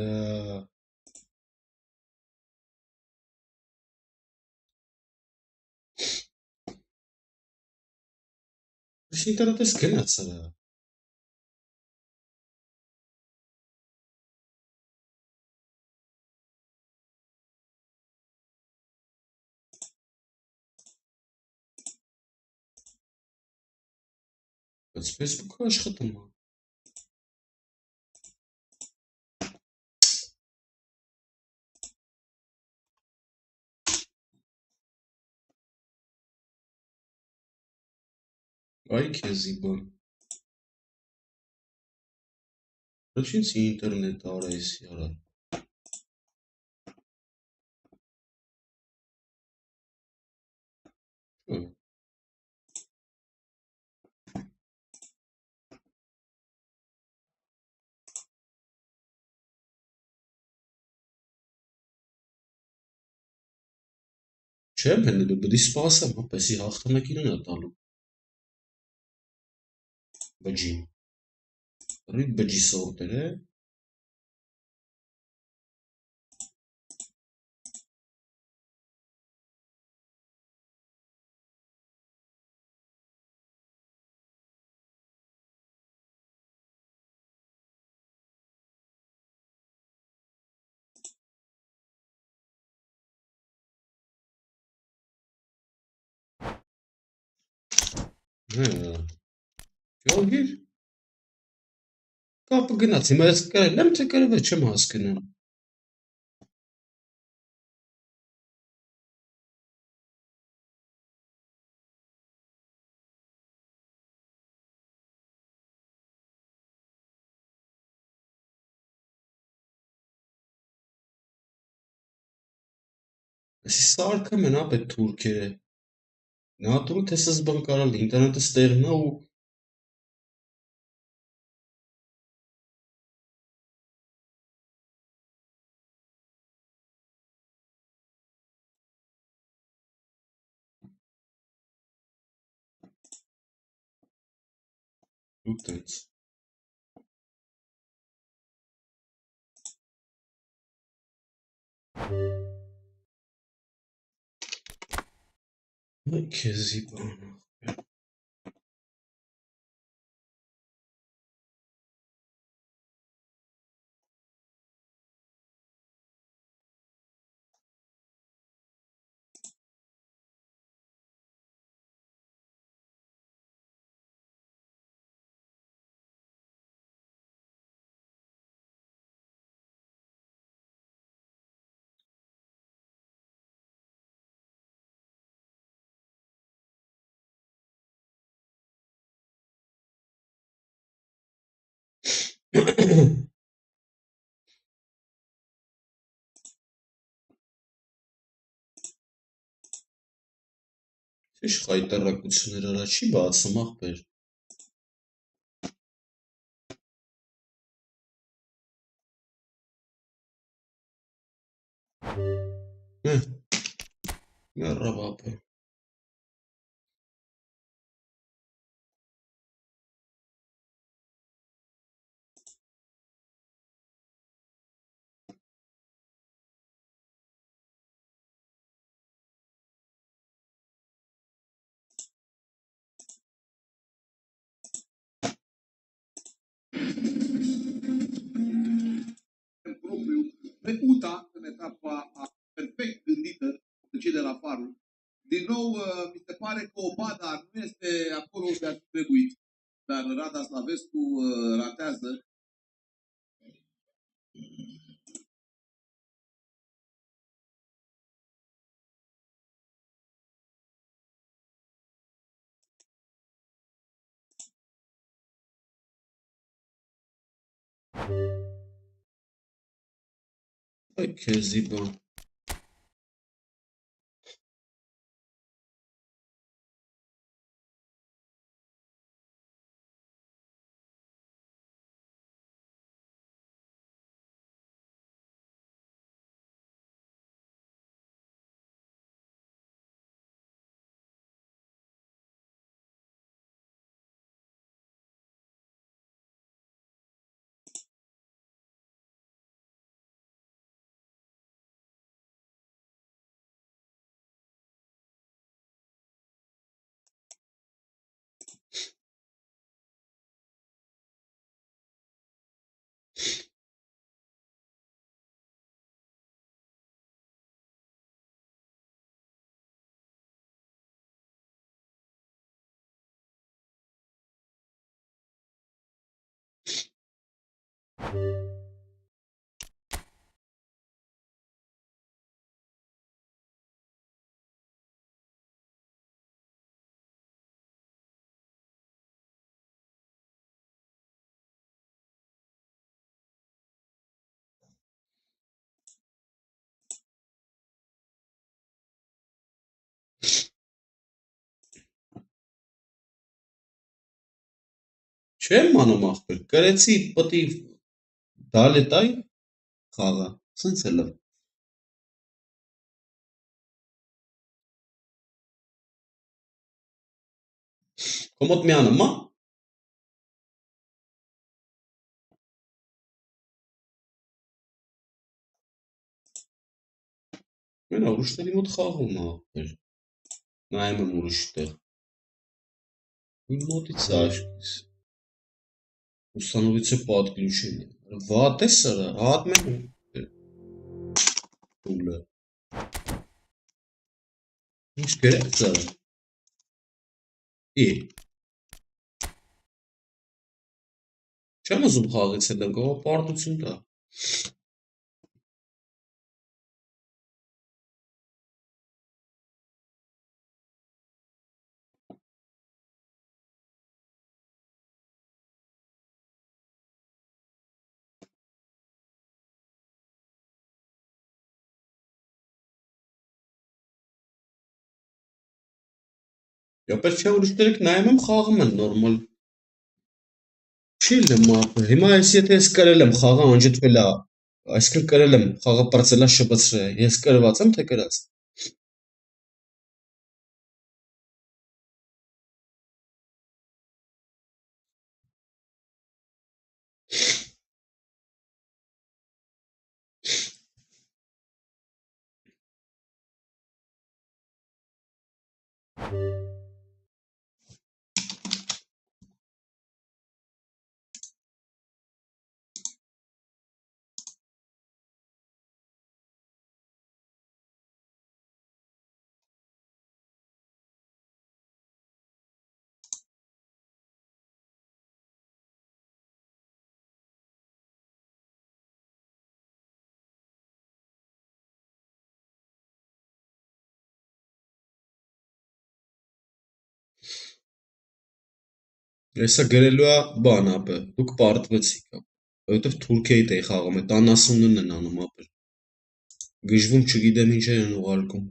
այս ինտերնետը գնացել է։ Բայց Facebook-ը աշխատում է։ Այ քեզի բան։ Ինչի՞ ինտերնետ արես яра։ Չեմ հենելու, պետք է սպասեմ, ապես հաղթանակին է տալու։ Բջի։ Ռիդ բջի սորտեր է։ Գողիր։ Կապը գնաց, հիմա ես կարել եմ, թե կարել չեմ հասկանում։ Այսի սարքը մենա պետ թուրքերը։ Նատուրը թեսս բան կարալ, ինտերնետը ստեղնա ու ուտենց։ Այ քեզի բան։ Ինչ խայտարակություններ արա չի բացում ախպեր։ Մեռավ ապը։ Propriu Meuta în etapa perfect gândită, cei de la Farul. Din nou, mi se pare că Obada nu este acolo unde ar fi trebuit, dar Rada Slavescu ratează. Այ քեզի բան։ Չեմ անում ախպեր, կրեցի պտի դալետայ խաղը, սենց է լավ։ Կոմոտ մի անım, մա։ Մենա ուրիշների մոտ խաղում է ախպեր, նայում եմ ուրիշ տեղ։ Իմ մոտից է աշկիս, установиться подключение. Ват է սրա, հատմեն ուլը։ Ինչ գրեց է։ Ի։ Չեմ ուզում խաղեցել եմ, գողը պարտություն տա։ Եպես չէ ուրիշները նայում եմ խաղում են նորմալ։ Չիլ եմ ախպեր, հիմա ես եթե ես կրել եմ խաղը անջատվել է, այսինքն կրել եմ խաղը պրծել է շբծրել է, ես կրված եմ թե կրած։ Հեսա գրելու է բան ապը, դուք պարտվեցիք ապը, որովհետև Թուրքիայիդ էի խաղում, այդ անասունն են անում ապը։ Գժվում չգիտեմ ինչ են ուղարկում։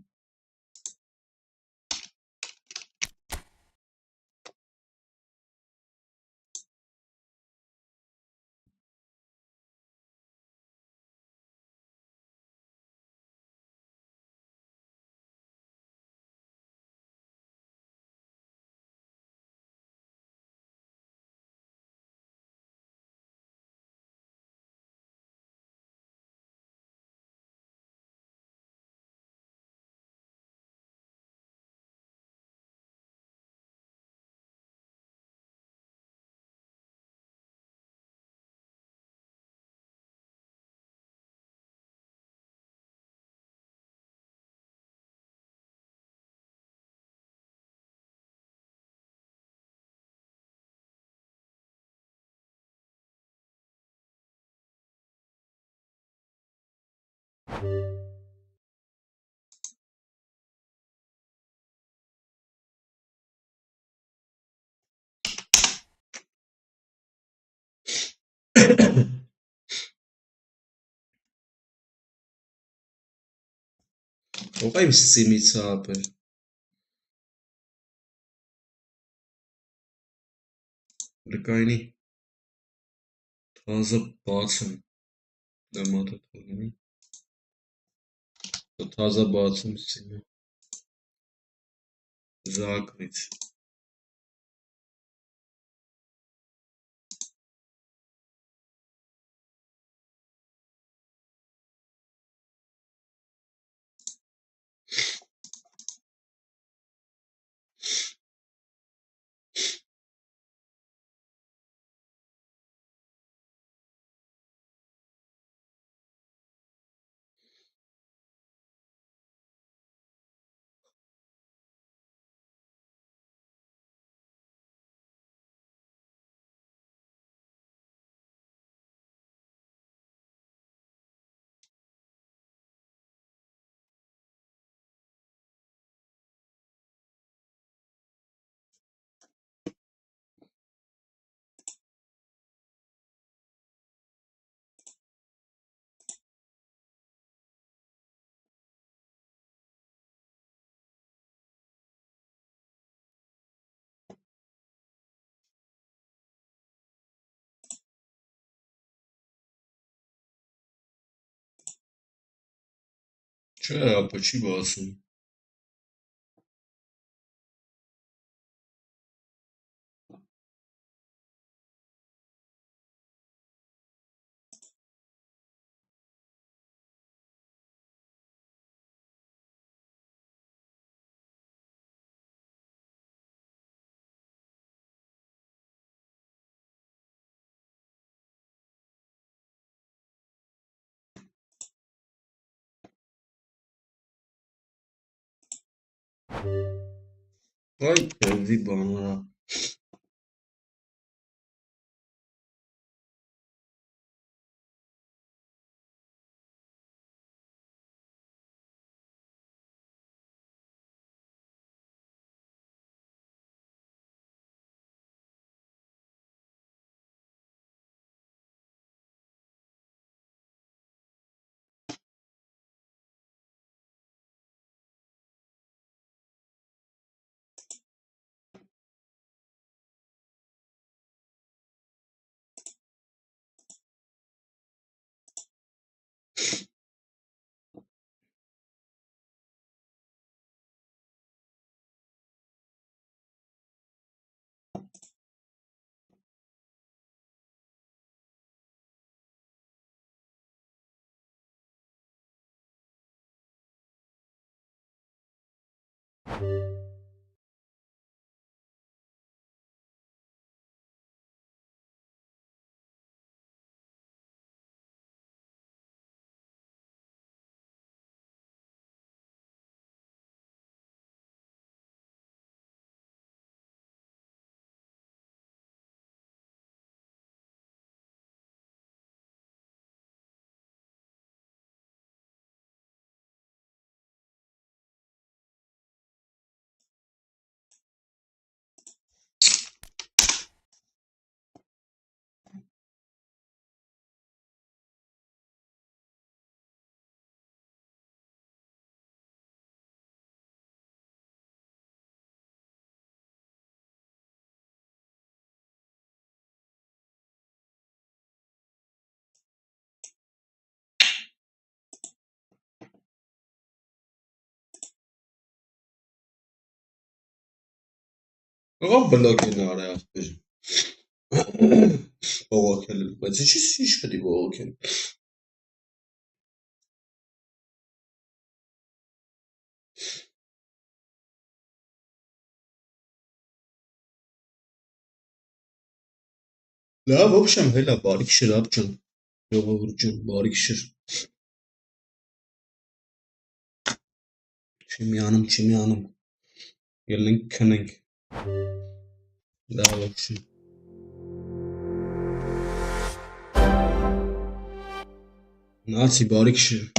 Ով է իմ սիմից ապը։ Լկայնի թազը բացում, նամատը թողնի, թազը բացում սիմը, զակրից։ چرا با چی باسون؟ وای کردی بانو. آقا بلاک ناره بجم. بابا کلی بچه چی سیش بدی بابا کلی. لا babuşum hele barik şir abcım. Yok babuşum barik şir. Çimyanım. Yelin kening. La babuşum. Nazi barik şir.